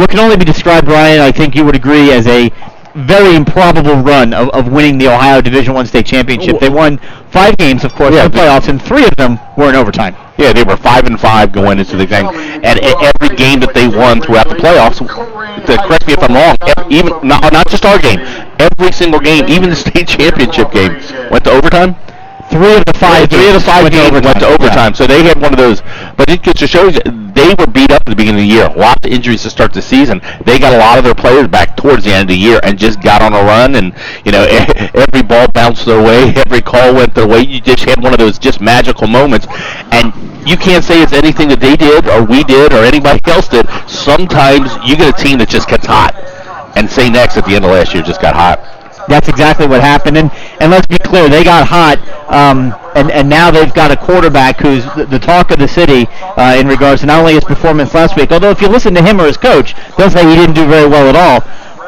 what can only be described, Ryan, I think you would agree, as a very improbable run of winning the Ohio Division I state championship. They won 5 games, of course, in the playoffs, and 3 of them were in overtime. Yeah, they were 5-5 going into the game, and every game that they won throughout the playoffs, correct me if I'm wrong, even not just our game, every single game, even the state championship game, went to overtime. 3 of the 5 games went to overtime. So they had one of those. But it just shows you they were beat up at the beginning of the year. Lots of injuries to start the season. They got a lot of their players back towards the end of the year and just got on a run. And, every ball bounced their way. Every call went their way. You just had one of those just magical moments. And you can't say it's anything that they did or we did or anybody else did. Sometimes you get a team that just gets hot. And St. X at the end of last year just got hot. That's exactly what happened, and let's be clear, they got hot, and now they've got a quarterback who's the talk of the city in regards to not only his performance last week, although if you listen to him or his coach, they'll say he didn't do very well at all.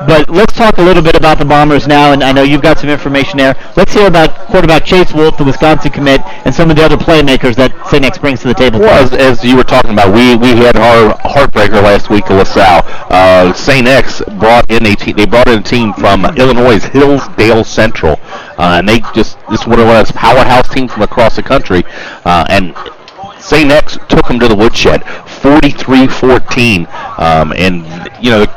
But let's talk a little bit about the Bombers now, and I know you've got some information there. Let's hear about quarterback Chase Wolf, the Wisconsin commit, and some of the other playmakers that St. X brings to the table. Well, as you were talking about, we had our heartbreaker last week at LaSalle. St. X brought in a team. They brought in a team from Illinois' Hillsdale Central, and this is one of those powerhouse teams from across the country, and St. X took them to the woodshed, 43-14, and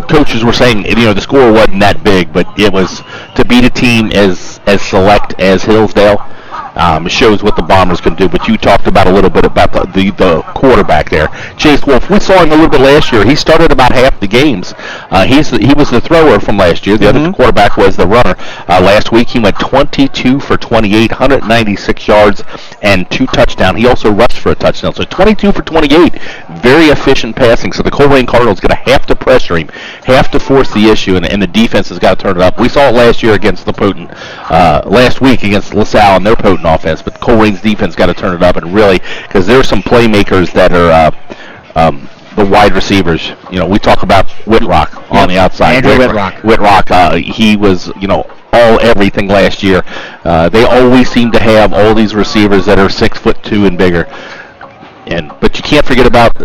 coaches were saying, the score wasn't that big, but it was to beat a team as select as Hillsdale. It shows what the Bombers can do. But you talked about a little bit about the quarterback there, Chase Wolf. We saw him a little bit last year. He started about half the games. He was the thrower from last year. The other quarterback was the runner. Last week he went 22 for 28, 196 yards and 2 touchdowns. He also rushed for a touchdown. So 22 for 28, very efficient passing. So the Colerain Cardinals going to have to pressure him, have to force the issue, and the defense has got to turn it up. We saw it last year against the potent, last week against LaSalle and their potent offense, but Colerain's defense got to turn it up, and really, because there's some playmakers that are the wide receivers. We talk about Whitrock on the outside. Andrew Whitrock. Whitrock, he was, all everything last year. They always seem to have all these receivers that are 6'2" and bigger. But you can't forget about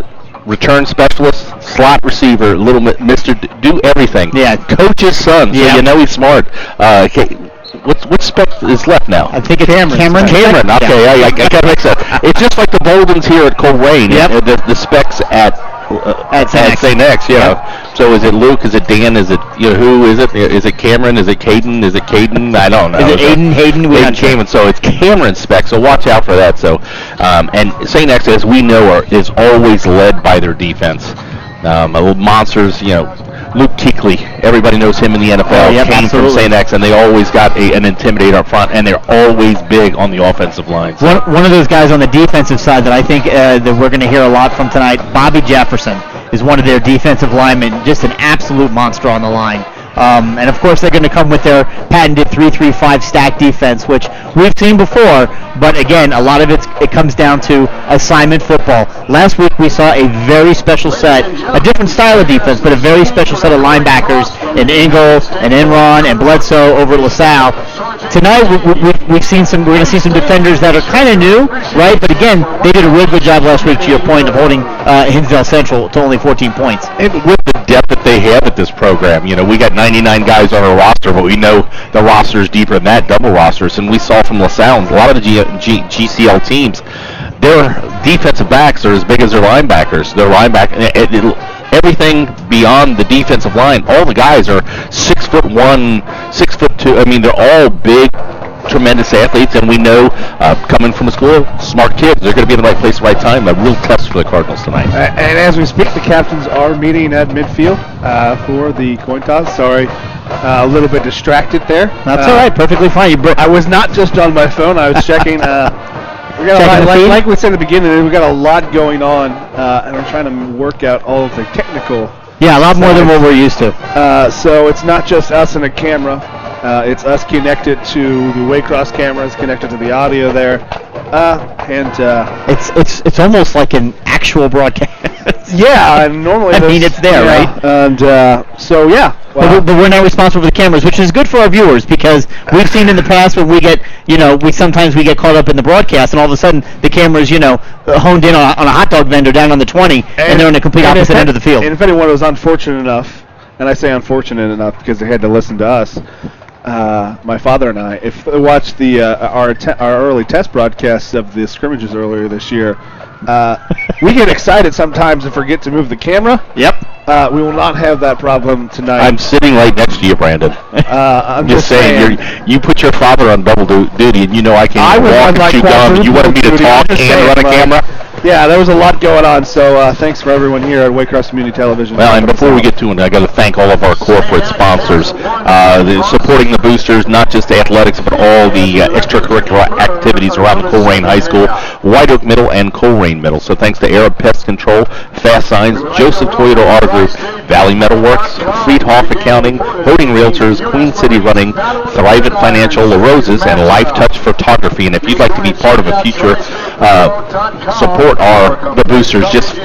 return specialist, slot receiver, little Mr. Do everything. Yeah, coach's son, so he's smart. What spec is left now? I think it's Cameron. Okay, I got mixed up. It's just like the Boldens here at Colerain. Yep. The specs at St. X. Yep. So is it Luke? Is it Dan? Is it who is it? Is it Cameron? Is it Caden? Is it Caden? I don't know. Is it Aiden? Hayden? Cameron. So it's Cameron spec. So watch out for that. So and St. X, as we know, is always led by their defense. Monsters. Luke Kuechly, everybody knows him in the NFL, came from St. X, and they always got an intimidator up front, and they're always big on the offensive line. So. One of those guys on the defensive side that I think that we're going to hear a lot from tonight, Bobby Jefferson, is one of their defensive linemen, just an absolute monster on the line. And of course they're going to come with their patented 3-3-5 stack defense, which we've seen before, but again, a lot of it comes down to assignment football. Last week we saw a very special set, a different style of defense, but a very special set of linebackers in Ingle and Enron and Bledsoe over at LaSalle. Tonight we're going to see some defenders that are kind of new, right? But again, they did a real good job last week, to your point, of holding Hinsdale Central to only 14 points. And with the depth that they have at this program, we got 99 guys on our roster, but we know the roster is deeper than that, double rosters. And we saw from LaSalle, a lot of the GCL teams, their defensive backs are as big as their linebackers. Their everything beyond the defensive line, all the guys are 6'1", 6'2". I mean, they're all big, tremendous athletes, and we know coming from a school, smart kids, they're going to be in the right place at the right time. A real test for the Cardinals tonight. And as we speak, the captains are meeting at midfield for the coin toss. Sorry, a little bit distracted there. That's all right, perfectly fine. I was not just on my phone. I was checking. We got like we said at the beginning, we got a lot going on, and we're trying to work out all of the technical. Yeah, a lot more than what we're used to. So it's not just us and a camera. It's us connected to the Waycross cameras, connected to the audio there, it's almost like an actual broadcast. Yeah, and normally it's there, right? And so yeah. Wow. But we're not responsible for the cameras, which is good for our viewers, because we've seen in the past when we get sometimes we get caught up in the broadcast, and all of a sudden the camera's, honed in on a hot dog vendor down on the 20, and they're on the complete opposite end of the field. And if anyone was unfortunate enough, and I say unfortunate enough because they had to listen to us, my father and I, if they watched our early test broadcasts of the scrimmages earlier this year, we get excited sometimes and forget to move the camera. Yep. We will not have that problem tonight. I'm sitting right next to you, Brandon. I'm just saying, you put your father on double duty, and I can't walk and chew gum. You wanted me to talk and run a camera? Yeah, there was a lot going on, so thanks for everyone here at Waycross Community Television. Well, and before we get to it, I got to thank all of our corporate sponsors, supporting the boosters, not just athletics, but all the extracurricular activities around the Colerain High School, White Oak Middle, and Colerain Middle. So thanks to Arab Pest Control, Fast Signs, Joseph Toyota Auto Group, Valley Metalworks, Friedhoff Accounting, Holding Realtors, Queen City Running, Thrivent Financial, La Roses, and Life Touch Photography. And if you'd like to be part of a future support the boosters, just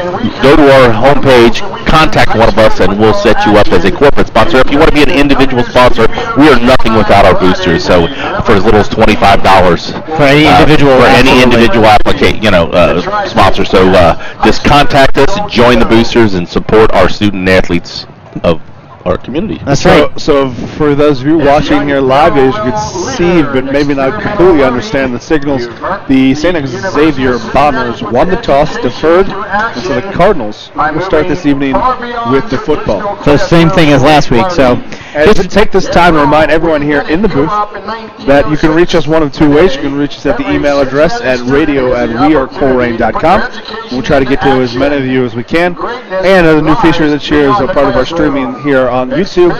go to our homepage, contact one of us, and we'll set you up as a corporate sponsor. If you want to be an individual sponsor, we are nothing without our boosters. So for as little as $25 for any individual sponsor. So just contact us, join the boosters, and support our student athletes of our community. That's right. So for those of you watching here live, as you can see, but maybe not completely understand the signals, the St. Xavier Bombers won the toss, deferred, and so the Cardinals will start this evening with the football. So same thing as last week. So just take this time to remind everyone here in the booth that you can reach us one of two ways. You can reach us at the email address at radio@wearecolerain.com. We'll try to get to as many of you as we can. And a new feature this year is a part of our streaming here on YouTube.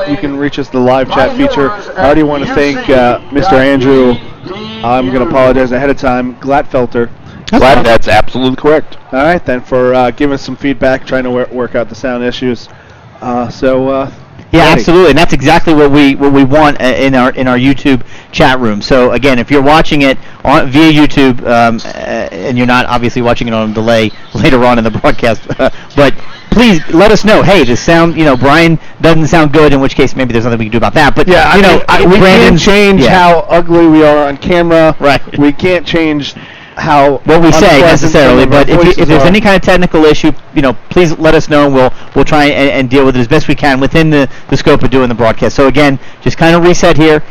You can reach us the live chat feature. I already want to thank Mr. Andrew. I'm going to apologize ahead of time. Glatfelter. That's absolutely correct. All right, then, for giving us some feedback, trying to work out the sound issues. Yeah, absolutely, and that's exactly what we want in our YouTube chat room. So again, if you're watching it via YouTube, and you're not obviously watching it on a delay later on in the broadcast, but please let us know. Hey, the sound, Brian doesn't sound good. In which case, maybe there's nothing we can do about that. But yeah, we can't change how ugly we are on camera. Right. We can't change what we say necessarily, but if there's any kind of technical issue, please let us know, and we'll try and deal with it as best we can within the scope of doing the broadcast. So again, just kind of reset here.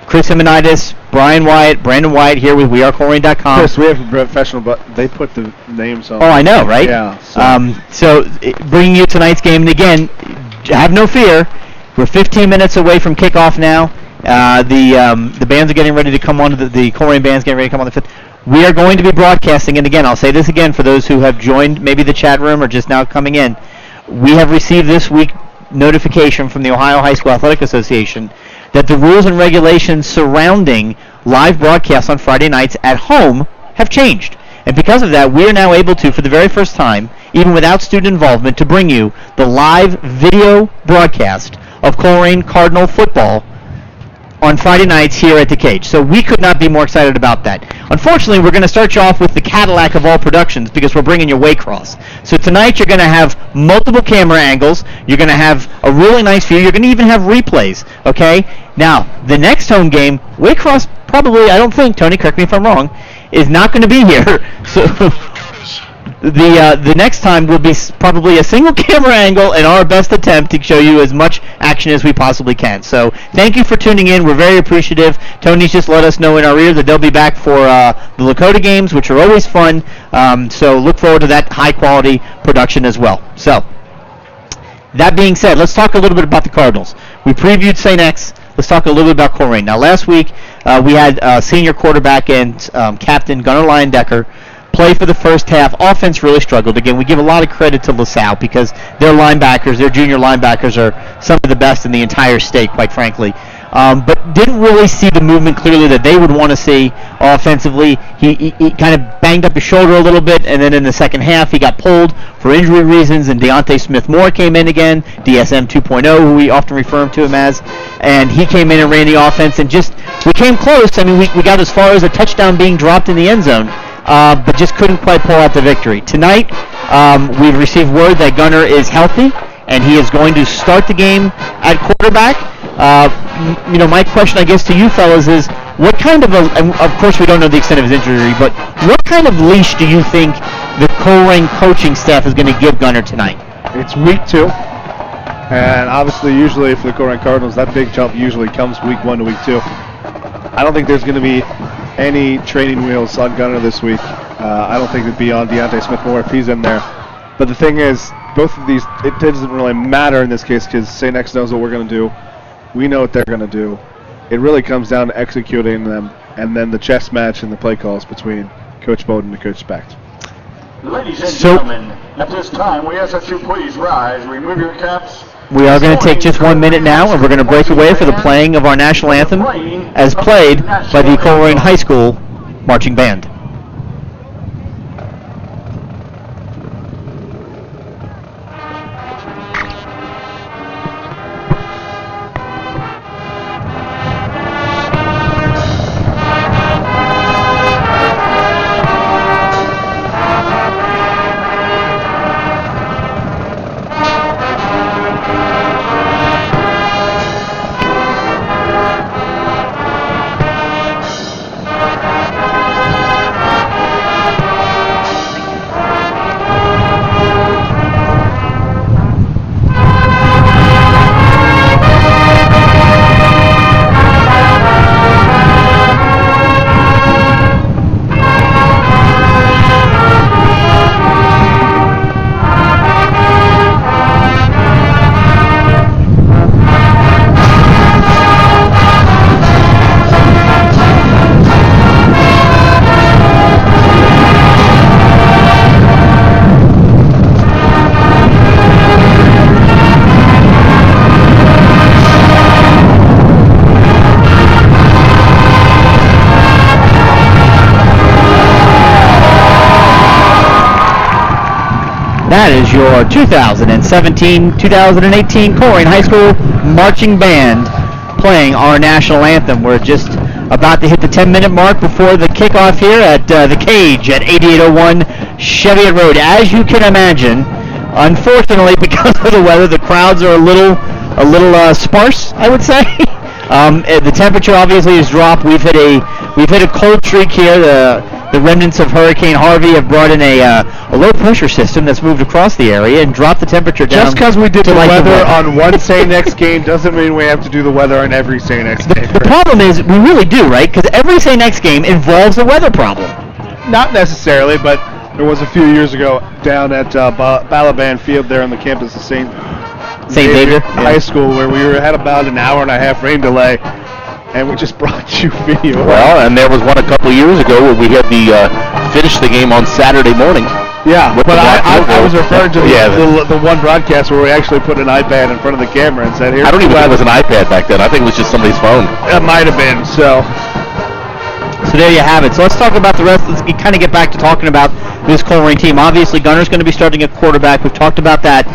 Chris Himonitis, Brian Wyatt, Brandon Wyatt here with wearecolerain.com. Chris, we have a professional, but they put the names on. Oh, I know, right? Yeah. So bringing you tonight's game, and again, have no fear. We're 15 minutes away from kickoff now. The bands are getting ready to come on. The Colerain band's getting ready to come on the 5th. We are going to be broadcasting, and again, I'll say this again for those who have joined maybe the chat room or just now coming in. We have received this week notification from the Ohio High School Athletic Association that the rules and regulations surrounding live broadcasts on Friday nights at home have changed. And because of that, we are now able to, for the very first time, even without student involvement, to bring you the live video broadcast of Colerain Cardinal football on Friday nights here at the Cage. So we could not be more excited about that. Unfortunately, we're going to start you off with the Cadillac of all productions because we're bringing you Waycross. So tonight you're going to have multiple camera angles. You're going to have a really nice view. You're going to even have replays, okay? Now, the next home game, Waycross probably, I don't think, Tony, correct me if I'm wrong, is not going to be here. So the next time will be probably a single camera angle and our best attempt to show you as much action as we possibly can. So thank you for tuning in. We're very appreciative. Tony's just let us know in our ear that they'll be back for the Lakota games, which are always fun. So look forward to that high-quality production as well. So that being said, let's talk a little bit about the Cardinals. We previewed St. X. Let's talk a little bit about Colerain. Now, last week we had senior quarterback and captain Gunnar Leyendecker play for the first half. Offense really struggled. Again, we give a lot of credit to LaSalle because their linebackers, their junior linebackers, are some of the best in the entire state, quite frankly. But didn't really see the movement clearly that they would want to see offensively. He kind of banged up his shoulder a little bit, and then in the second half he got pulled for injury reasons, and Deontay Smith-Moore came in again, DSM 2.0, who we often refer to him as, and he came in and ran the offense, and we came close. I mean, we got as far as a touchdown being dropped in the end zone, but just couldn't quite pull out the victory. Tonight, we've received word that Gunnar is healthy, and he is going to start the game at quarterback. My question, I guess, to you fellas is, What kind of and of course we don't know the extent of his injury, but what kind of leash do you think the Colerain coaching staff is going to give Gunner tonight? It's week 2. And obviously, usually for the Colerain Cardinals, that big jump usually comes week 1 to week 2. I don't think there's going to be any training wheels on Gunner this week. I don't think it'd be on Deontay Smith-Moore if he's in there. But the thing is, both of these, it doesn't really matter in this case because St. X knows what we're going to do. We know what they're going to do. It really comes down to executing them and then the chess match and the play calls between Coach Bowden and Coach Specht. Ladies and gentlemen, at this time, we ask that you please rise, remove your caps. We are going to take just 1 minute now, and we're going to break away for the playing of our national anthem as played by the Colerain High School Marching Band. That is your 2017-2018 Colerain High School Marching Band playing our national anthem. We're just about to hit the 10-minute mark before the kickoff here at the Cage at 8801 Cheviot Road. As you can imagine, unfortunately, because of the weather, the crowds are a little sparse, I would say. The temperature obviously has dropped. We've hit a cold streak here. The remnants of Hurricane Harvey have brought in a low-pressure system that's moved across the area and dropped the temperature down. Just because we did the weather on one St. X game doesn't mean we have to do the weather on every St. X game. The problem is we really do, right? Because every St. X game involves a weather problem. Not necessarily, but there was a few years ago down at Balaban Field there on the campus of St. Xavier High School where we had about an hour and a half rain delay. And we just brought you video. Well, and there was one a couple of years ago where we had finish the game on Saturday morning. Yeah, but I was referring to the one broadcast where we actually put an iPad in front of the camera and said, "Here." I don't even think it was an iPad back then. I think it was just somebody's phone. It might have been. So there you have it. So let's talk about the rest. Let's kind of get back to talking about this Colerain team. Obviously, Gunner's going to be starting at quarterback. We've talked about that.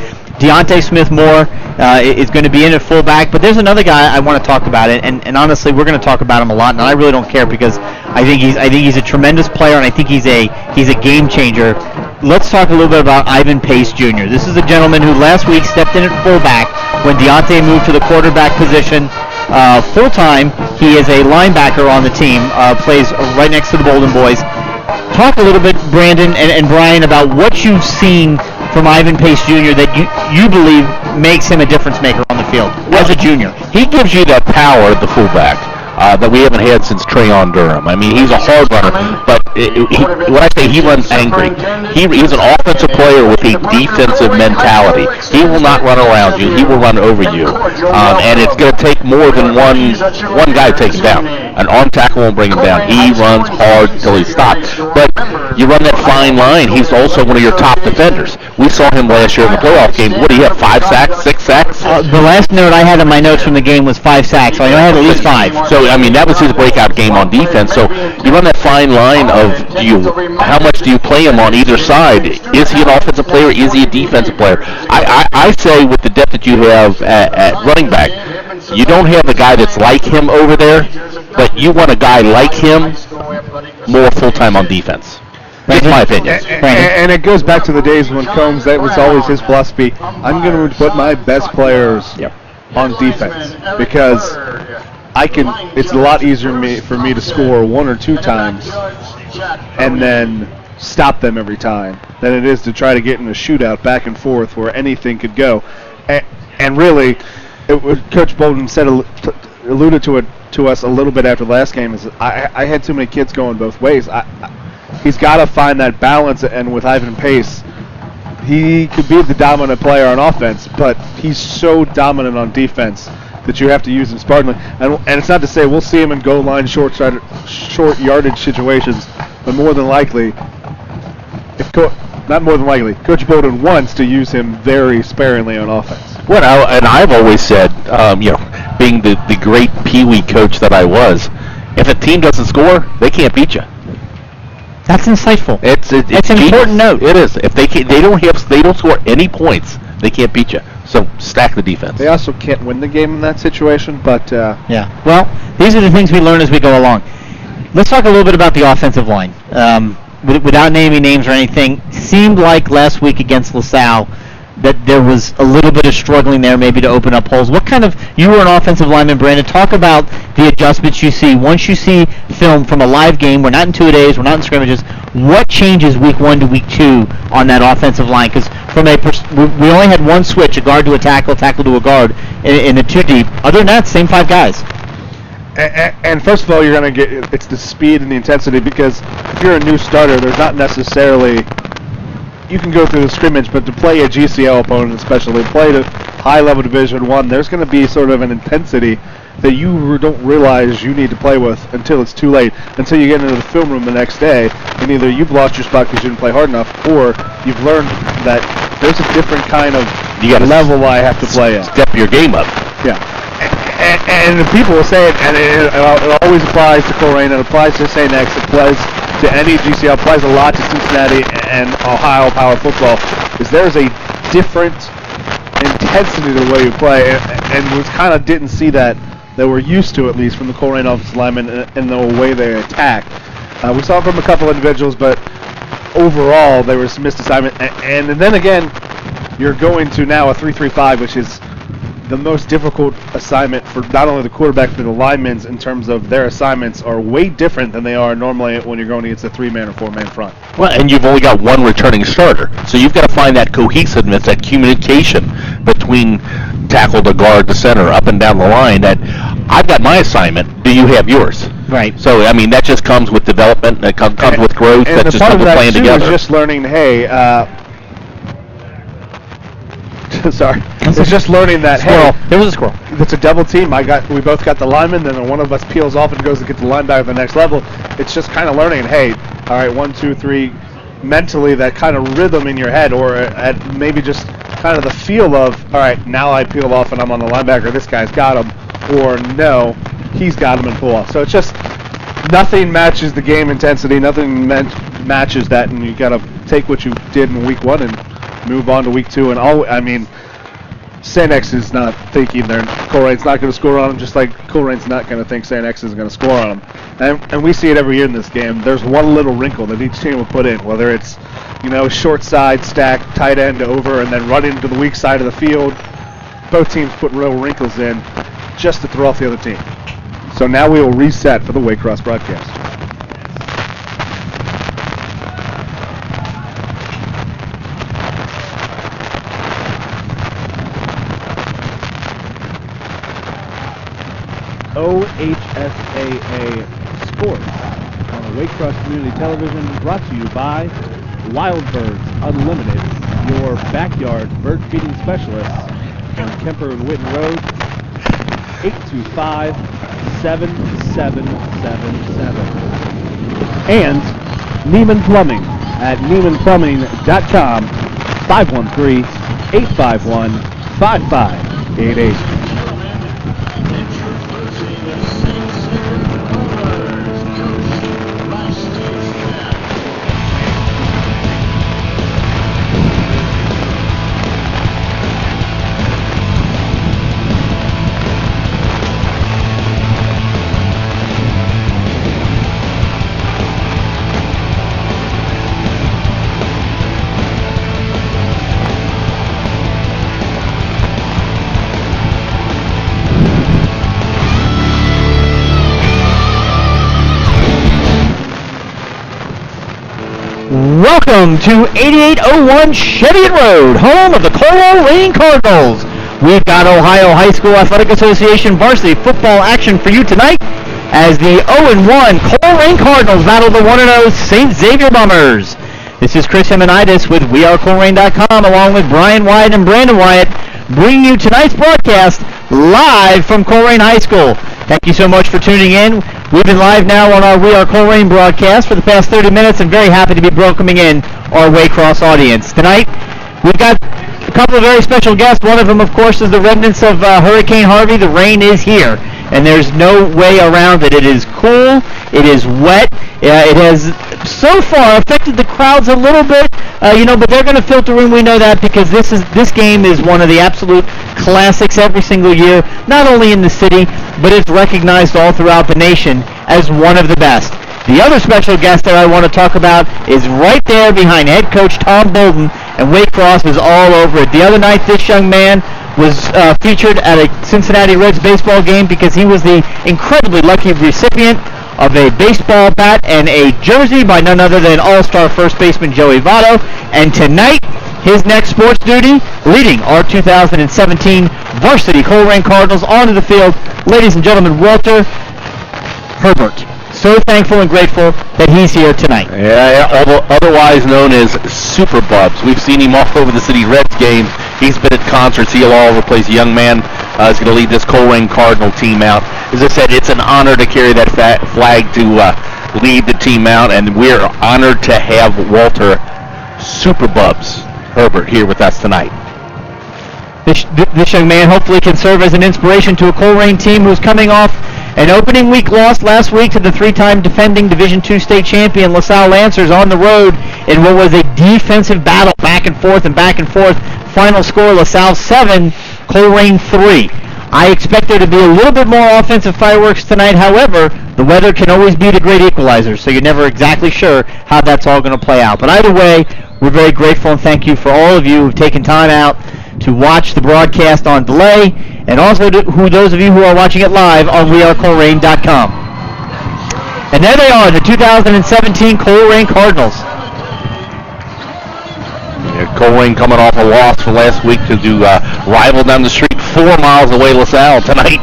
Deontay Smith-Moore is going to be in at fullback, but there's another guy I want to talk about, and honestly, we're going to talk about him a lot, and I really don't care because I think he's a tremendous player, and I think he's a game changer. Let's talk a little bit about Ivan Pace Jr. This is a gentleman who last week stepped in at fullback when Deontay moved to the quarterback position full-time. He is a linebacker on the team, plays right next to the Bolden boys. Talk a little bit, Brandon and Brian, about what you've seen from Ivan Pace Jr. that you believe makes him a difference maker on the field as a junior. He gives you that power at the fullback that we haven't had since Trayon Durham. I mean, he's a hard runner, but when I say he runs angry, he's an offensive player with a defensive mentality. He will not run around you. He will run over you. And it's going to take more than one guy to take him down. An arm tackle won't bring him down. He runs hard until he's stopped. But you run that fine line. He's also one of your top defenders. We saw him last year in the playoff game. What do you have, 5 sacks, 6 sacks? The last note I had in my notes from the game was 5 sacks, so I know I had at least 5. So, I mean, that was his breakout game on defense. So you run that fine line of how much do you play him on either side? Is he an offensive player? Is he a defensive player? I say with the depth that you have at running back, you don't have a guy that's like him over there, but you want a guy like him more full-time on defense. That's my opinion. And it goes back to the days when Combs, that was always his philosophy. I'm going to put my best players on defense because it's a lot easier for me to score one or two times and then stop them every time than it is to try to get in a shootout back and forth where anything could go. And really, Coach Bolden alluded to it to us a little bit after the last game. Is I had too many kids going both ways. He's got to find that balance, and with Ivan Pace, he could be the dominant player on offense, but he's so dominant on defense that you have to use him sparingly. And it's not to say we'll see him in goal line short yardage situations, but more than likely, not more than likely, Coach Bolden wants to use him very sparingly on offense. Well, and I've always said, being the great peewee coach that I was, if a team doesn't score, they can't beat you. That's insightful. It's an important note. It is. If they don't score any points, they can't beat you. So stack the defense. They also can't win the game in that situation, but yeah. Well, these are the things we learn as we go along. Let's talk a little bit about the offensive line. Without naming names or anything, seemed like last week against LaSalle that there was a little bit of struggling there maybe to open up holes. You were an offensive lineman, Brandon. Talk about the adjustments you see. Once you see film from a live game, we're not in two-a-days, we're not in scrimmages, what changes week 1 to week 2 on that offensive line? Because we only had one switch, a guard to a tackle to a guard in the 2 deep. Other than that, same 5 guys. And first of all, you're going to get it's the speed and the intensity, because if you're a new starter, there's not necessarily, you can go through the scrimmage, but to play a GCL opponent, especially play to high-level Division I, there's going to be sort of an intensity that you don't realize you need to play with until it's too late, until you get into the film room the next day, and either you've lost your spot because you didn't play hard enough, or you've learned that there's a different kind of level I have to play at. Step your game up. Yeah. And people will say it, and it always applies to Colerain, it applies to St. X, it applies to any GCL, applies a lot to Cincinnati and Ohio Power Football, is there's a different intensity to the way you play, and we kind of didn't see that we're used to, at least from the Colerain offensive linemen in the way they attack. We saw it from a couple individuals, but overall there was some missed assignment, and then again, you're going to now a 3-3-5, which is the most difficult assignment for not only the quarterback but the linemen in terms of their assignments are way different than they are normally when you're going against a 3-man or 4-man front. Well, and you've only got one returning starter, so you've got to find that cohesiveness, that communication between tackle to guard to center, up and down the line. That I've got my assignment. Do you have yours? Right. So I mean, that just comes with development. It comes with growth. And that just comes with playing together. Is just learning. Hey. Sorry. It's just learning that, squirrel. Hey, there was a squirrel. It's a double team. We both got the lineman, then one of us peels off and goes to get the linebacker at the next level. It's just kind of learning, hey, all right, 1, 2, 3, mentally that kind of rhythm in your head, or at maybe just kind of the feel of, all right, now I peel off and I'm on the linebacker, this guy's got him, or no, he's got him and pull off. So it's just nothing matches the game intensity, nothing matches that, and you got to take what you did in week 1 and move on to week 2, and St. X is not thinking Colerain's not going to score on them, just like Colerain's not going to think St. X is going to score on them. And we see it every year in this game. There's one little wrinkle that each team will put in, whether it's short side, stack, tight end over, and then running to the weak side of the field. Both teams put real wrinkles in just to throw off the other team. So now we will reset for the Waycross broadcast. OHSAA Sports on Waycross Community Television, brought to you by Wild Birds Unlimited, your backyard bird feeding specialists on Kemper and Witten Road, 825-7777. And Neiman Plumbing at NeimanPlumbing.com, 513-851-5588. Welcome to 8801 Cheviot Road, home of the Colerain Cardinals. We've got Ohio High School Athletic Association varsity football action for you tonight as the 0-1 Colerain Cardinals battle the 1-0 St. Xavier Bombers. This is Chris Hemanitis with WeAreColerain.com along with Brian Wyatt and Brandon Wyatt, bringing you tonight's broadcast live from Colerain High School. Thank you so much for tuning in. We've been live now on our We Are Colerain broadcast for the past 30 minutes and very happy to be welcoming in our Waycross audience. Tonight, we've got a couple of very special guests. One of them, of course, is the remnants of Hurricane Harvey. The rain is here, and there's no way around it. It is cool. It is wet. It has so far affected the crowds a little bit, but they're going to filter in. We know that because this game is one of the absolute classics every single year, not only in the city, but it's recognized all throughout the nation as one of the best. The other special guest that I want to talk about is right there behind head coach Tom Bolden, and Waycross is all over it. The other night, this young man was featured at a Cincinnati Reds baseball game because he was the incredibly lucky recipient of a baseball bat and a jersey by none other than all-star first baseman Joey Votto. And tonight, his next sports duty, leading our 2017 varsity Colerain Cardinals onto the field, ladies and gentlemen, Walter Herbert. So thankful and grateful that he's here tonight. Yeah, otherwise known as Super Bubs. We've seen him all over the City Reds games. He's been at concerts. He'll all over the place. A young man is going to lead this Colerain Cardinal team out. As I said, it's an honor to carry that flag to lead the team out, and we're honored to have Walter Super Bubs Herbert here with us tonight. This young man hopefully can serve as an inspiration to a Colerain team who's coming off an opening week loss last week to the three-time defending Division II state champion LaSalle Lancers on the road in what was a defensive battle, back and forth. Final score, LaSalle 7, Colerain 3. I expect there to be a little bit more offensive fireworks tonight. However, the weather can always be the great equalizer, so you're never exactly sure how that's all going to play out. But either way, we're very grateful and thank you for all of you who've taken time out to watch the broadcast on delay, and also those of you who are watching it live on WeAreColerain.com. And there they are, the 2017 Colerain Cardinals. Yeah, Colerain coming off a loss from last week to do rival down the street 4 miles away, LaSalle. Tonight,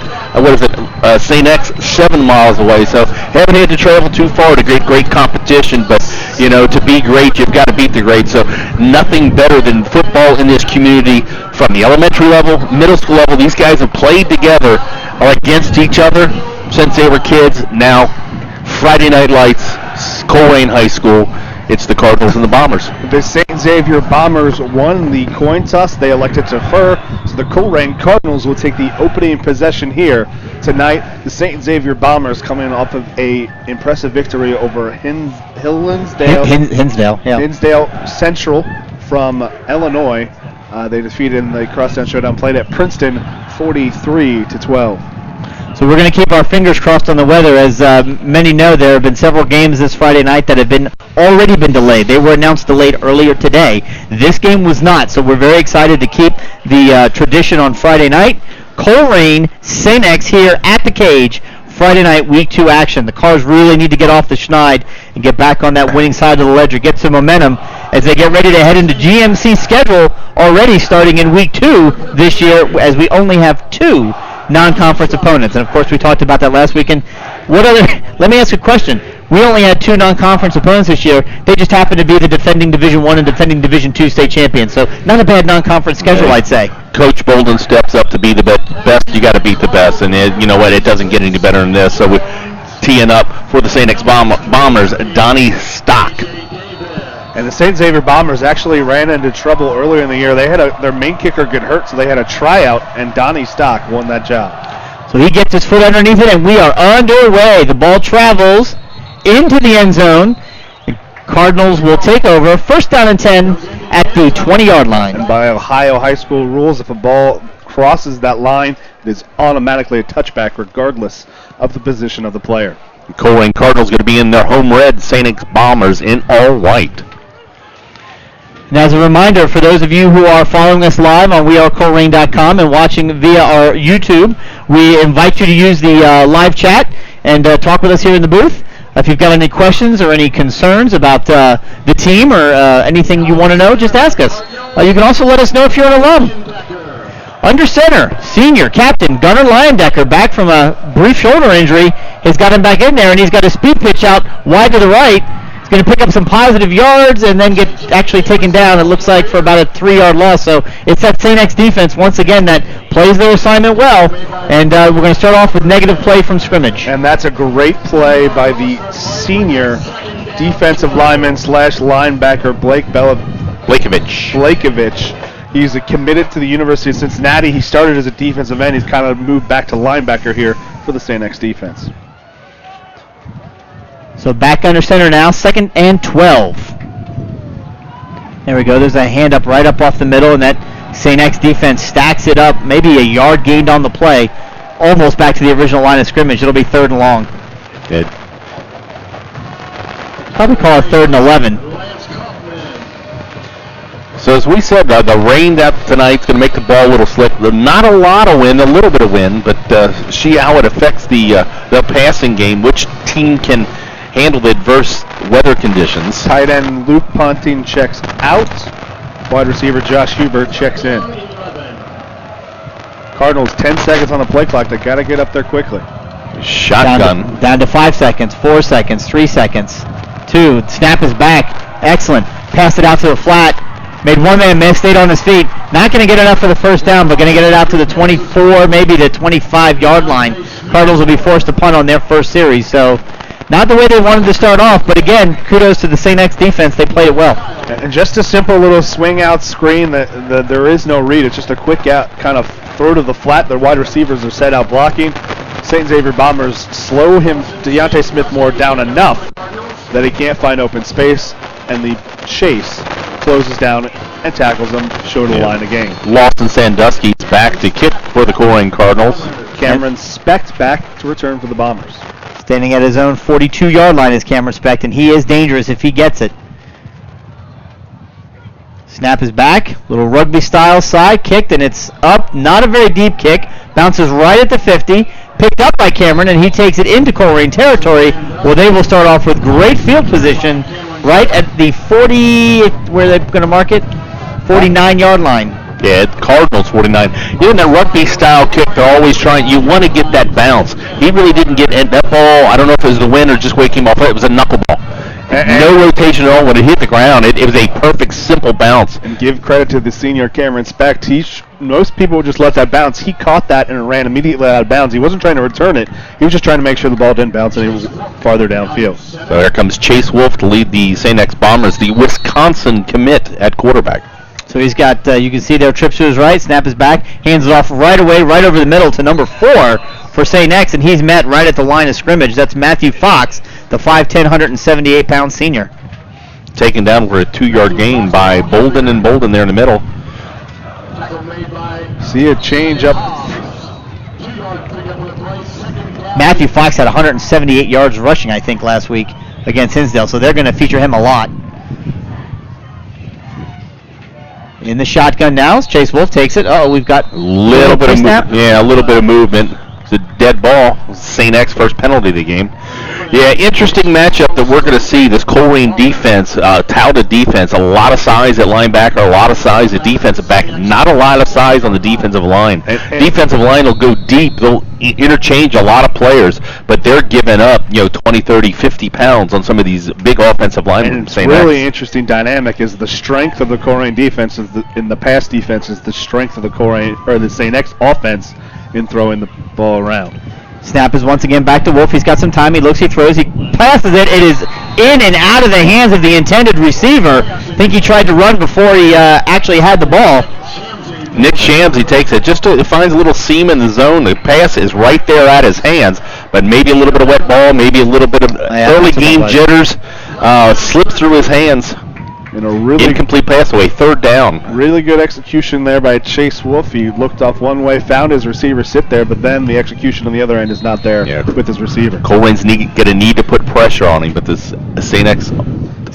St. X 7 miles away. So haven't had to travel too far to great competition. But, to be great, you've got to beat the great. So nothing better than football in this community from the elementary level, middle school level. These guys have played together or against each other since they were kids. Now, Friday Night Lights, Colerain High School. It's the Cardinals and the Bombers. The St. Xavier Bombers won the coin toss. They elected to defer, so the Colerain Cardinals will take the opening possession here tonight. The St. Xavier Bombers coming off of a impressive victory over Hinsdale Central from Illinois. They defeated in the crosstown showdown, played at Princeton 43-12. So we're going to keep our fingers crossed on the weather. As many know, there have been several games this Friday night that have already been delayed. They were announced delayed earlier today. This game was not, so we're very excited to keep the tradition on Friday night. Colerain, St. X here at the Cage, Friday night, Week 2 action. The Cars really need to get off the schneid and get back on that winning side of the ledger, get some momentum as they get ready to head into GMC schedule already starting in Week 2 this year, as we only have 2 non-conference opponents. And of course, we talked about that last weekend. Let me ask a question. We only had 2 non-conference opponents this year. They just happened to be the defending Division I and defending Division II state champions. So not a bad non-conference schedule, I'd say. Coach Bolden steps up to be the best. You got to beat the best. And you know what? It doesn't get any better than this. So we're teeing up for the St. X Bombers, Donnie Stock. And the St. Xavier Bombers actually ran into trouble earlier in the year. They had their main kicker get hurt, so they had a tryout, and Donnie Stock won that job. So he gets his foot underneath it, and we are underway. The ball travels into the end zone. The Cardinals will take over. First down and 10 at the 20-yard line. And by Ohio high school rules, if a ball crosses that line, it is automatically a touchback regardless of the position of the player. The Colerain Cardinals going to be in their home red, St. X Bombers in all white. And as a reminder, for those of you who are following us live on WeAreColerain.com and watching via our YouTube, we invite you to use the live chat and talk with us here in the booth. If you've got any questions or any concerns about the team or anything you want to know, just ask us. You can also let us know if you're an alum. Under center, senior captain Gunnar Leyendecker, back from a brief shoulder injury, has got him back in there, and he's got a speed pitch out wide to the right. He's going to pick up some positive yards and then get actually taken down, it looks like, for about a 3-yard loss. So it's that St. X defense, once again, that plays their assignment well. And we're going to start off with negative play from scrimmage. And that's a great play by the senior defensive lineman / linebacker Blakovich. He's committed to the University of Cincinnati. He started as a defensive end. He's kind of moved back to linebacker here for the St. X defense. So back under center now, 2nd and 12. There we go. There's a hand up right up off the middle, and that St. X defense stacks it up. Maybe a yard gained on the play. Almost back to the original line of scrimmage. It'll be 3rd and long. Good. Probably call it 3rd and 11. So as we said, the rain that tonight's going to make the ball a little slick. Not a lot of wind, a little bit of wind, but see how it affects the passing game. Which team can handle the adverse weather conditions? Tight end Luke Ponting checks out. Wide receiver Josh Hubert checks in. Cardinals 10 seconds on the play clock. They got to get up there quickly. Shotgun. Down to 5 seconds, 4 seconds, 3 seconds, 2. Snap is back. Excellent. Passed it out to the flat. Made one man miss, stayed on his feet. Not going to get enough for the first down, but going to get it out to the 24, maybe the 25-yard line. Cardinals will be forced to punt on their first series. So not the way they wanted to start off, but again, kudos to the St. X defense. They played it well. And just a simple little swing out screen. That there is no read. It's just a quick out, kind of throw to the flat. Their wide receivers are set out blocking. St. Xavier Bombers slow him, Deontay Smith-Moore, down enough that he can't find open space, and the chase closes down and tackles him, show to the line again. Lawson Sandusky's back to kick for the Colerain Cardinals. Cameron Specht back to return for the Bombers. Standing at his own 42-yard line is Cameron Specht, and he is dangerous if he gets it. Snap is back, little rugby-style side kicked, and it's up. Not a very deep kick. Bounces right at the 50. Picked up by Cameron, and he takes it into Colerain territory. Well, they will start off with great field position right at the 40, where they're going to mark it, 49-yard line. Yeah, Cardinals 49. In that rugby-style kick, they're always trying. You want to get that bounce. He really didn't get that ball. I don't know if it was the wind or just where he came off. It was a knuckleball. No rotation at all. When it hit the ground, it was a perfect, simple bounce. And give credit to the senior Cameron Specht. Most people would just let that bounce. He caught that and ran immediately out of bounds. He wasn't trying to return it. He was just trying to make sure the ball didn't bounce and he was farther downfield. So there comes Chase Wolf to lead the St. X Bombers, the Wisconsin commit at quarterback. So he's got, you can see there, trips to his right, snap is back, hands it off right away, right over the middle to number 4 for St. X, and he's met right at the line of scrimmage. That's Matthew Fox, the 5'10", 178-pound senior. Taken down for a 2-yard gain by Bolden and Bolden there in the middle. See a change up. Matthew Fox had 178 yards rushing, I think, last week against Hinsdale, so they're going to feature him a lot. In the shotgun now, Chase Wolf takes it. We've got a little bit of snap. Yeah, a little bit of movement. It's a dead ball. St. X first penalty of the game. Yeah, interesting matchup that we're going to see. This Colerain defense, touted defense, a lot of size at linebacker, a lot of size at defensive back, not a lot of size on the defensive line. Defensive line will go deep. They'll interchange a lot of players, but they're giving up, 20, 30, 50 pounds on some of these big offensive linemen. And it's really interesting dynamic is the strength of the Colerain defense in the pass defense is the strength of the Colerain or the St. X offense in throwing the ball around. Snap is once again back to Wolf. He's got some time. He looks, he throws, he passes it. It is in and out of the hands of the intended receiver. I think he tried to run before he actually had the ball. Nick Shams, he takes it. It finds a little seam in the zone. The pass is right there at his hands, but maybe a little bit of wet ball, maybe a little bit of early game jitters. Slips through his hands. And a really incomplete pass away, 3rd down. Really good execution there by Chase Wolf. He looked off one way, found his receiver sit there, but then the execution on the other end is not there with his receiver. Colerain's going to need to put pressure on him, but this St. X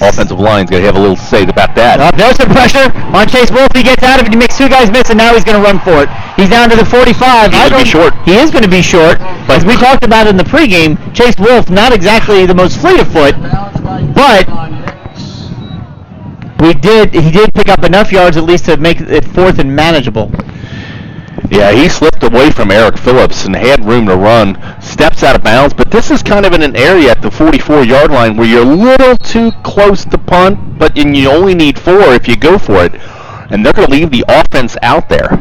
offensive line's going to have a little say about that. There's some pressure on Chase Wolf. He gets out of it. He makes 2 guys miss, and now he's going to run for it. He's down to the 45. He's going to be short. He is going to be short. As we talked about in the pregame, Chase Wolf, not exactly the most fleet of foot, but he did pick up enough yards at least to make it fourth and manageable. Yeah, he slipped away from Eric Phillips and had room to run, steps out of bounds, but this is kind of in an area at the 44-yard line where you're a little too close to punt, but you only need 4 if you go for it. And they're going to leave the offense out there.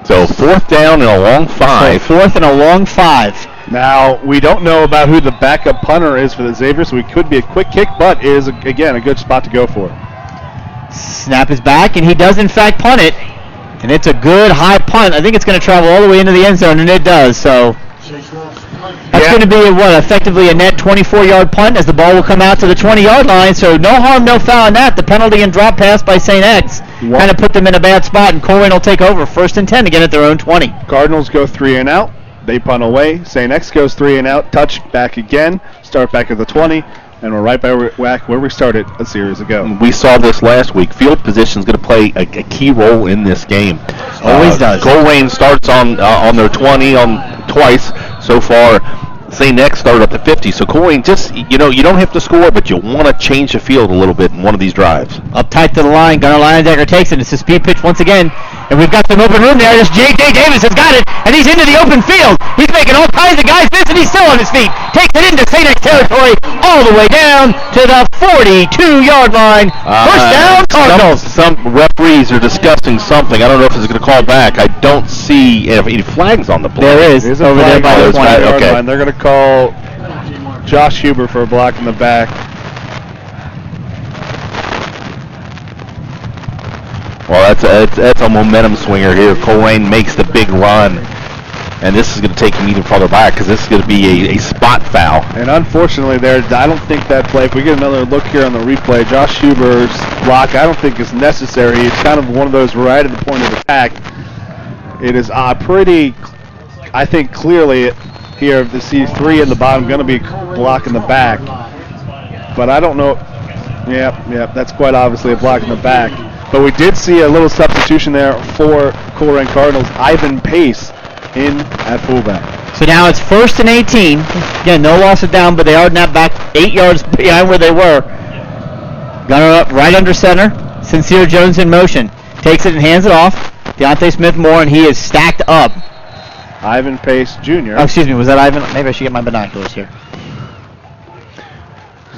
So 4th down and a long 5. So 4th and a long 5. Now, we don't know about who the backup punter is for the Xavier, so it could be a quick kick, but it is, again, a good spot to go for. Snap is back, and he does, in fact, punt it. And it's a good high punt. I think it's going to travel all the way into the end zone, and it does. So that's going to be effectively a net 24-yard punt as the ball will come out to the 20-yard line. So no harm, no foul on that. The penalty and drop pass by St. X kind of put them in a bad spot, and Colerain will take over 1st and 10 again at their own 20. Cardinals go 3 and out. They punt away. St. X goes 3 and out. Touch back again. Start back at the 20. And we're right back where we started a series ago. We saw this last week. Field position is going to play a key role in this game. Always does. Colerain starts on their 20 twice so far. St. X started at the 50. So Colerain you don't have to score, but you want to change the field a little bit in one of these drives. Up tight to the line. Gunnar Leyendecker takes it. It's a speed pitch once again. And we've got some open room there. This J.J. Davis has got it. And he's into the open field. He's making all kinds of guys miss, and he's still on his feet. Takes it into St. X territory all the way down to the 42-yard line. First down, Cardinals. Some referees are discussing something. I don't know if it's going to call back. I don't see any flags on the play. There is. There's over there by the 20-yard okay. line. They're going to call Josh Huber for a block in the back. Well, that's a momentum swinger here. Colerain makes the big run, and this is going to take him even farther back because this is going to be a spot foul. And unfortunately, I don't think that play, if we get another look here on the replay, Josh Huber's block, I don't think is necessary. It's kind of one of those right at the point of attack. It is pretty, I think clearly here, if the C3 in the bottom, going to be block in the back. But I don't know. Yeah, that's quite obviously a block in the back. But we did see a little substitution there for Colerain Cardinals. Ivan Pace in at fullback. So now it's 1st and 18. Again, no loss of down, but they are now back 8 yards behind where they were. Gunner up right under center. Sincere Jones in motion. Takes it and hands it off. Deontay Smith-Moore, and he is stacked up. Ivan Pace Jr. Oh, excuse me, was that Ivan? Maybe I should get my binoculars here.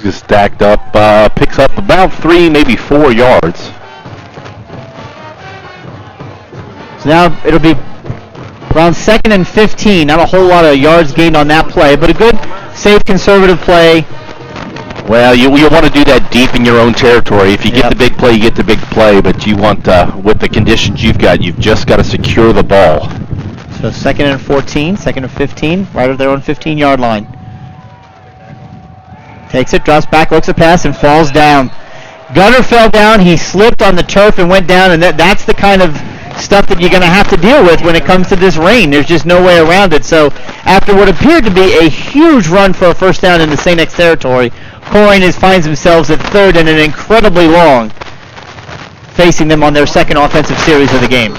Just stacked up, picks up about 3, maybe 4 yards. So now it'll be around 2nd and 15. Not a whole lot of yards gained on that play, but a good, safe, conservative play. Well, you want to do that deep in your own territory. If you get the big play, you get the big play. But you want, with the conditions you've got, you've just got to secure the ball. So 2nd and 14, 2nd and 15, right at their own 15-yard line. Takes it, drops back, looks a pass, and falls down. Gunner fell down. He slipped on the turf and went down, and that's the kind of stuff that you're going to have to deal with when it comes to this rain. There's just no way around it. So after what appeared to be a huge run for a first down in the St. X territory, Colerain finds themselves at 3rd and an incredibly long, facing them on their 2nd offensive series of the game.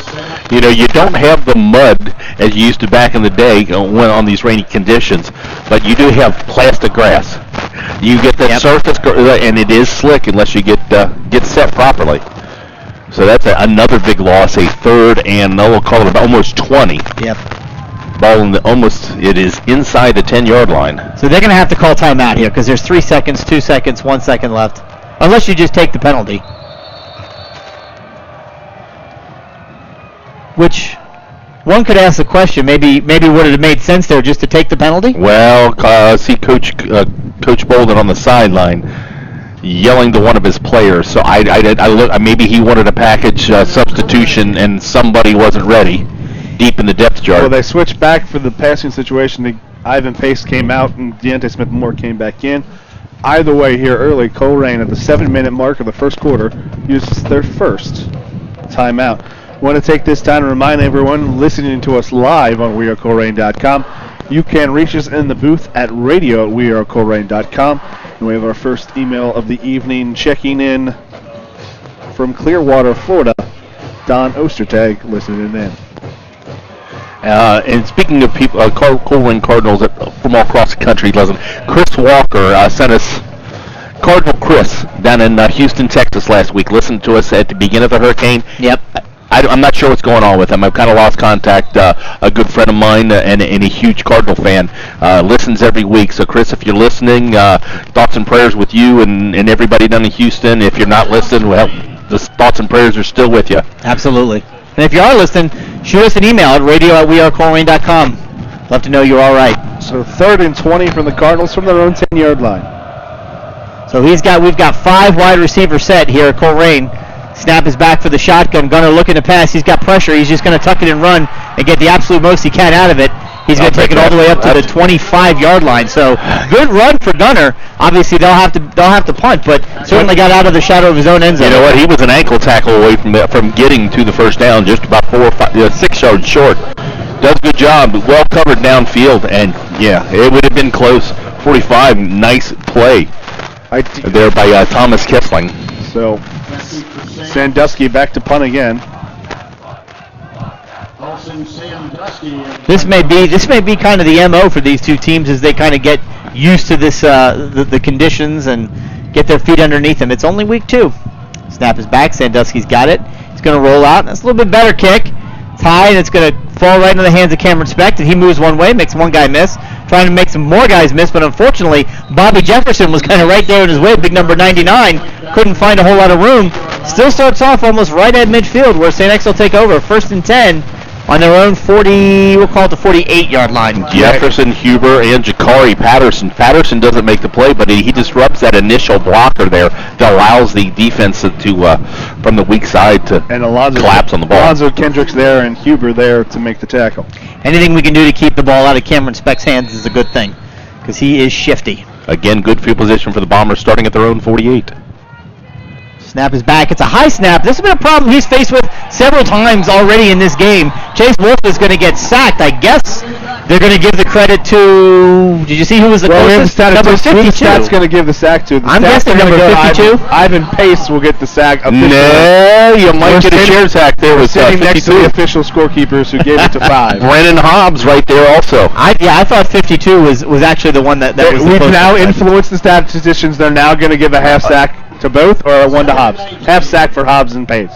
You know, you don't have the mud as you used to back in the day when on these rainy conditions, but you do have plastic grass. You get that surface, and it is slick unless you get set properly. So that's another big loss, a 3rd and we'll call it about almost 20. Yep. Ball in it is inside the 10-yard line. So they're going to have to call timeout here because there's 3 seconds, 2 seconds, 1 second left, unless you just take the penalty. Which one could ask the question, maybe would it have made sense there just to take the penalty? Well, see Coach Bolden on the sideline yelling to one of his players. So I look, maybe he wanted a package substitution and somebody wasn't ready deep in the depth chart. Well, they switched back for the passing situation. Ivan Pace came out and Deontay Smith-Moore came back in. Either way, here early, Colerain at the 7-minute mark of the first quarter uses their first timeout. I want to take this time to remind everyone listening to us live on wearecolerain.com. You can reach us in the booth at radio@wearecolerain.com. And we have our first email of the evening checking in from Clearwater, Florida, Don Ostertag listening in. And speaking of people, Colerain Cardinals from all across the country, Chris Walker sent us Cardinal Chris down in Houston, Texas last week. Listened to us at the beginning of the hurricane. Yep. I'm not sure what's going on with him. I've kind of lost contact. A good friend of mine and a huge Cardinal fan listens every week. So, Chris, if you're listening, thoughts and prayers with you and everybody down in Houston. If you're not listening, well, the thoughts and prayers are still with you. Absolutely. And if you are listening, shoot us an email at radio@wearecolerain.com. Love to know you're all right. So 3rd and 20 from the Cardinals from their own 10-yard line. So we've got 5 wide receivers set here at Colerain. Snap is back for the shotgun. Gunner looking to pass. He's got pressure. He's just going to tuck it and run and get the absolute most he can out of it. He's going to take it all the way up to the 25-yard line. So good run for Gunner. Obviously they'll have to punt, but certainly got out of the shadow of his own end zone. You know what? He was an ankle tackle away from getting to the first down, just about 4 or 5, 6 yards short. Does a good job. Well covered downfield, and yeah, it would have been close. 45. Nice play there by Thomas Kessling. So Sandusky back to punt again. This may be kind of the MO for these two teams as they kind of get used to this the conditions and get their feet underneath them. It's only week 2. Snap is back. Sandusky's got it. He's going to roll out. That's a little bit better kick. It's high and it's going to fall right into the hands of Cameron Specht. And he moves one way, makes one guy miss. Trying to make some more guys miss, but unfortunately, Bobby Jefferson was kind of right there in his way. Big number 99. Couldn't find a whole lot of room. Still starts off almost right at midfield where St. X will take over. 1st and 10. On their own 40, we'll call it the 48-yard line. Jefferson, Huber, and Jakari Patterson. Patterson doesn't make the play, but he disrupts that initial blocker there that allows the defense to from the weak side to collapse on the ball. Alonzo Kendricks there and Huber there to make the tackle. Anything we can do to keep the ball out of Cameron Specht's hands is a good thing because he is shifty. Again, good field position for the Bombers starting at their own 48. Snap is back. It's a high snap. This has been a problem he's faced with several times already in this game. Chase Wolf is going to get sacked. I guess they're going to give the credit to... Did you see who was the closest? Number 52. That's going to give the sack to. I'm guessing number 52. Ivan Pace will get the sack. No, you might get a share sack there with 52. Next to the official scorekeepers who gave it to 5. Brennan Hobbs right there also. I thought 52 was actually the one that was the We've now influenced the statisticians. They're now going to give a half sack to both or a 1 to Hobbs. Half sack for Hobbs and Pace.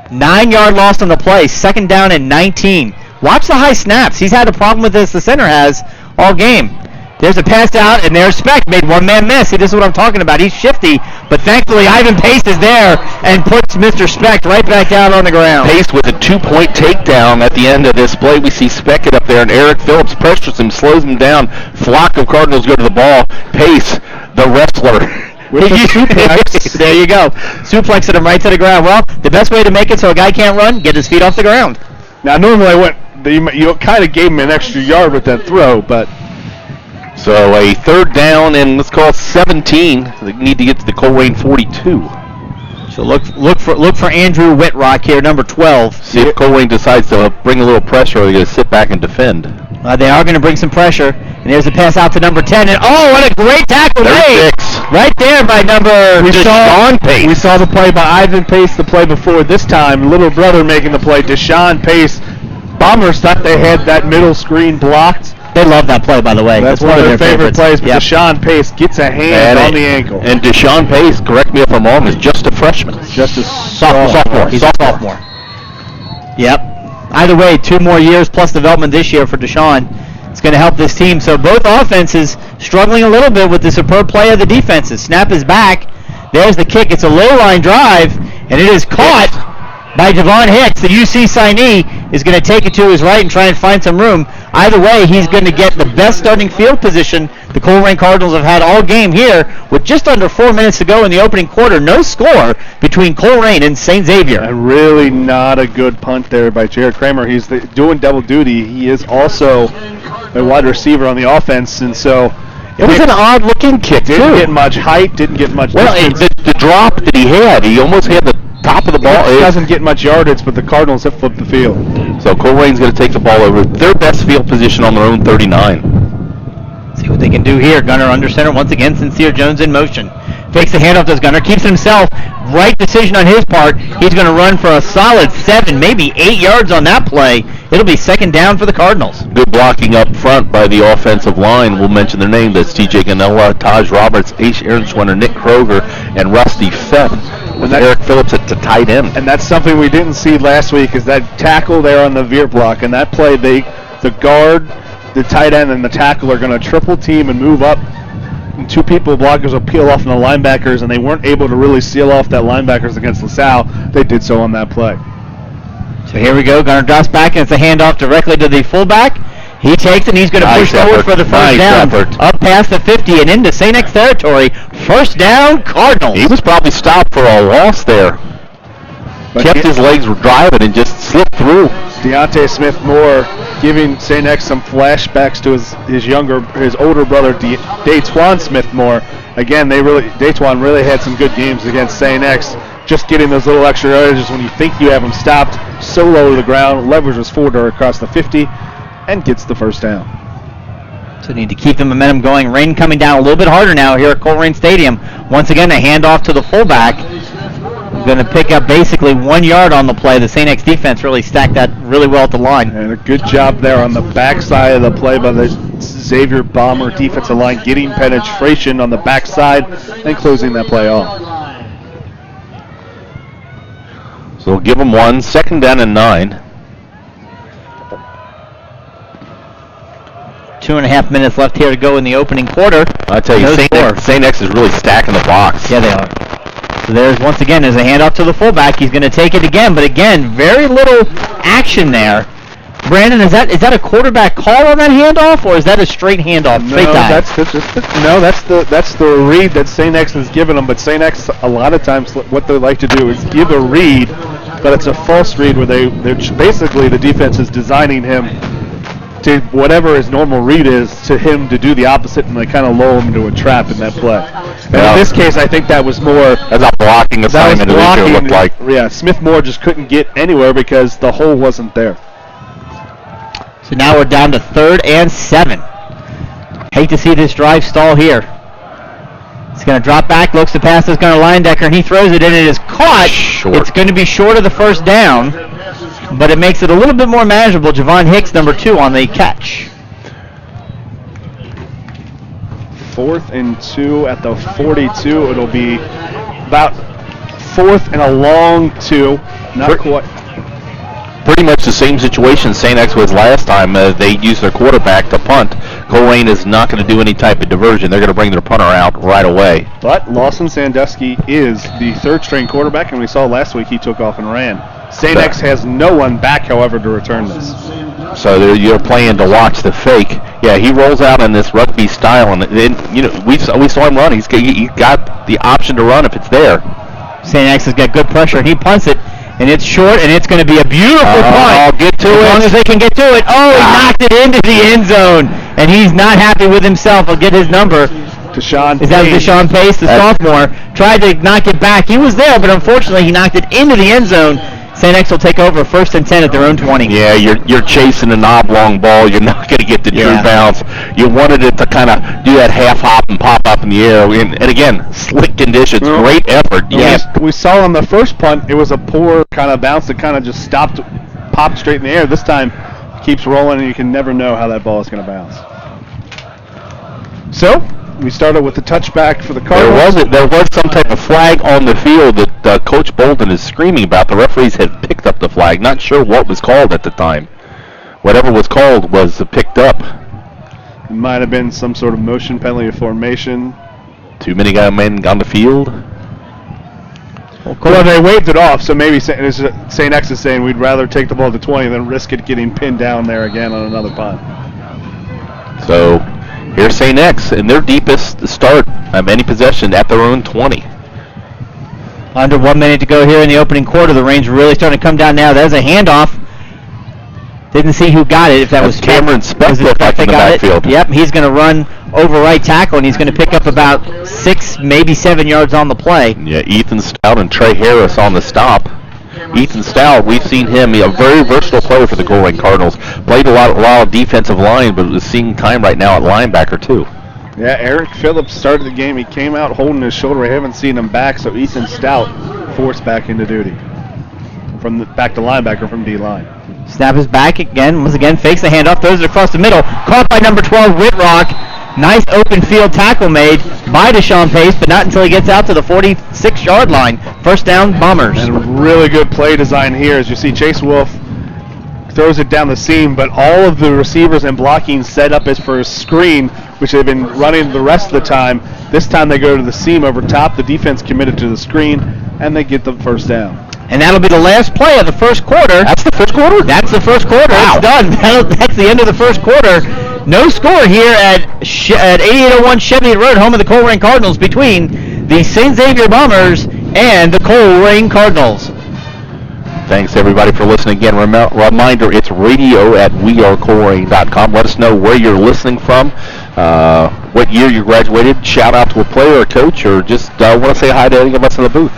9-yard loss on the play. 2nd down and 19. Watch the high snaps. He's had a problem with this. The center has all game. There's a pass out, and there's Specht. Made one man miss. See, this is what I'm talking about. He's shifty, but thankfully Ivan Pace is there and puts Mr. Specht right back down on the ground. Pace with a 2-point takedown at the end of this play. We see Specht up there, and Eric Phillips pressures him, slows him down. Flock of Cardinals go to the ball. Pace, the wrestler. With the suplex. There you go. Suplexed him right to the ground. Well, the best way to make it so a guy can't run, get his feet off the ground. Now, normally you kind of gave him an extra yard with that throw, but... So a 3rd down and let's call it 17. They need to get to the Colerain 42. So look for Andrew Whitrock here, number 12. See if Colerain decides to bring a little pressure or they're going to sit back and defend. They are going to bring some pressure. And there's a pass out to number 10. And oh, what a great tackle made! Right there by number Deshaun Pace. We saw the play by Ivan Pace the play before. This time, little brother making the play. Deshaun Pace. Bombers thought they had that middle screen blocked. They love that play, by the way. That's one of their favorite plays. But Deshaun Pace gets a hand on the ankle. And Deshaun Pace, correct me if I'm wrong, is just a freshman. Just a sophomore. He's a sophomore. Yep. Either way, 2 more years plus development this year for Deshaun. It's going to help this team. So both offenses struggling a little bit with the superb play of the defenses. Snap is back. There's the kick. It's a low-line drive, and it is caught by Devon Hicks. The UC signee is going to take it to his right and try and find some room. Either way, he's going to get the best starting field position the Colerain Cardinals have had all game here with just under 4 minutes to go in the opening quarter. No score between Colerain and St. Xavier. And really not a good punt there by Jared Kramer. He's doing double duty. He is also a wide receiver on the offense, and so it was an odd-looking kick, Didn't get much height, didn't get much distance. The drop that he almost had the top of the ball. It doesn't get much yardage, but the Cardinals have flipped the field. So Colerain's going to take the ball over their best field position on their own 39. See what they can do here. Gunner under center once again. Sincere Jones in motion. Takes the handoff to his gunner, keeps it himself. Right decision on his part. He's going to run for a solid 7, maybe 8 yards on that play. It'll be second down for the Cardinals. Good blocking up front by the offensive line. We'll mention their name. That's T.J. Ganella, Taj Roberts, H. Aaronschwender, Nick Kroger, and Rusty Fett. With Eric Phillips at the tight end. And that's something we didn't see last week, is that tackle there on the veer block. And that play, the guard, the tight end, and the tackle are going to triple team and move up. And 2 people, blockers, will peel off on the linebackers, and they weren't able to really seal off that linebackers against LaSalle. They did so on that play. So here we go. Gunner drops back, and it's a handoff directly to the fullback. He takes it, and he's going to push forward for the first down. Up past the 50 and into St. X territory. First down, Cardinals. He was probably stopped for a loss there. Kept his legs driving and just slipped through. Deontay Smith-Moore giving St. X some flashbacks to his older brother, Daytwan Smith-Moore. Again, Daytwan really had some good games against St. X. Just getting those little extra yardages when you think you have him stopped so low to the ground. Leverages forward across the 50 and gets the first down. So need to keep the momentum going. Rain coming down a little bit harder now here at Colerain Stadium. Once again, a handoff to the fullback. Going to pick up basically 1 yard on the play. The St. X defense really stacked that really well at the line. And a good job there on the backside of the play by the Xavier Bomber defensive line, getting penetration on the backside and closing that play off. So we'll give them 1, second down and 9. 2.5 minutes left here to go in the opening quarter. I tell you, St. X is really stacking the box. Yeah, they are. So there's a handoff to the fullback. He's going to take it again, but again, very little action there. Brandon, is that a quarterback call on that handoff, or is that a straight handoff? Straight dive? That's the read that St. X has given them. But St. X, a lot of times, what they like to do is give a read, but it's a false read where they're basically the defense is designing him to whatever his normal read is to him to do the opposite, and they kind of lull him into a trap in that play. And in this case, I think that was more... That's a blocking assignment, it looked like. Yeah, Smith-Moore just couldn't get anywhere because the hole wasn't there. So now we're down to 3rd and 7. Hate to see this drive stall here. He's going to drop back, looks to pass this gunner Leyendecker, and he throws it in. It is caught. Short. It's going to be short of the first down, but it makes it a little bit more manageable. Javon Hicks, number 2, on the catch. 4th and 2 at the 42. It'll be about 4th and a long 2. Not quite. Pretty much the same situation St. X was last time. They used their quarterback to punt. Colerain is not going to do any type of diversion. They're going to bring their punter out right away. But Lawson Sandusky is the 3rd-string quarterback, and we saw last week he took off and ran. St. X has no one back, however, to return this. So you're playing to watch the fake. Yeah, he rolls out in this rugby style, and then we saw him run. He's got the option to run if it's there. St. X has got good pressure. He punts it. And it's short, and it's going to be a beautiful punt. I'll get to it. As long as they can get to it. Oh, he knocked it into the end zone. And he's not happy with himself. I'll get his number. Deshaun Is that Deshaun Pace, the sophomore? Tried to knock it back. He was there, but unfortunately he knocked it into the end zone. St. X will take over 1st and 10 at their own 20. Yeah, you're chasing an oblong ball. You're not going to get the true bounce. You wanted it to kind of do that half hop and pop up in the air. And again, slick conditions, great effort. We saw on the first punt, it was a poor kind of bounce that kind of just popped straight in the air. This time, it keeps rolling, and you can never know how that ball is going to bounce. So, we started with the touchback for the Cardinals. There was some type of flag on the field that Coach Bolden is screaming about. The referees had picked up the flag. Not sure what was called at the time. Whatever was called was picked up. It might have been some sort of motion penalty or formation. Too many men on the field. Well, they waved it off, so maybe St. X is saying we'd rather take the ball to 20 than risk it getting pinned down there again on another punt. So here's St. X in their deepest start of any possession at their own 20. Under 1 minute to go here in the opening quarter. The rain's really starting to come down now. There's a handoff. Didn't see who got it. If that was Cameron Speck looked like in the backfield. Yep, he's going to run over right tackle, and he's going to pick up about 6, maybe 7 yards on the play. Yeah, Ethan Stout and Trey Harris on the stop. Ethan Stout, we've seen him, a very versatile player for the Colerain Cardinals. Played a lot of defensive line, but is seeing time right now at linebacker too. Yeah, Eric Phillips started the game. He came out holding his shoulder. I haven't seen him back, so Ethan Stout forced back into duty. Back to linebacker from D-line. Snap is back again. Once again, fakes the handoff, throws it across the middle. Caught by number 12, Whitrock. Nice open field tackle made by Deshaun Pace, but not until he gets out to the 46-yard line. First down, Bombers. And really good play design here. As you see, Chase Wolf throws it down the seam, but all of the receivers and blocking set up as for a screen, which they've been running the rest of the time. This time they go to the seam over top. The defense committed to the screen, and they get the first down. And that'll be the last play of the first quarter. That's the first quarter? That's the first quarter. Wow. It's done. That's the end of the first quarter. No score here at 8801 Cheviot Road, home of the Colerain Cardinals, between the St. Xavier Bombers and the Colerain Cardinals. Thanks, everybody, for listening again. Reminder, it's radio@wearecolerain.com. Let us know where you're listening from, what year you graduated. Shout out to a player or coach, or just want to say hi to any of us in the booth.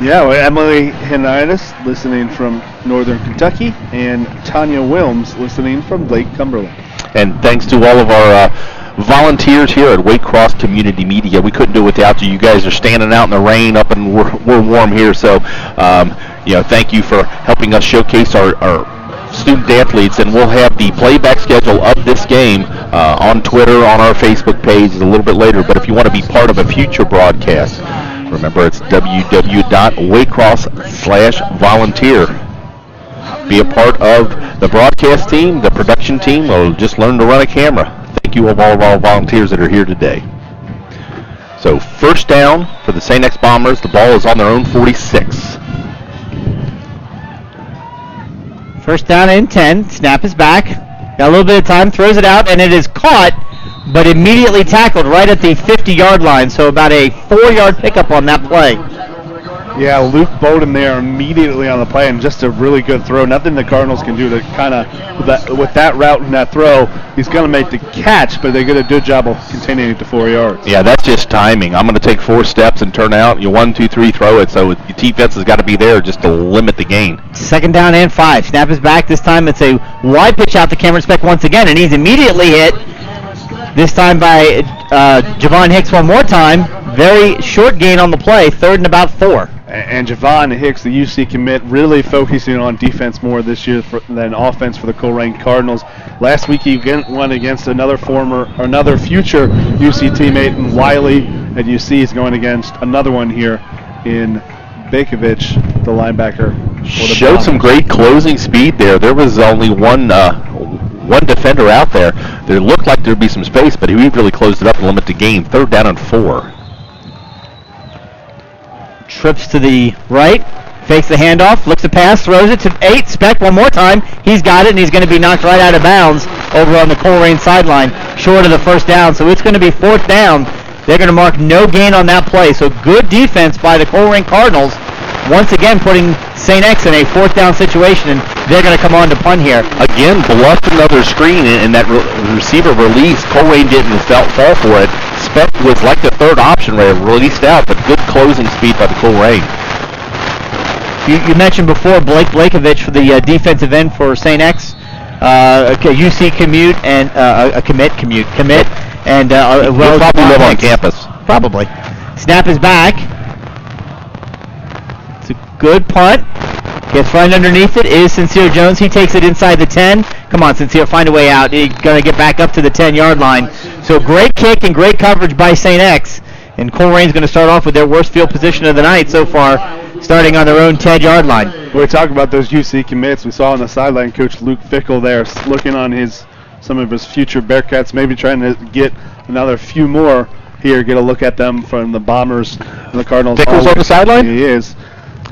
Yeah, well, Emily Henitis listening from Northern Kentucky, and Tanya Wilms listening from Lake Cumberland. And thanks to all of our volunteers here at Waycross Community Media. We couldn't do it without you. You guys are standing out in the rain up, and we're warm here. So, thank you for helping us showcase our student athletes. And we'll have the playback schedule of this game on Twitter, on our Facebook page a little bit later. But if you want to be part of a future broadcast, remember it's www.waycross.com/volunteer. Be a part of the broadcast team, the production team, or just learn to run a camera. Thank you all of our volunteers that are here today. So first down for the St. X Bombers. The ball is on their own 46. First down and 10. Snap is back. Got a little bit of time. Throws it out, and it is caught, but immediately tackled right at the 50-yard line. So about a 4-yard pickup on that play. Yeah, Luke Bowden there immediately on the play, and just a really good throw. Nothing the Cardinals can do to kind of, with that route and that throw, he's going to make the catch, but they did a good job of containing it to 4 yards. Yeah, that's just timing. I'm going to take 4 steps and turn out. You 1, 2, 3, throw it. So the defense has got to be there just to limit the gain. Second down and 5. Snap is back. This time it's a wide pitch out to Cameron Speck once again, and he's immediately hit. This time by Javon Hicks one more time. Very short gain on the play, 3rd and about 4. And Javon Hicks, the UC commit, really focusing on defense more this year than offense for the Colerain Cardinals. Last week he won against another future UC teammate in Wiley at UC. He's going against another one here in Bakovich, the linebacker. Showed some great closing speed there. There was only one defender out there. There looked like there'd be some space, but he really closed it up and limited the gain. 3rd down and 4. Trips to the right, fakes the handoff, looks to pass, throws it to 8. Speck one more time. He's got it, and he's going to be knocked right out of bounds over on the Colerain sideline, short of the first down. So it's going to be 4th down. They're going to mark no gain on that play. So good defense by the Colerain Cardinals, once again putting St. X in a 4th down situation, and they're going to come on to punt here. Again, bluffed another screen, and that receiver release, Colerain didn't fall for it. Speck was like the 3rd option, released out, but good closing speed by the Colerain. You mentioned before Blake Blakovich for the defensive end for St. X, UC commute and commit, and He'll probably live on campus. Probably. Snap is back. It's a good punt. Gets right underneath it is Sincere Jones. He takes it inside the 10. Come on, Sincere, find a way out. He's going to get back up to the 10-yard line. So great kick and great coverage by St. X. And Colerain's going to start off with their worst field position of the night so far, starting on their own 10-yard line. We're talking about those UC commits. We saw on the sideline Coach Luke Fickle there looking on some of his future Bearcats, maybe trying to get another few more here, get a look at them from the Bombers and the Cardinals. Fickle's on the sideline? He is.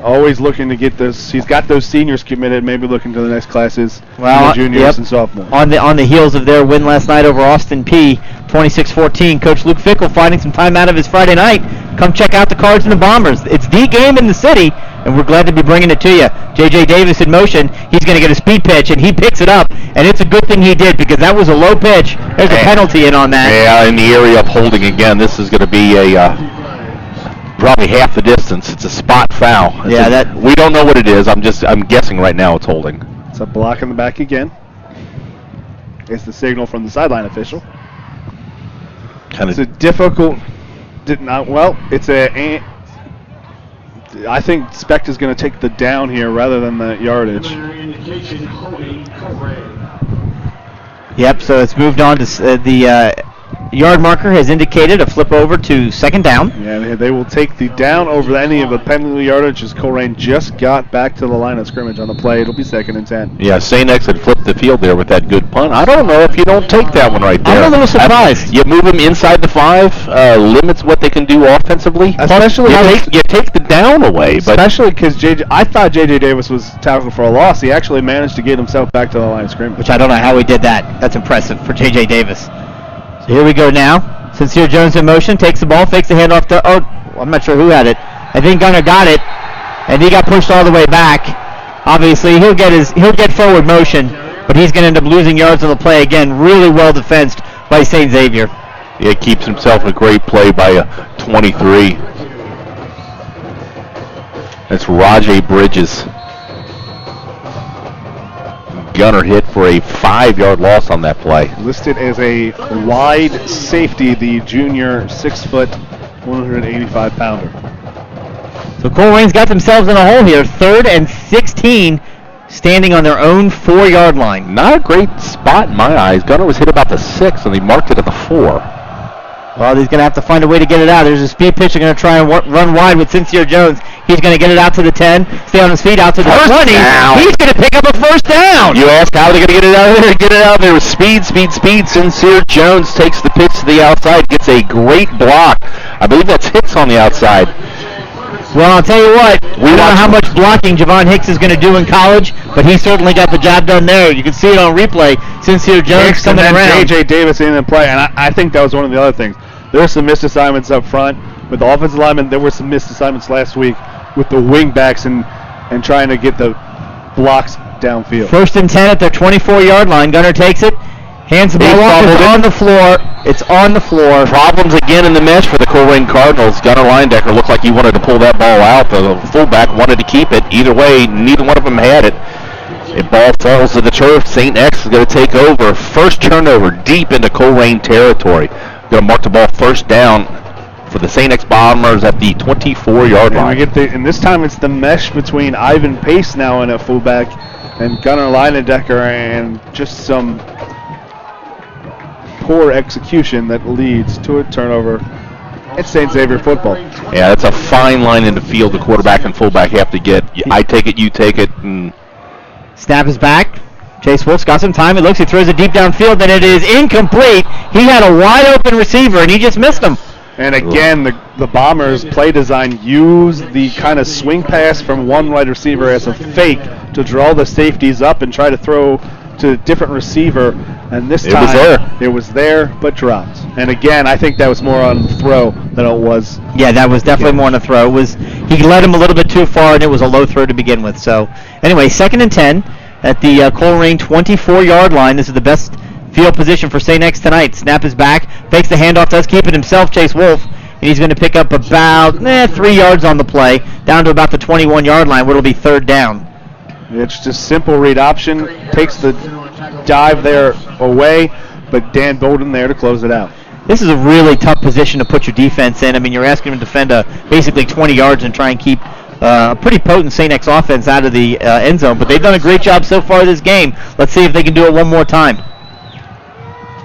Always looking to get this. He's got those seniors committed, maybe looking to the next classes, juniors and sophomores. On the heels of their win last night over Austin P, 26-14, Coach Luke Fickle finding some time out of his Friday night. Come check out the Cards and the Bombers. It's the game in the city, and we're glad to be bringing it to you. J.J. Davis in motion. He's going to get a speed pitch, and he picks it up, and it's a good thing he did because that was a low pitch. There's a penalty in on that. Yeah, in the area of holding again. This is going to be a probably half the distance. It's a spot foul. We don't know what it is. I'm guessing right now it's holding. It's a block in the back again. It's the signal from the sideline official. It's a difficult. I think Specht is going to take the down here rather than the yardage. Yep, so it's moved on to the yard marker has indicated a flip over to second down. Yeah, they will take the down over any of the penalty yardage as Colerain just got back to the line of scrimmage on the play. It'll be 2nd and 10. Yeah, St. X had flipped the field there with that good punt. I don't know if you don't take that one right there. I'm a little surprised. You move them inside the 5, limits what they can do offensively. Especially you take the down away. But especially because I thought J.J. Davis was tackled for a loss. He actually managed to get himself back to the line of scrimmage. Which I don't know how he did that. That's impressive for J.J. Davis. Here we go now. Sincere Jones in motion, takes the ball, fakes the handoff to, I'm not sure who had it. I think Gunner got it, and he got pushed all the way back. Obviously, he'll get forward motion, but he's going to end up losing yards on the play again. Really well defensed by St. Xavier. Yeah, keeps himself a great play by 23. That's Rajay Bridges. Gunner hit for a 5-yard loss on that play. Listed as a wide safety, the junior 6-foot, 185-pounder. So Colerain's got themselves in a hole here. 3rd and 16, standing on their own 4-yard line. Not a great spot in my eyes. Gunner was hit about the 6, and he marked it at the 4. Well, he's going to have to find a way to get it out. There's a speed pitch. They're going to try and run wide with Sincere Jones. He's going to get it out to the 10, stay on his feet out to the 20. Down. He's going to pick up a 1st down. You ask how they're going to get it out of there. Get it out of there with speed. Sincere Jones takes the pitch to the outside, gets a great block. I believe that's Hicks on the outside. Well, I'll tell you what, we don't know how much blocking Javon Hicks is going to do in college, but he certainly got the job done there. You can see it on replay. Sincere Jones Hicks coming and around. J.J. Davis in the play, and I think that was one of the other things. There were some missed assignments up front with the offensive linemen. There were some missed assignments last week with the wing backs and trying to get the blocks downfield. 1st and 10 at their 24-yard line. Gunner takes it, hands the ball off. It's on the floor. It's on the floor. Problems again in the mesh for the Colerain Cardinals. Gunner linebacker looked like he wanted to pull that ball out. The fullback wanted to keep it. Either way, neither one of them had it. The ball falls to the turf. St. X is going to take over. First turnover deep into Colerain territory. Going to mark the ball 1st down for the St. X Bombers at the 24-yard line. And this time it's the mesh between Ivan Pace now in a fullback and Gunner Linedecker, and just some poor execution that leads to a turnover. It's St. Xavier football. Yeah, that's a fine line in the field the quarterback and fullback have to get. I take it, you take it. And Snap is back. Chase Wolf's got some time. He looks, he throws it deep downfield, and it is incomplete. He had a wide open receiver, and he just missed him. And again, the Bombers' play design used the kind of swing pass from one wide receiver as a fake to draw the safeties up and try to throw to a different receiver. And this time, it was there, but dropped. And again, I think that was more on the throw than it was. Yeah, that was definitely more on the throw. He led him a little bit too far, and it was a low throw to begin with. So, anyway, 2nd and 10 at the Colerain 24-yard line. This is the best field position for St. X tonight. Snap is back, fakes the handoff, does keep it himself, Chase Wolf, and he's going to pick up about 3 yards on the play, down to about the 21-yard line, where it'll be 3rd down. It's just simple read option, takes the dive there away, but Dan Bowden there to close it out. This is a really tough position to put your defense in. I mean, you're asking them to defend basically 20 yards and try and keep a pretty potent St. X offense out of the end zone, but they've done a great job so far this game. Let's see if they can do it one more time.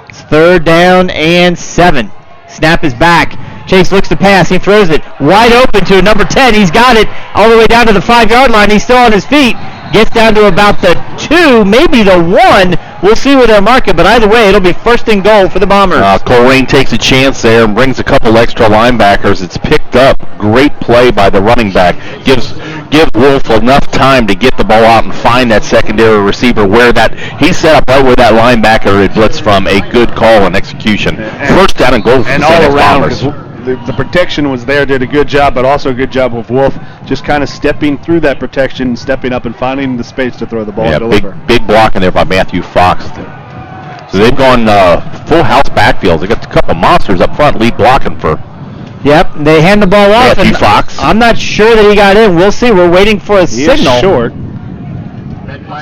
It's 3rd down and 7. Snap is back. Chase looks to pass. He throws it wide open to number 10. He's got it all the way down to the 5-yard line. He's still on his feet. Gets down to about the 2, maybe the 1. We'll see where they'll mark it, but either way, it'll be 1st and goal for the Bombers. Colerain takes a chance there and brings a couple extra linebackers. It's picked up. Great play by the running back. Give Wolf enough time to get the ball out and find that secondary receiver where he's set up right where that linebacker had blitzed from. A good call and execution. 1st down and goal for the St. X Bombers. The protection was there, did a good job, but also a good job with Wolf just kind of stepping through that protection, stepping up and finding the space to throw the ball and deliver. Big block in there by Matthew Fox. So they've gone full house backfield. They got a couple monsters up front, lead blocking for. Yep, they hand the ball off. Matthew Fox. I'm not sure that he got in. We'll see. We're waiting for a signal. Short.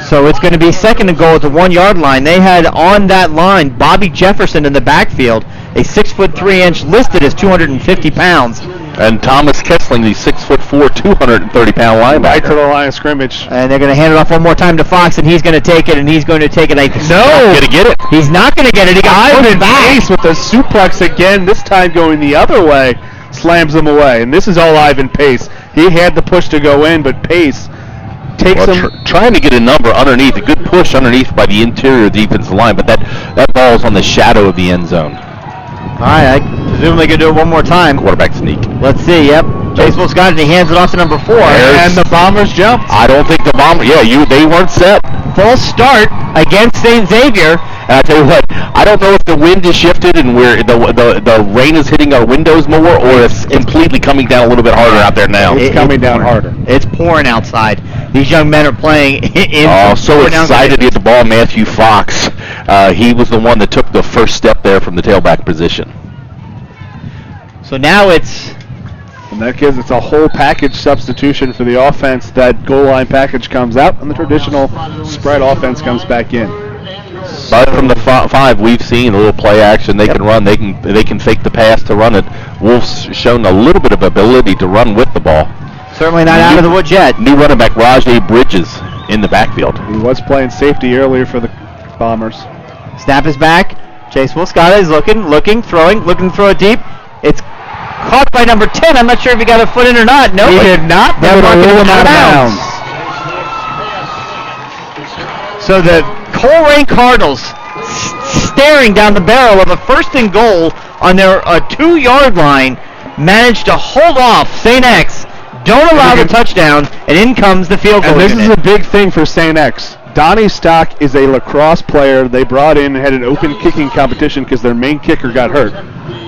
So it's going to be 2nd and goal at the 1-yard line. They had on that line Bobby Jefferson in the backfield. a 6'3" listed as 250 pounds. And Thomas Kessling, the 6'4", 230-pound linebacker. Right to the line of scrimmage. And they're going to hand it off one more time to Fox, and he's going to take it, and he's going to take it. Not going to get it. He's not going to get it. He got Ivan pushed back. Pace with the suplex again, this time going the other way, slams him away. And this is all Ivan Pace. He had the push to go in, but Pace takes him. Trying to get a number underneath, a good push underneath by the interior defensive line, but that ball is on the shadow of the end zone. All right, I presume they can do it one more time. Quarterback sneak. Let's see, yep. Chase Will's got it, and he hands it off to number 4. And the Bombers jumped. I don't think the Bombers, they weren't set. False start against St. Xavier. And I tell you what, I don't know if the wind has shifted and where the rain is hitting our windows more, or it's completely coming down a little bit harder out there now. It's coming down harder. It's pouring outside. These young men are playing in. Oh, so excited to get the ball, Matthew Fox. He was the one that took the first step there from the tailback position. So now it's. And that gives it's a whole package substitution for the offense. That goal line package comes out, and the traditional spread offense comes back in. But from the 5, we've seen a little play action. They can run. They can fake the pass to run it. Wolf's shown a little bit of ability to run with the ball. Certainly not out of the woods yet. New running back Rajay Bridges in the backfield. He was playing safety earlier for the Bombers. Snap is back. Chase Will Scott is looking, throwing, looking to throw it deep. It's caught by number 10. I'm not sure if he got a foot in or not. No, he did not. They're marking him out of bounds. So the Colerain Cardinals staring down the barrel of a 1st and goal on their 2-yard line managed to hold off St. X. Don't allow the touchdown, and in comes the field goal. And this unit. is a big thing for St. X. Donnie Stock is a lacrosse player they brought in and had an open kicking competition because their main kicker got hurt.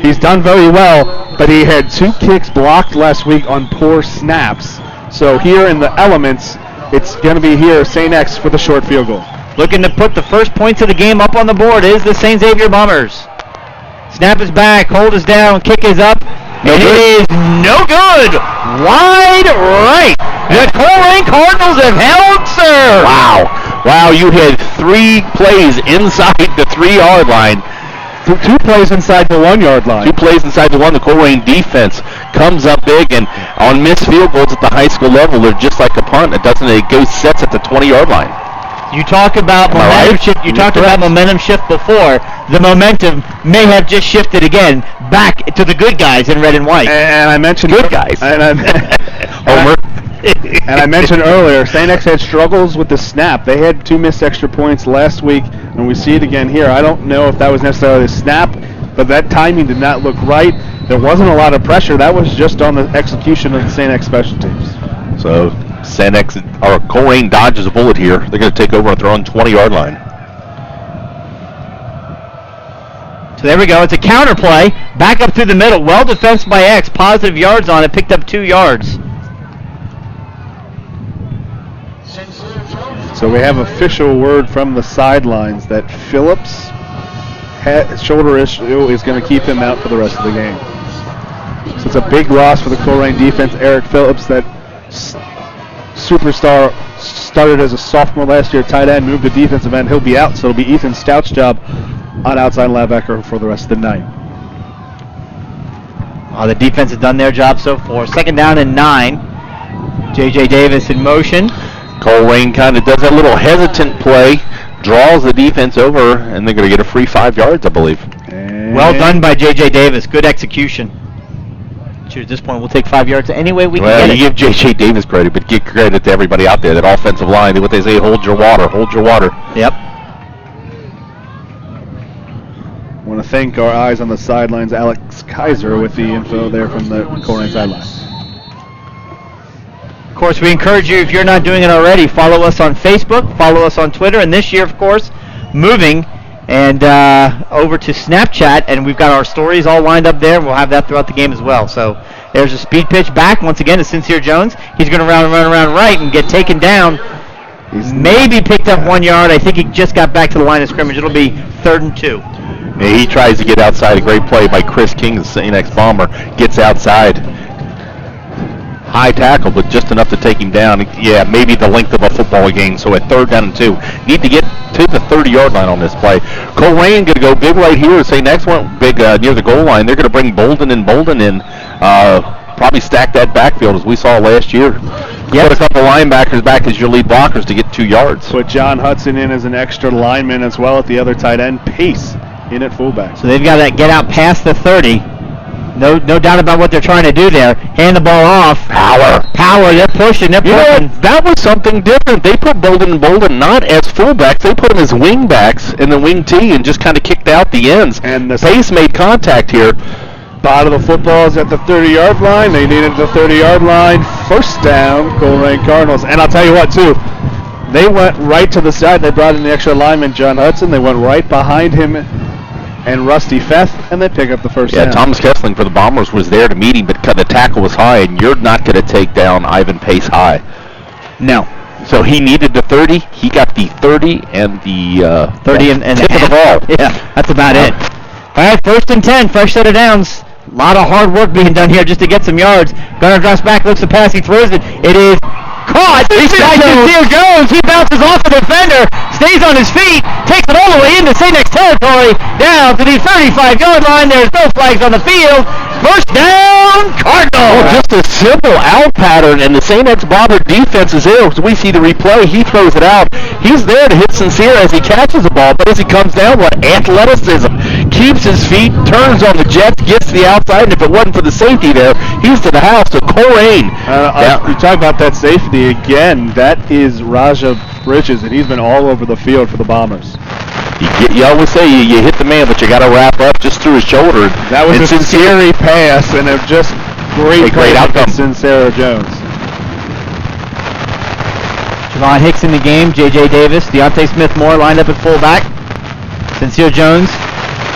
He's done very well, but he had 2 kicks blocked last week on poor snaps. So here in the elements, it's going to be here, St. X for the short field goal. Looking to put the first points of the game up on the board is the St. Xavier Bombers. Snap is back, hold is down, kick is up, and it is no good. Wide right. The Colerain Cardinals have held serve. Wow, you had 3 plays inside the 3-yard line. 2 plays inside the 1-yard line. 2 plays inside the 1. The Colerain defense comes up big, and on missed field goals at the high school level, they're just like a punt. It goes sets at the 20-yard line. You talk about momentum shift. You talked about momentum shift before. The momentum may have just shifted again back to the good guys in red and white. And I mentioned good guys. Homer. And I mentioned earlier, St. X had struggles with the snap. They had 2 missed extra points last week, and we see it again here. I don't know if that was necessarily a snap, but that timing did not look right. There wasn't a lot of pressure. That was just on the execution of the St. X special teams. So St. X, or Colerain dodges a bullet here. They're going to take over on their own 20-yard line. So there we go. It's a counter play. Back up through the middle. Well defensed by X. Positive yards on it. Picked up 2 yards. So we have official word from the sidelines that Phillips' shoulder issue is going to keep him out for the rest of the game. So it's a big loss for the Colerain defense. Eric Phillips, that superstar, started as a sophomore last year, tight end, moved to defensive end. He'll be out, so it'll be Ethan Stout's job on outside linebacker for the rest of the night. The defense has done their job so far. 2nd down and 9. J.J. Davis in motion. Colerain kind of does that little hesitant play, draws the defense over, and they're going to get a free 5 yards, I believe. And Well done by J.J. Davis. Good execution. At this point, we'll take 5 yards any way we can get it. You give J.J. Davis credit, but give credit to everybody out there. That offensive line, what they say, hold your water, hold your water. Yep. I want to thank our eyes on the sidelines, Alex Kaiser, with the info there from the Colerain sidelines. Of course, we encourage you, if you're not doing it already, follow us on Facebook, follow us on Twitter, and this year, of course, moving and over to Snapchat, and we've got our stories all lined up there, and we'll have that throughout the game as well. So there's a speed pitch back, once again, to Sincere Jones. He's going to run around right and get taken down. He's maybe picked up 1 yard. I think he just got back to the line of scrimmage. It'll be 3rd and 2. Yeah, he tries to get outside. A great play by Chris King, the St. X Bomber. Gets outside. High tackle, but just enough to take him down. Yeah, maybe the length of a football game. So at 3rd down and 2. Need to get to the 30-yard line on this play. Colerain going to go big right here. Say next one big near the goal line. They're going to bring Bolden in. Probably stack that backfield as we saw last year. Put a couple linebackers back as your lead blockers to get 2 yards. Put John Hudson in as an extra lineman as well at the other tight end. Pace in at fullback. So they've got that get out past the 30. No doubt about what they're trying to do there. Hand the ball off. Power. They're pushing. You know what? That was something different. They put Bolden not as fullbacks. They put them as wingbacks in the wing T and just kind of kicked out the ends. And the Pace made contact here. Bottom of the football is at the 30-yard line. They needed the 30-yard line. First down, Colerain Cardinals. And I'll tell you what, too. They went right to the side. They brought in the extra lineman, John Hudson. They went right behind him and Rusty Feth, and they pick up the first down. Yeah, Thomas Kessling for the Bombers was there to meet him, but the tackle was high, and you're not going to take down Ivan Pace high. No. So he needed the 30. He got the 30 and the 30 and tip of the ball. Yeah, that's about it. All right, 1st and 10, fresh set of downs. A lot of hard work being done here just to get some yards. Gunner drops back, looks to pass, he throws it. It is caught. Sincere Jones. He bounces off the defender, stays on his feet, takes it all the way into St. X territory, down to the 35-yard line. There's no flags on the field. First down, Cardinals. Just a simple out pattern, and the St. X Bobber defense is there. As we see the replay, he throws it out. He's there to hit Sincere as he catches the ball, but as he comes down, athleticism. Keeps his feet, turns on the jets, gets to the outside, and if it wasn't for the safety there, he's to the house. So Colerain. You talk about that safety again. That is Raja Bridges, and he's been all over the field for the Bombers. You always say you hit the man, but you got to wrap up just through his shoulder. That was a scary pass, and a just great outcome. Sincere Jones. Javon Hicks in the game, J.J. Davis, Deontay Smith-Moore lined up at fullback. Sincere Jones.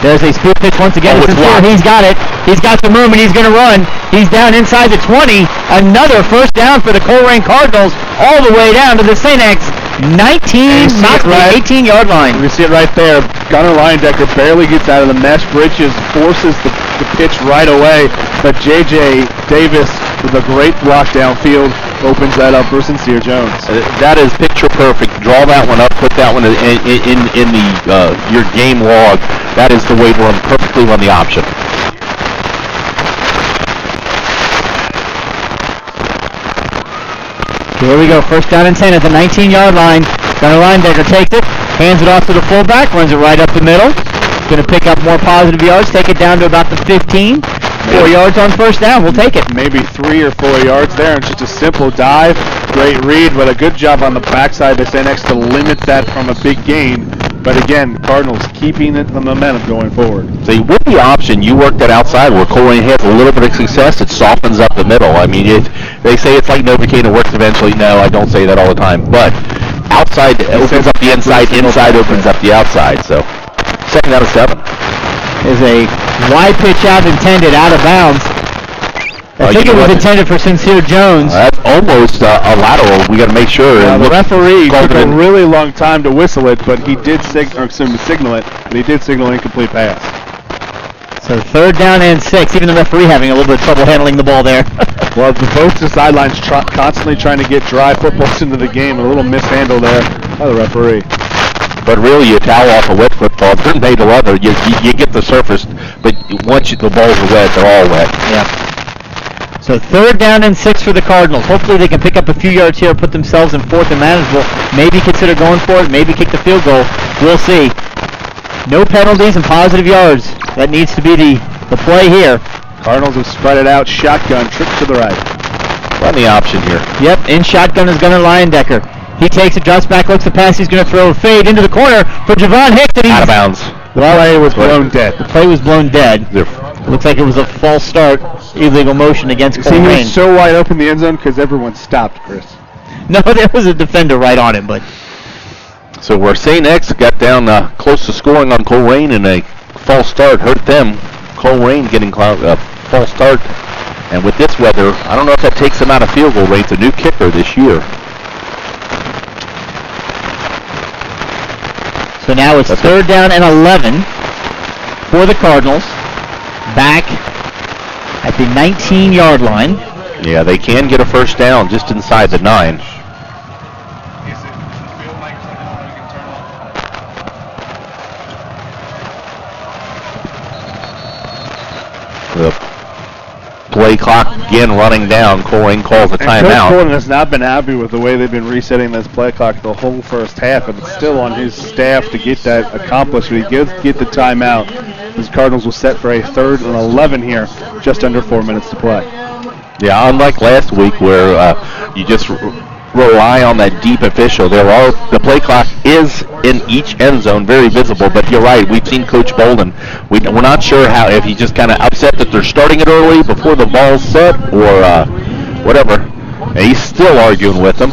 There's a split pitch once again. Sincere, he's got it. He's got some room, and he's going to run. He's down inside the 20. Another first down for the Colerain Cardinals, all the way down to the St. X 18-yard line. You see it right there. Gunnar Leyendecker barely gets out of the mesh. Bridges forces the pitch right away, but J.J. Davis, with a great block downfield, opens that up for Sincere Jones. That is picture perfect. Draw that one up, put that one in the your game log. That is the way to perfectly run the option. Here we go, first down and 10 at the 19-yard line. Gunnar Leyendecker takes it, hands it off to the fullback, runs it right up the middle. Going to pick up more positive yards, take it down to about the 15. 4 yards on first down, we'll take it. Maybe 3 or 4 yards there, and just a simple dive. Great read, but a good job on the backside to St. X to limit that from a big gain. But again, the Cardinals keeping the momentum going forward. So with the option, you work that outside where Colerain has a little bit of success, it softens up the middle. I mean, they say it's like Novocaine, it works eventually. No, I don't say that all the time. But outside opens up the inside opens up the outside. So 2nd out of 7. Is a wide pitch out intended, out of bounds. I think it was intended for Sincere Jones. That's almost a lateral. We got to make sure. The referee took a really long time to whistle it, but he did signal it. But he did signal an incomplete pass. So 3rd down and 6. Even the referee having a little bit of trouble handling the ball there. Well, both the sidelines constantly trying to get dry footballs into the game. A little mishandle there by the referee. But really, you towel off a wet football. From day to other, you get the surface, but once the balls are wet, they're all wet. Yeah. So 3rd down and 6 for the Cardinals. Hopefully they can pick up a few yards here, put themselves in 4th and manageable. Maybe consider going for it, maybe kick the field goal. We'll see. No penalties and positive yards. That needs to be the play here. Cardinals have spread it out. Shotgun, trick to the right. Run the option here. Yep, in shotgun is Gunnar Leyendecker. He takes it, drops back, looks to pass. He's going to throw a fade into the corner for Javon Hicks. Out of bounds. The play was blown dead. The play was blown dead. Looks like it was a false start, illegal motion against Colerain. He was so wide open in the end zone because everyone stopped, Chris. No, there was a defender right on him, but... So where St. X got down close to scoring on Colerain and a false start hurt them, Colerain getting a false start. And with this weather, I don't know if that takes them out of field goal range. A new kicker this year. So now it's 3rd down and 11 for the Cardinals. Back at the 19-yard line. Yeah, they can get a first down just inside the 9. play clock again running down. Colerain calls a Coach timeout. Gordon has not been happy with the way they've been resetting this play clock the whole first half, and it's still on his staff to get that accomplished. But he get the timeout. The Cardinals will set for a 3rd and 11 here, just under 4 minutes to play. Yeah, unlike last week where you just rely on that deep official. The play clock is in each end zone, very visible. But you're right. We've seen Coach Bolden. We're not sure if he's just kind of upset that they're starting it early before the ball's set, or whatever. And he's still arguing with them.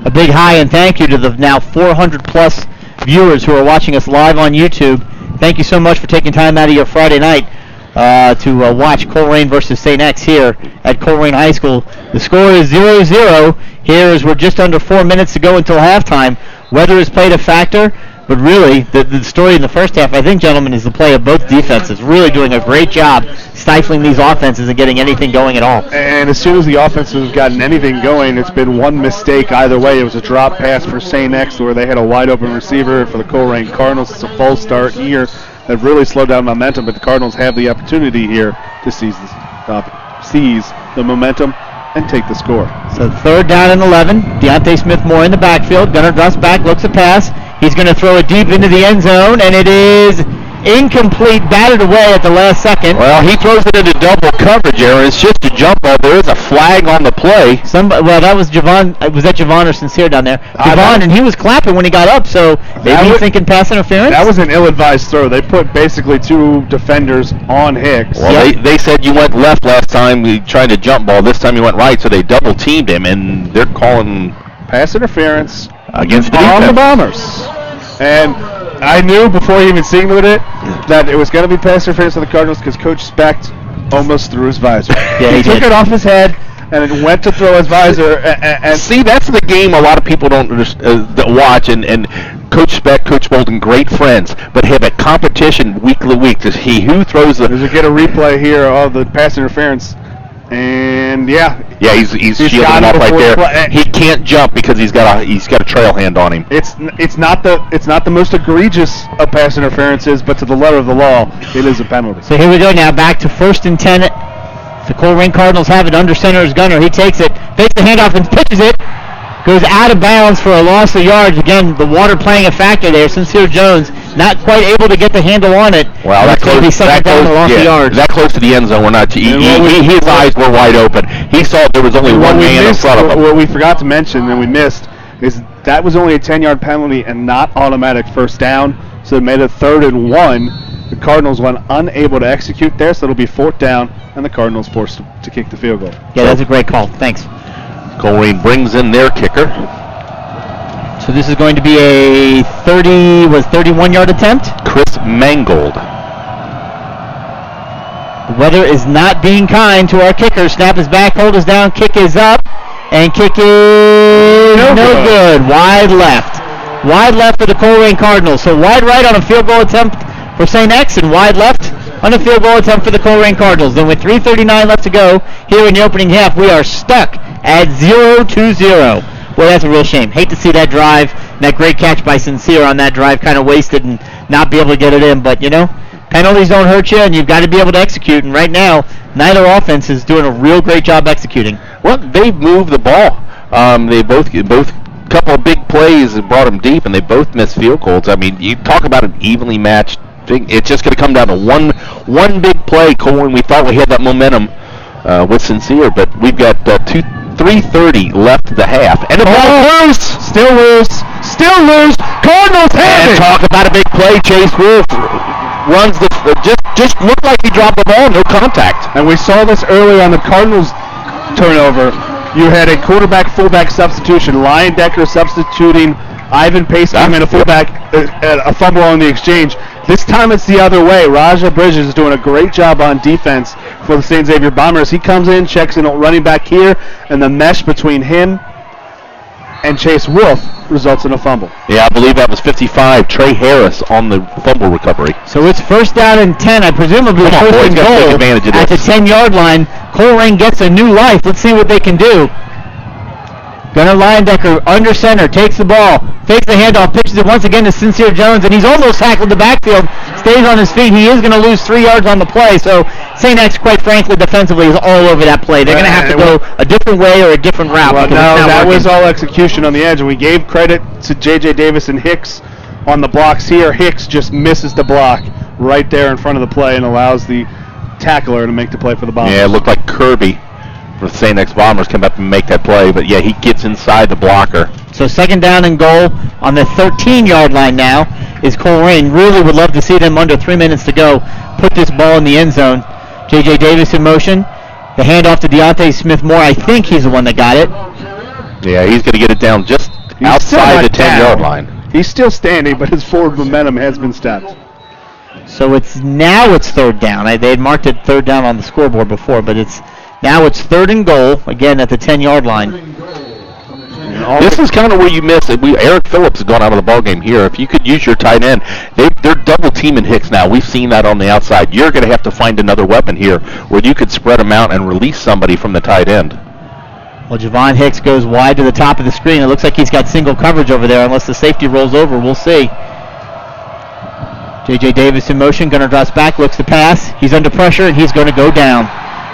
A big hi and thank you to the now 400-plus viewers who are watching us live on YouTube. Thank you so much for taking time out of your Friday night to watch Colerain versus St. X here at Colerain High School. The score is 0-0 here as we're just under 4 minutes to go until halftime. Weather has played a factor, but really the story in the first half, I think, gentlemen, is the play of both defenses. Really doing a great job stifling these offenses and getting anything going at all. And as soon as the offenses have gotten anything going, it's been one mistake either way. It was a drop pass for St. X where they had a wide open receiver. For the Colerain Cardinals, it's a false start here. They've really slowed down momentum, but the Cardinals have the opportunity here to seize the momentum and take the score. So 3rd down and 11. Deontay Smith-Moore in the backfield. Gunnar drops back, looks a pass. He's going to throw it deep into the end zone, and it is incomplete, batted away at the last second. Well, he throws it into double coverage, Aaron. It's just a jump ball. There is a flag on the play. That was Javon. Was that Javon or Sincere down there? Javon, and he was clapping when he got up, so maybe he's thinking pass interference? That was an ill-advised throw. They put basically 2 defenders on Hicks. Well, they said you went left last time trying to jump ball. This time you went right, so they double-teamed him, and they're calling pass interference against the on defense. the Bombers. And I knew before even seeing it that it was going to be pass interference for the Cardinals because Coach Specht almost threw his visor. Yeah, he took did. it off his head and it went to throw his visor. And see, that's the game a lot of people don't watch. And Coach Specht, Coach Bolden, great friends, but have a competition week to week to see who throws the. As we get a replay here of the pass interference. And he's shielding him off right there. He can't jump because he's got a trail hand on him. It's not the most egregious of pass interferences, but to the letter of the law, it is a penalty. So here we go now, back to 1st and 10. The Colerain Cardinals have it under center as Gunnar. He takes it, fakes the handoff and pitches it. Goes out of bounds for a loss of yards. Again, the water playing a factor there. Sincere Jones not quite able to get the handle on it. Well, that's close. That close to the end zone. We're not. His eyes were wide open. He saw there was only one man in front of him. What we forgot to mention and we missed is that was only a 10-yard penalty and not automatic first down. So it made it 3rd and 1. The Cardinals went unable to execute there, so it'll be 4th down, and the Cardinals forced to kick the field goal. Yeah, that's a great call. Thanks. Colerain brings in their kicker. So this is going to be a 31-yard attempt. Chris Mangold. The weather is not being kind to our kicker. Snap is back, hold is down, kick is up, and kick is no good. Wide left. Wide left for the Colerain Cardinals. So wide right on a field goal attempt for St. X, and wide left on a field goal attempt for the Colerain Cardinals. Then with 3:39 left to go here in the opening half, we are stuck at 0-0. Boy, that's a real shame. Hate to see that drive, that great catch by Sincere on that drive kind of wasted and not be able to get it in. But, penalties don't hurt you, and you've got to be able to execute. And right now, neither offense is doing a real great job executing. Well, they've moved the ball. They both couple of big plays and brought them deep, and they both missed field goals. I mean, you talk about an evenly matched thing. It's just going to come down to one big play. Colerain, we thought we had that momentum with Sincere, but we've got 3:30 left of the half, and the ball loose. Still loose. Cardinals have it. Talk about a big play. Chase Wolf runs just looked like he dropped the ball, no contact. And we saw this early on the Cardinals turnover. You had a quarterback-fullback substitution. Lion Decker substituting Ivan Pace came in a fullback, a fumble on the exchange. This time it's the other way. Raja Bridges is doing a great job on defense for the St. Xavier Bombers. He comes in, checks in running back here, and the mesh between him and Chase Wolf results in a fumble. Yeah, I believe that was 55. Trey Harris on the fumble recovery. So it's 1st down and 10. I presumably first and goal at the 10-yard line. Colerain gets a new life. Let's see what they can do. Gunnar Leyendecker under center, takes the ball, fakes the handoff, pitches it once again to Sincere Jones, and he's almost tackled the backfield, stays on his feet. He is going to lose 3 yards on the play, so St. X, quite frankly, defensively is all over that play. They're going to have to go a different way or a different route. Well, no, that was all execution on the edge, and we gave credit to J.J. Davis and Hicks on the blocks here. Hicks just misses the block right there in front of the play and allows the tackler to make the play for the Bombers. Yeah, it looked like Kirby for the St. X Bombers come up and make that play, but yeah, he gets inside the blocker. So 2nd down and goal on the 13-yard line now is Colerain. Really would love to see them under 3 minutes to go put this ball in the end zone. J.J. Davis in motion. The handoff to Deontay Smith-Moore. I think he's the one that got it. Yeah, he's going to get it down just outside the 10-yard line. He's still standing, but his forward momentum has been stopped. So it's 3rd down. They had marked it 3rd down on the scoreboard before, but now it's 3rd and goal, again at the 10-yard line. This is kind of where you miss it. Eric Phillips has gone out of the ballgame here. If you could use your tight end, they're double teaming Hicks now. We've seen that on the outside. You're going to have to find another weapon here where you could spread them out and release somebody from the tight end. Well, Javon Hicks goes wide to the top of the screen. It looks like he's got single coverage over there unless the safety rolls over. We'll see. J.J. Davis in motion. Gunner drops back, looks to pass. He's under pressure, and he's going to go down.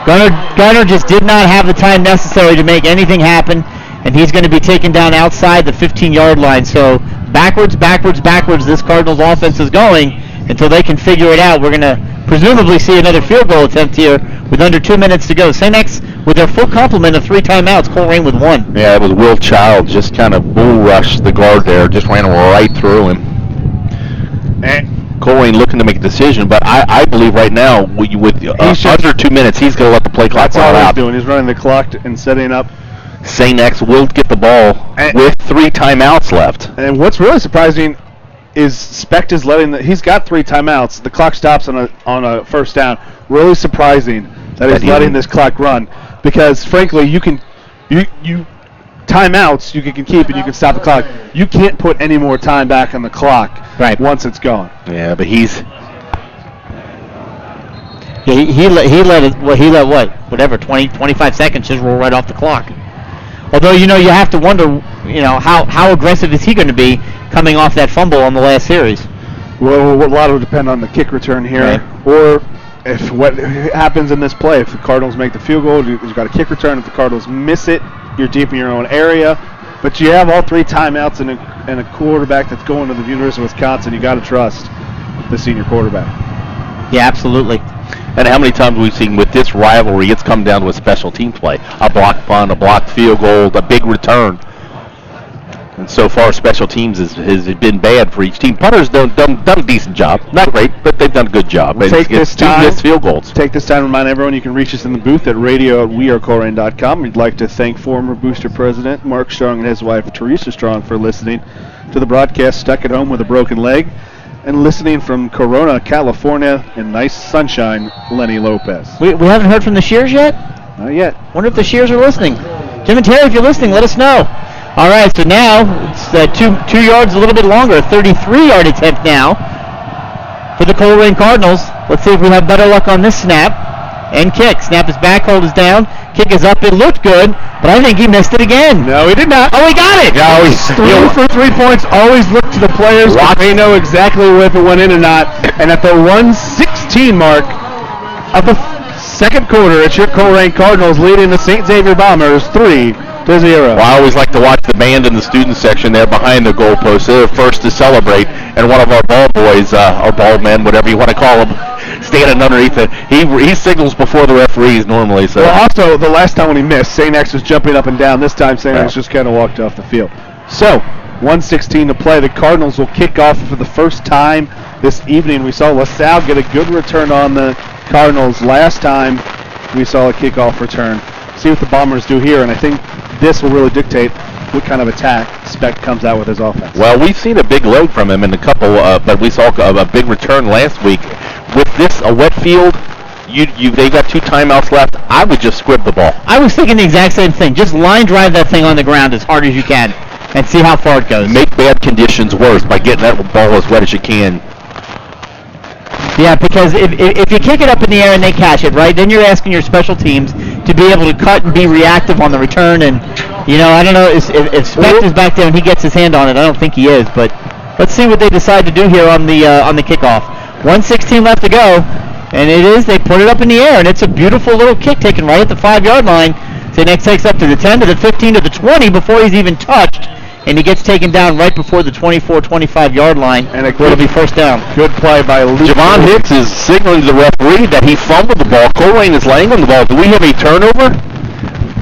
Gunner just did not have the time necessary to make anything happen, and he's going to be taken down outside the 15-yard line. So backwards, this Cardinals offense is going until they can figure it out. We're going to presumably see another field goal attempt here with under 2 minutes to go. St. X with their full complement of 3 timeouts. Colerain with 1. Yeah, it was Will Child just kind of bull rushed the guard there, just ran right through him. And Colerain looking to make a decision, but I believe right now with under 2 minutes, he's going to let the play clock run out. That's all he's doing. He's running the clock and setting up. St. X will get the ball with 3 timeouts left. And what's really surprising is Specht is he's got 3 timeouts. The clock stops on a 1st down. Really surprising that he's letting this clock run, because frankly, you timeouts you can keep and you can stop the clock. You can't put any more time back on the clock once it's gone. Yeah, but he let what? Whatever, 20, 25 seconds just roll right off the clock. Although, you have to wonder, how aggressive is he going to be coming off that fumble on the last series? Well, a lot will depend on the kick return here, or if what happens in this play. If the Cardinals make the field goal, you've got a kick return. If the Cardinals miss it, you're deep in your own area. But you have all 3 timeouts and a quarterback that's going to the University of Wisconsin. You got to trust the senior quarterback. Yeah, absolutely. And how many times we've seen with this rivalry, it's come down to a special team play. A blocked punt, a blocked field goal, a big return. And so far, special teams has been bad for each team. Punters done a decent job. Not great, but they've done a good job. Take this time to remind everyone you can reach us in the booth at radio@wearecolerain.com. We'd like to thank former Booster President Mark Strong and his wife Teresa Strong for listening to the broadcast stuck at home with a broken leg, and listening from Corona, California, in nice sunshine, Lenny Lopez. We haven't heard from the Shears yet? Not yet. Wonder if the Shears are listening. Jim and Terry, if you're listening, let us know. All right, so now it's 2 yards, a little bit longer, a 33-yard attempt now for the Colerain Cardinals. Let's see if we have better luck on this snap. And kick. Snap is back, hold is down. Kick is up. It looked good, but I think he missed it again. No, he did not. Oh, he got it. No, he's 3 for 3 points. Always look to the players. They know exactly if it went in or not. And at the 1:16 mark of the 2nd quarter, it's your Colerain Cardinals leading the St. Xavier Bombers 3-0. Well, I always like to watch the band in the student section there behind the goalpost. They're first to celebrate, and one of our ball boys, or ball men, whatever you want to call them, standing underneath it. He signals before the referees normally. So. Well, also, the last time when he missed, St. X was jumping up and down. This time, St. X just kind of walked off the field. So, 1:16 to play. The Cardinals will kick off for the first time this evening. We saw LaSalle get a good return on the Cardinals last time we saw a kickoff return. See what the Bombers do here, and I think this will really dictate what kind of attack Specht comes out with his offense. Well, we've seen a big load from him in a couple, but we saw a big return last week. With this, a wet field, they got 2 timeouts left. I would just squib the ball. I was thinking the exact same thing. Just line drive that thing on the ground as hard as you can and see how far it goes. Make bad conditions worse by getting that ball as wet as you can. Yeah, because if you kick it up in the air and they catch it, right, then you're asking your special teams to be able to cut and be reactive on the return. And, I don't know if Specht is back there and he gets his hand on it. I don't think he is, but let's see what they decide to do here on the kickoff. 1:16 left to go. And it is. They put it up in the air, and it's a beautiful little kick taken right at the 5-yard line. St. X takes up to the 10, to the 15, to the 20 before he's even touched. And he gets taken down right before the 24, 25-yard line. And it'll be first down. Good play by Luke. Javon Hicks is signaling to the referee that he fumbled the ball. Colerain is laying on the ball. Do we have a turnover?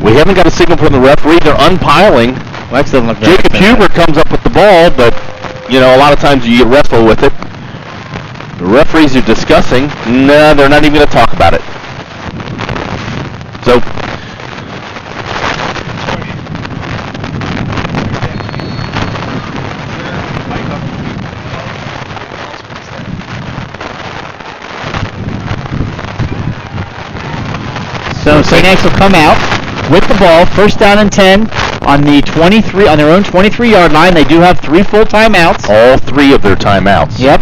We haven't got a signal from the referee. They're unpiling. Well, that doesn't look very Jacob good. Huber comes up with the ball, but, you know, a lot of times you wrestle with it. The referees are discussing. No, they're not even going to talk about it. So, So St. X will come out with the ball, first down and 10 on the 23, on their own 23-yard line. They do have 3 full timeouts. all 3 of their timeouts. Yep.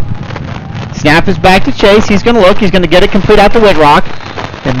Snap is back to Chase. He's going to look. He's going to get it complete out to Whitrock. And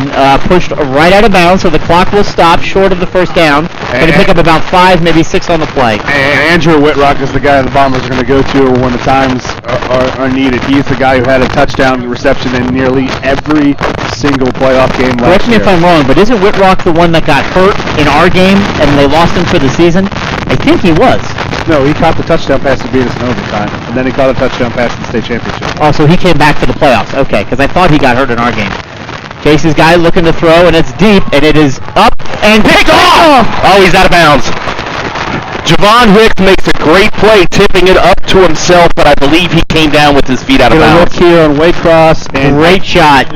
pushed right out of bounds, so the clock will stop short of the first down. Going to pick up about 5, maybe 6 on the play. And Andrew Whitrock is the guy the Bombers are going to go to when the times are needed. He's the guy who had a touchdown reception in nearly every single playoff game last Correct me year. if I'm wrong, but isn't Whitrock the one that got hurt in our game and they lost him for the season? I think he was. No, he caught the touchdown pass to beat us in overtime, and then he caught a touchdown pass in the state championship. Oh, so he came back for the playoffs. Okay, because I thought he got hurt in our game. Chase's guy looking to throw, and it's deep, and it is up and picked off! Oh, he's out of bounds. Javon Hicks makes a great play, tipping it up to himself, but I believe he came down with his feet out of Gonna look bounds. here on Waycross, and Great shot.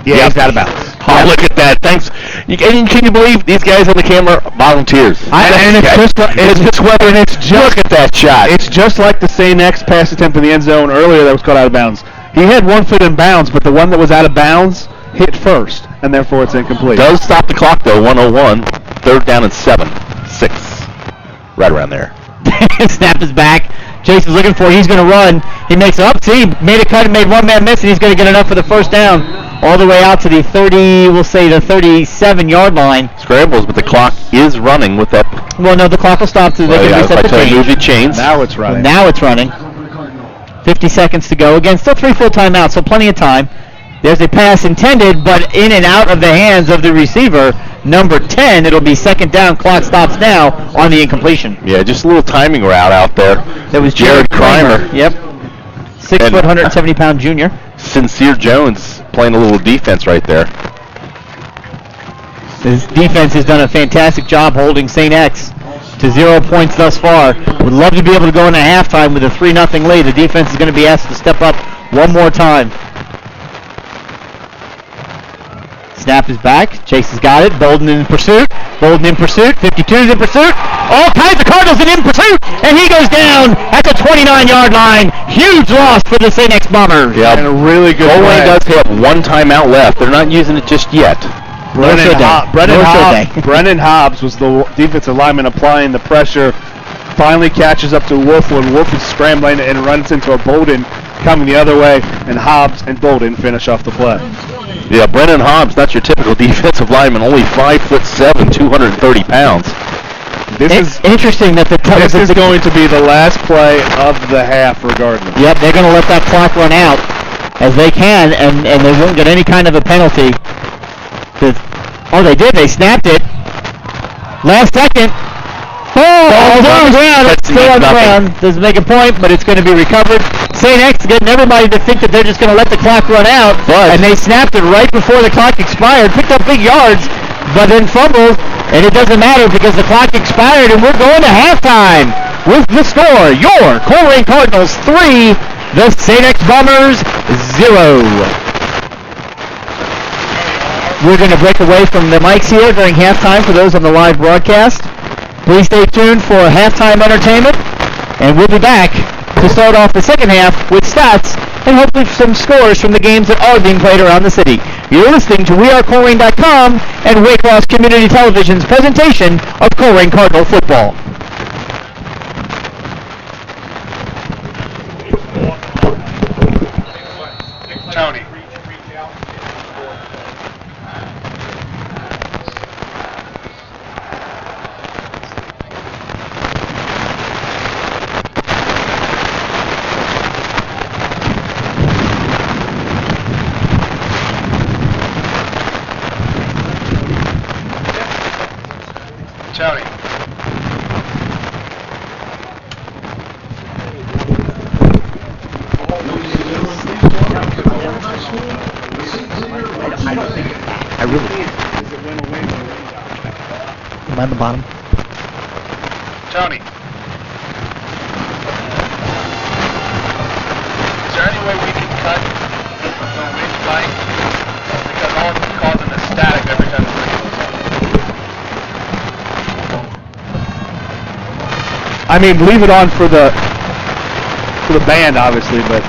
yeah, he's out of bounds. Oh, look at that. Thanks. Can you believe these guys on the camera? Volunteers. And it's just Look at that shot. It's just like the St. X pass attempt in the end zone earlier that was caught out of bounds. He had one foot in bounds, but the one that was out of bounds hit first, and therefore it's incomplete. Does stop the clock, though, 101. 3rd down and 7. 6. Right around there. Snap is back. Chase is looking for it. He's going to run. He makes it up. See, made a cut and made one man miss, and he's going to get enough for the first down all the way out to the 30, we'll say the 37-yard line. Scrambles, but the clock is running with that. Well, no, the clock will stop so they can reset the change. Move the chains. Now it's running. Now it's running. 50 seconds to go. Again, still 3 full timeouts, so plenty of time. There's a pass intended, but in and out of the hands of the receiver, number 10. It'll be 2nd down. Clock stops now on the incompletion. Yeah, just a little timing route out there. That was Jared Crimer. Yep. 6 foot, 170-pound junior. Sincere Jones playing a little defense right there. His defense has done a fantastic job holding St. X to 0 points thus far. Would love to be able to go into halftime with a 3-0 lead. The defense is going to be asked to step up one more time. Snap is back. Chase has got it. Bolden in pursuit. 52 is in pursuit. All kinds of Cardinals in pursuit. And he goes down at the 29-yard line. Huge loss for the St. X Bombers. Yeah, And a really good Colerain play. does have 1 timeout left. They're not using it just yet. Brennan Hobbs was the defensive lineman applying the pressure. Finally catches up to Wolfwood. Wolf is scrambling and runs into a Bolden coming the other way, and Hobbs and Bolden finish off the play. Yeah, Brennan Hobbs, not your typical defensive lineman, only 5'7", 230 pounds. This is interesting that this is going to be the last play of the half regardless. Yep, they're going to let that clock run out as they can, and they won't get any kind of a penalty. Oh, they did. They snapped it. Last second. Oh, on the ground. It's still on the ground. Doesn't make a point, but it's going to be recovered. St. X getting everybody to think that they're just going to let the clock run out, and they snapped it right before the clock expired, picked up big yards, but then fumbled, and it doesn't matter because the clock expired, and we're going to halftime with the score. Your Colerain Cardinals 3, the St. X Bombers 0. We're going to break away from the mics here during halftime for those on the live broadcast. Please stay tuned for halftime entertainment, and we'll be back to start off the second half with stats and hopefully some scores from the games that are being played around the city. You're listening to WeAreColerain.com and Waycross Community Television's presentation of Colerain Cardinal football. Tony. on the bottom. Tony. Is there any way we can cut the wind mic? Because all it's causing is static every time the ring goes up. I mean, leave it on for the band, obviously, but.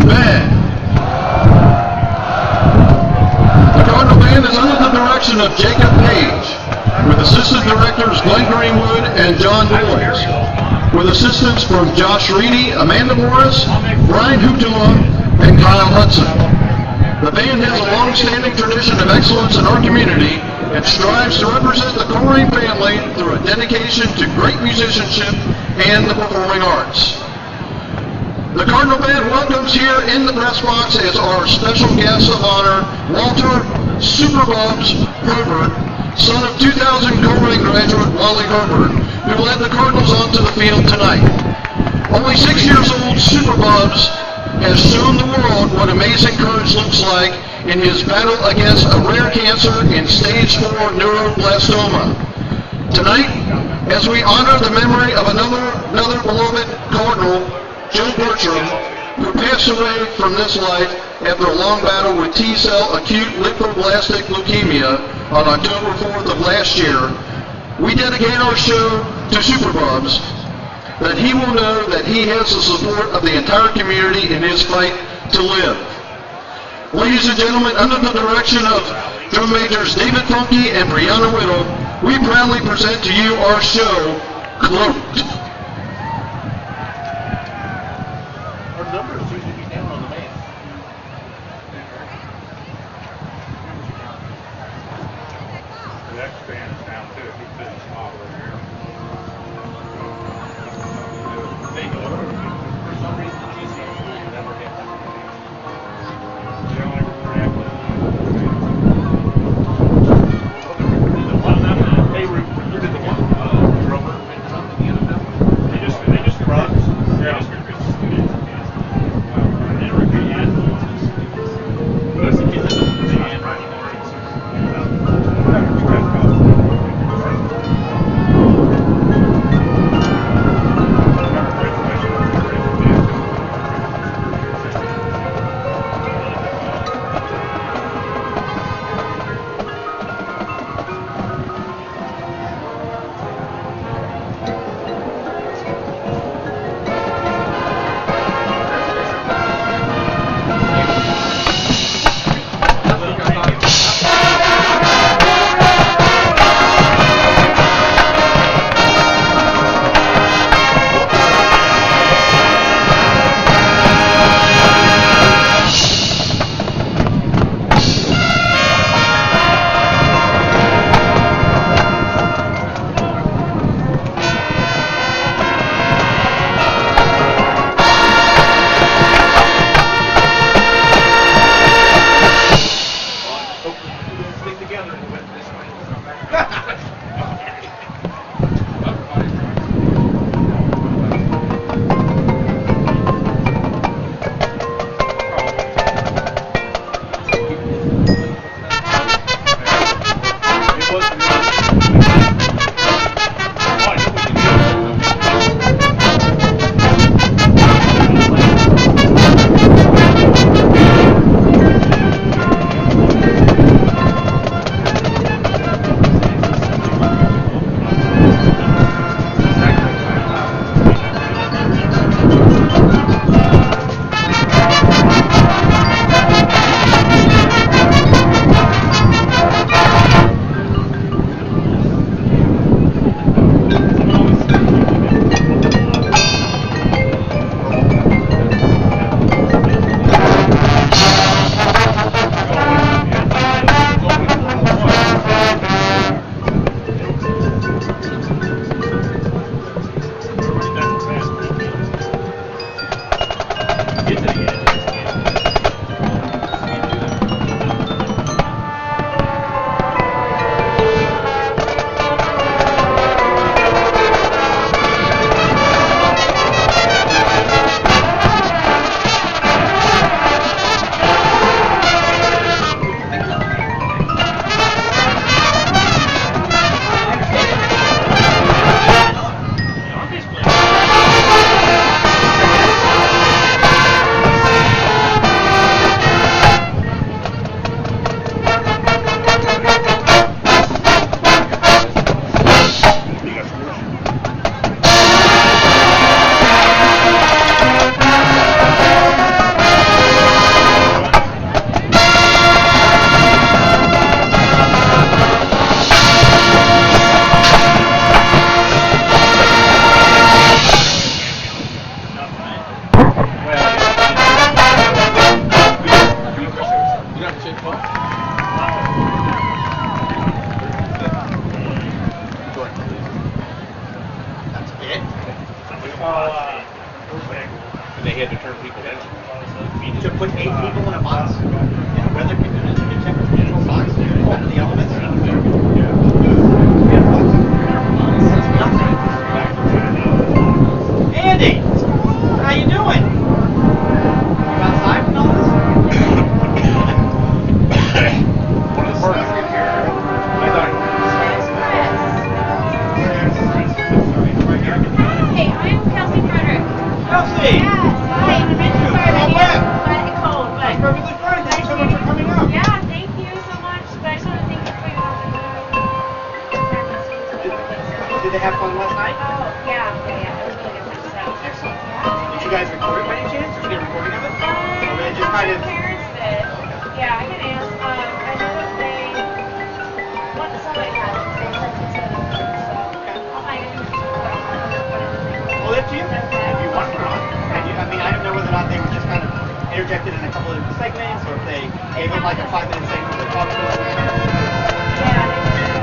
Band. The Cardinal Band is under the direction of Jacob Page, with assistant directors Glenn Greenwood and John Boyes, with assistants from Josh Reedy, Amanda Morris, Brian Hutula, and Kyle Hudson. The band has a long-standing tradition of excellence in our community and strives to represent the Colerain family through a dedication to great musicianship and the performing arts. The Cardinal Band welcomes here in the press box as our special guest of honor, Walter Superbubs Herbert, son of 2000 Colerain graduate Wally Herbert, who led the Cardinals onto the field tonight. Only 6 years old, Superbubs has shown the world what amazing courage looks like in his battle against a rare cancer in stage 4 neuroblastoma. Tonight, as we honor the memory of another beloved Cardinal, Joe Bertram, who passed away from this life after a long battle with T-cell acute lymphoblastic leukemia on October 4th of last year, we dedicate our show to Superbubs, that he will know that he has the support of the entire community in his fight to live. Ladies and gentlemen, under the direction of drum majors David Funky and Brianna Whittle, we proudly present to you our show, Cloaked. Our numbers usually be down on the man. The next band is down too. He fits the model over here. For some reason, the GC never hit. They only reacted. They did the one rubber and something the other time. They just runs. Yeah. They just to put 8 people in a box, and weather conditions can check the control box, under the elements. Andy, how you doing? You outside from all this? One of the first in here. Hey, I'm Kelsey Frederick. Kelsey! Yes, hi. Nice to meet you. Sorry, How but wet? it's cold, but That's perfectly fine. Thank you so much for coming out. yeah, thank you so much. But I just want to thank you for your Did they have fun last night? Oh, yeah, it was really good. So, Excellent. yeah. Did you guys record it by any chance? Did you get a recording of it? Or did it just kind of... Parents did. Yeah, I can ask. I know that they, somebody had it. They sent it to them, so I'll find it. Well, that's you. If you want to put on. I mean, I don't know whether or not they were just kind of interjected in a couple of different segments, or if they gave them like a 5-minute segment where they talked about it. Yeah, they did.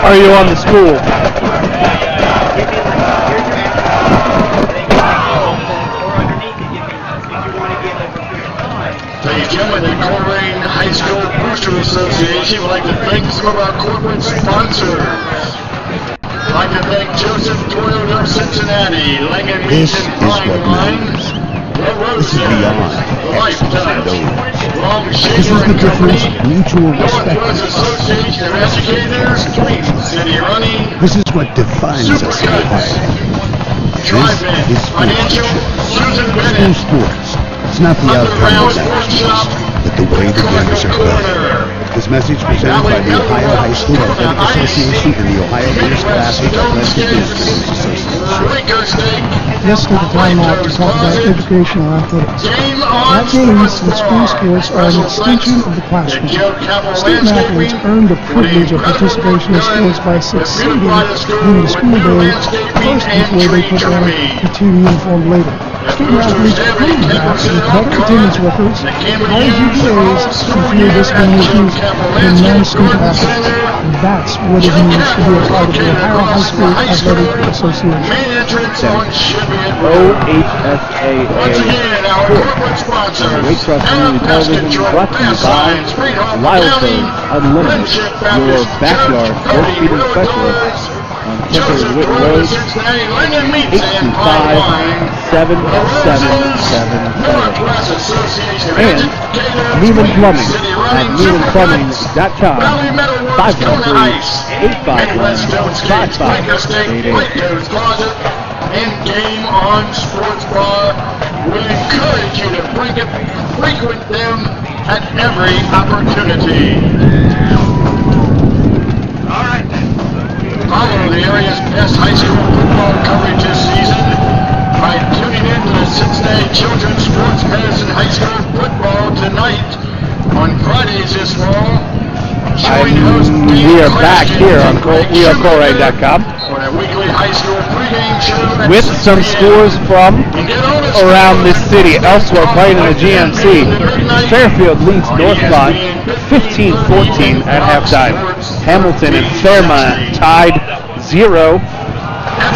Are you on the school? Ladies and gentlemen, the Colerain High School Booster Association would like to thank some of our corporate sponsors. I'd like to thank Joseph Toyota of Cincinnati, Langen Meats and Fine Wines, The Roses, Lifetime, Long Shaver and Company, Northwest Association of Educators, City Running, This is what defines us in life. Drive-In, Financial, Susan School Bennett, sports. It's not the outcome that matters, but the way the games are played. This message presented by the Ohio High School Athletic Association and the Ohio Interscholastic Athletic Administrators Association. Let's take a time out to talk about educational athletics. That means that school sports are an extension of the classroom. Student athletes earn the privilege of participation in sports by succeeding during the school day first before they put on the team uniform later. Student athletes prove that with better attendance records, higher GPAs, and fewer disciplinary than non-student athletes. That's what it means to be a part of the Ohio High School Athletic Association. OHSAA Sports on Waycross Community Television, brought to you by Wildbirds Unlimited, your backyard bird feeding specialist on Temporary Whit Road, 825-7 And Neiman Plumbing at NeimanPlumbing.com, 513-851-5588. In-game on Sports Bar. We encourage you to frequent them at every opportunity. All right. Follow the area's best high school football coverage this season by tuning in to the Cincinnati Children's Sports Medicine High School football tonight. On Fridays this fall, We are back here on Colerain.com with some scores from around this city. Elsewhere, playing in the GMC, Fairfield leads Northmont 15-14 at halftime. Hamilton and Fairmont tied 0-0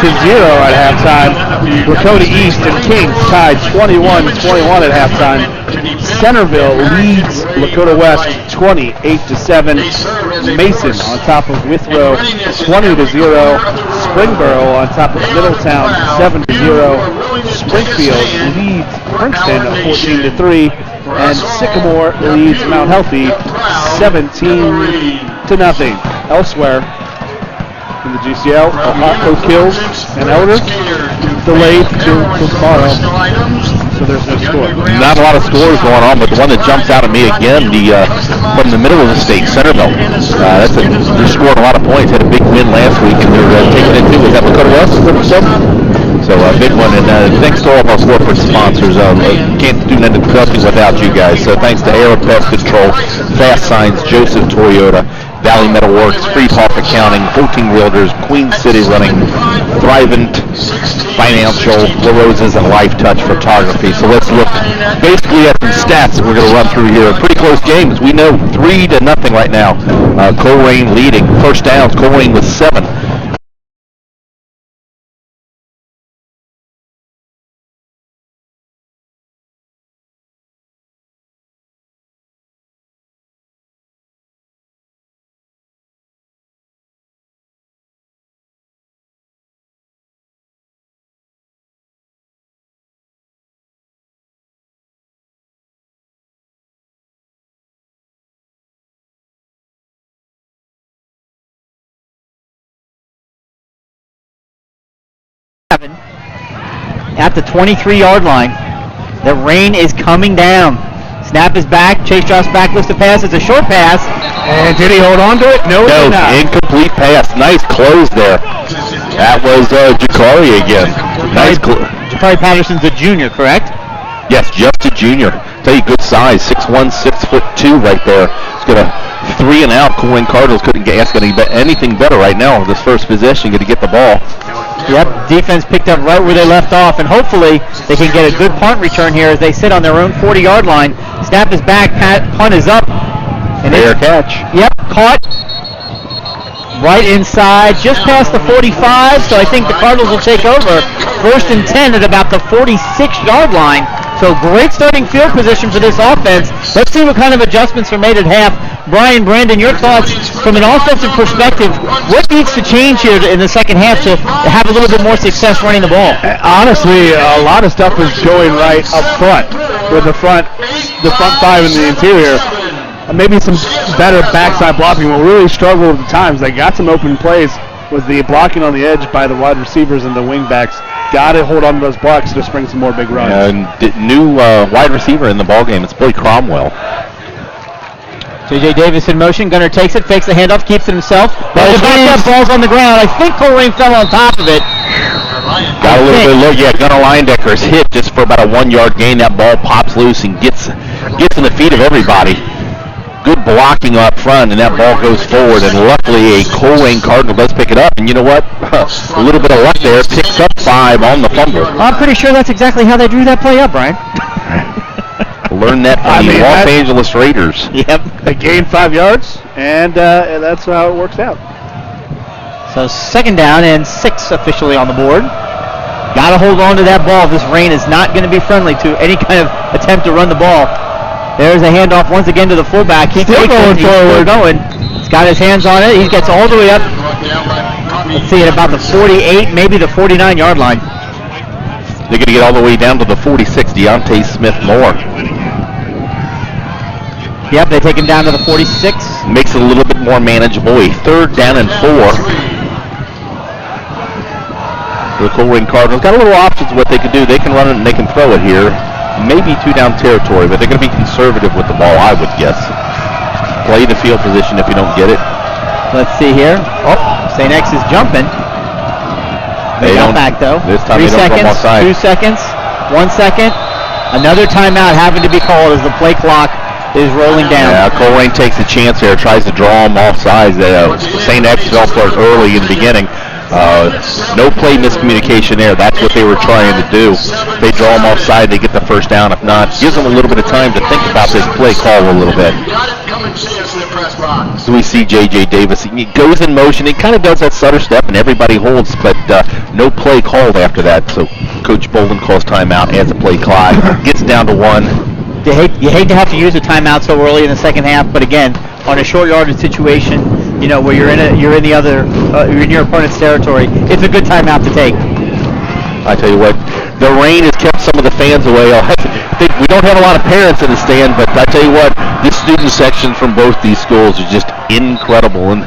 at halftime. Lakota East and Kings tied 21-21 at halftime. Centerville leads Lakota West 28-7. Mason on top of Withrow 20-0. Springboro on top of Middletown 7-0. Springfield leads Princeton 14-3. And Sycamore leads Mount Healthy 17-0. Elsewhere in the GCL, Oak Hills and Elder delayed till tomorrow, so there's no score. Not a lot of scores going on, but the one that jumps out at me again, from the middle of the state, Centerville. They're scoring a lot of points. Had a big win last week, and they're taking it too. Was that Lakota West? So a big one, and thanks to all of our corporate sponsors. Can't do nothing without you guys. So thanks to Aero Pest Control, Fast Signs, Joseph Toyota, Valley Metalworks, Free Talk Accounting, 14 Realtors, Queen City Running, Thrivent Financial, La Rosa's, and Life Touch Photography. So let's look basically at some stats that we're going to run through here. Pretty close games. We know 3-0 right now. Colerain leading. First downs, Colerain with 7. At the 23-yard line. The rain is coming down. Snap is back. Chase drops back, lifts the pass. It's a short pass. And did he hold on to it? No, incomplete pass. Nice close there. That was Jakari again. Nice Jakari Patterson's a junior, correct? Yes, just a junior. Tell you, good size. 6'1", 6'2" right there. He's got a 3 and out. Colerain Cardinals couldn't ask anything better right now with this first possession. Going to get the ball. Yep, defense picked up right where they left off, and hopefully they can get a good punt return here as they sit on their own 40-yard line. Snap is back, punt is up. And fair catch. Yep, caught right inside, just past the 45, so I think the Cardinals will take over. 1st and 10 at about the 46-yard line. So great starting field position for this offense. Let's see what kind of adjustments are made at half. Brian, Brandon, your thoughts from an offensive perspective. What needs to change here in the second half to have a little bit more success running the ball? Honestly, a lot of stuff is going right up front with the front 5 in the interior. Maybe some better backside blocking. What really struggled at the times, they got some open plays, was the blocking on the edge by the wide receivers and the wing backs. Got to hold on to those blocks to spring some more big runs. New wide receiver in the ball game. It's Blake Cromwell. J.J. Davis in motion. Gunner takes it, fakes the handoff, keeps it himself. Ball's on the ground. I think Colerain fell on top of it. Got a little bit low. Yeah, Gunner Leindecker's hit just for about a 1-yard gain. That ball pops loose and gets in the feet of everybody. Good blocking up front, and that ball goes forward, and luckily a Colerain Cardinal does pick it up, and you know what? A little bit of luck there, picks up 5 on the fumble. I'm pretty sure that's exactly how they drew that play up, Brian. Learn that from the Los Angeles Raiders. Yep. They gained 5 yards, and that's how it works out. So 2nd down and 6 officially on the board. Got to hold on to that ball. This rain is not going to be friendly to any kind of attempt to run the ball. There's a handoff once again to the fullback. He's still going forward. He's got his hands on it. He gets all the way up. Let's see, at about the 48, maybe the 49-yard line. They're going to get all the way down to the 46, Deontay Smith-Moore. Yep, they take him down to the 46. Makes it a little bit more manageable. A 3rd down and 4. The Colerain Cardinals got a little options of what they can do. They can run it and they can throw it here. Maybe 2-down territory, but they're going to be conservative with the ball, I would guess. Play the field position if you don't get it. Let's see here. Oh, St. X is jumping. They got back though. This time 3 they don't seconds, come offside. 2 seconds, 1 second. Another timeout having to be called as the play clock is rolling down. Yeah, Colerain takes a chance here, tries to draw them off sides. St. X fell for it early in the beginning. No play miscommunication there. That's what they were trying to do. They draw them offside, they get the first down. If not, gives them a little bit of time to think about this play call a little bit. So we see J.J. Davis. He goes in motion. He kind of does that stutter step, and everybody holds, but no play called after that. So Coach Bolden calls timeout, adds a play clock, gets down to 1. You hate to have to use a timeout so early in the second half, but again, on a short yardage situation, you know, where you're in your opponent's territory, it's a good timeout to take. I tell you what, the rain has kept some of the fans away. We don't have a lot of parents in the stand, but I tell you what, this student section from both these schools is just incredible. And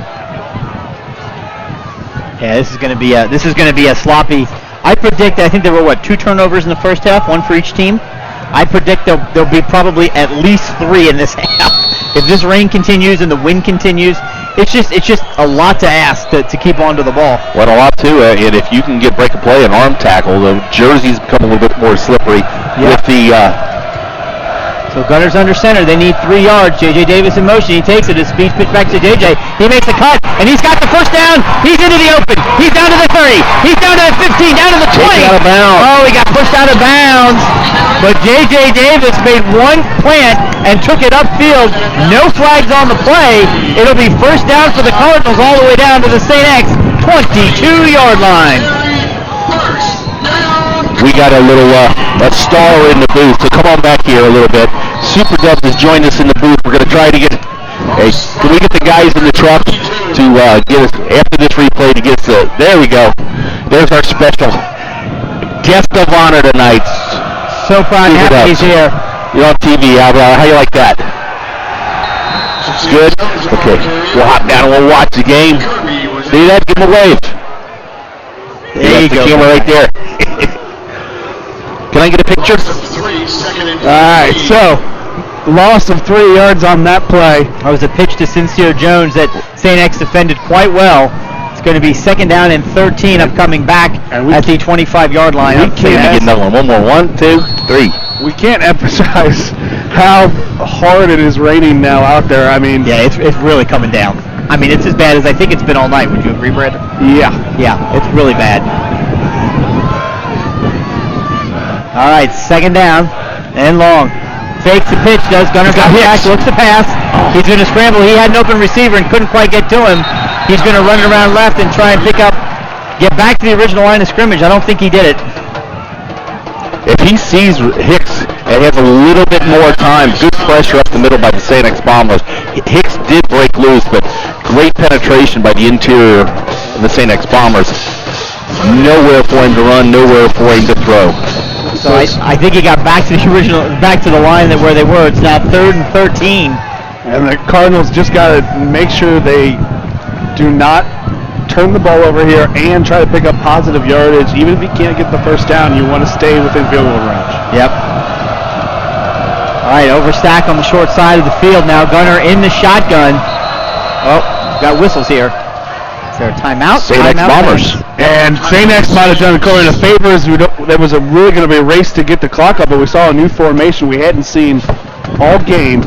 yeah, this is going to be a sloppy. I think there were 2 turnovers in the first half, 1 for each team. I predict there'll be probably at least 3 in this half. If this rain continues and the wind continues, it's just a lot to ask to keep onto the ball. Well, a lot too, and if you can break a play, an arm tackle, the jerseys become a little bit more slippery with the. So Gunners under center, they need 3 yards. J.J. Davis in motion, he takes it, his speed pitch back to J.J. He makes a cut, and he's got the first down. He's into the open. He's down to the 30. He's down to the 15, down to the 20. Out of bounds. Oh, he got pushed out of bounds. But J.J. Davis made one plant and took it upfield. No flags on the play. It'll be first down for the Cardinals all the way down to the St. X 22-yard line. We got a little a star in the booth, so come on back here a little bit. Super Dubs has joined us in the booth. We're going to try to get can we get the guys in the truck to get us, after this replay, to get us there we go. There's our special guest of honor tonight. So proud to have he's here. You're on TV, how you like that? Good? Okay. We'll hop down and we'll watch the game. See that? Give him a wave. There you go. The camera right there. Can I get a picture? Alright, so loss of 3 yards on that play. That was a pitch to Sincere Jones that St. X defended quite well. It's going to be 2nd down and 13 upcoming back at the 25-yard line. We can't get another one. One more. 1, 2, 3. We can't emphasize how hard it is raining now out there. I mean, yeah, it's really coming down. I mean, it's as bad as I think it's been all night. Would you agree, Brad? Yeah. Yeah, it's really bad. All right, 2nd down and long. Fakes the pitch, does. Gunner got back, looks to pass. He's going to scramble. He had an open receiver and couldn't quite get to him. He's going to run it around left and try and get back to the original line of scrimmage. I don't think he did it. If he sees Hicks and has a little bit more time, good pressure up the middle by the St. X Bombers. Hicks did break loose, but great penetration by the interior of the St. X Bombers. Nowhere for him to run, nowhere for him to throw. So I think he got back to the line where they were. It's now 3rd and 13. And the Cardinals just got to make sure they do not turn the ball over here and try to pick up positive yardage. Even if you can't get the first down, you want to stay within field goal range. Yep. All right, overstack on the short side of the field now. Gunner in the shotgun. Oh, got whistles here. Is there a timeout? St. X Bombers. And St. X might have done Colerain a favor. There was really going to be a race to get the clock up, but we saw a new formation we hadn't seen all game.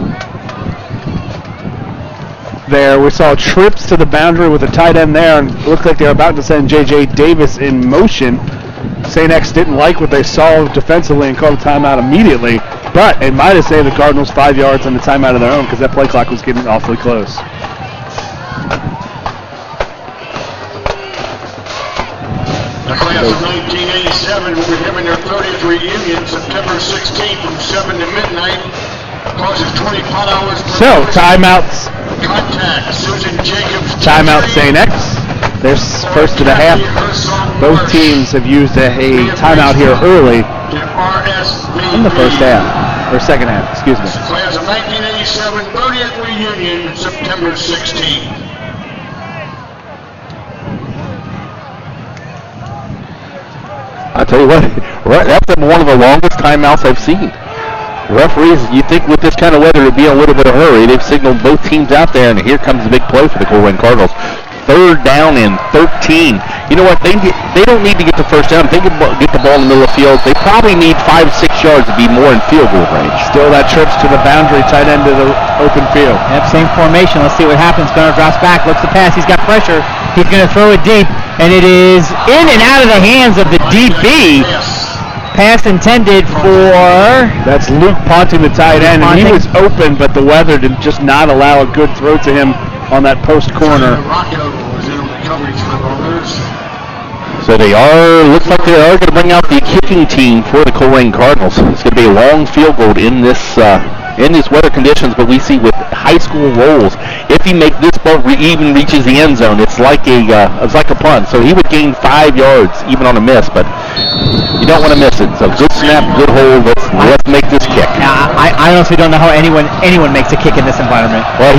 There, we saw trips to the boundary with a tight end there, and it looked like they were about to send J.J. Davis in motion. St. X didn't like what they saw defensively and called a timeout immediately, but it might have saved the Cardinals 5 yards on the timeout of their own because that play clock was getting awfully close. The class of 1987 will be having their 30th reunion September 16th from 7 to midnight. Causes 20 pot hours. So, timeouts. Contact Susan Jacobs. Timeout St. X. There's first of the half. Both teams have used a timeout here early in the first half, or second half, excuse me. Class of 1987 30th reunion, September 16th. I tell you what, that's one of the longest timeouts I've seen. Referees, you think with this kind of weather to be in a little bit of a hurry. They've signaled both teams out there, and here comes the big play for the Colerain Cardinals. 3rd down and 13. You know what? They don't need to get the first down. If they can get the ball in the middle of the field, they probably need 5-6 yards to be more in field goal range. Still that trips to the boundary, tight end to the open field. Yep, same formation. Let's see what happens. Gunnar drops back, looks to pass. He's got pressure. He's going to throw it deep, and it is in and out of the hands of the DB. Pass intended for... That's Luke Ponting, the tight end, and he was open, but the weather did just not allow a good throw to him on that post corner. So looks like they are going to bring out the kicking team for the Colerain Cardinals. It's going to be a long field goal in these weather conditions, but we see with high school rolls, if he make this ball even reaches the end zone, it's like a punt. So he would gain 5 yards even on a miss, but you don't want to miss it. So good snap, good hold. Let's make this kick. I honestly don't know how anyone makes a kick in this environment. Well,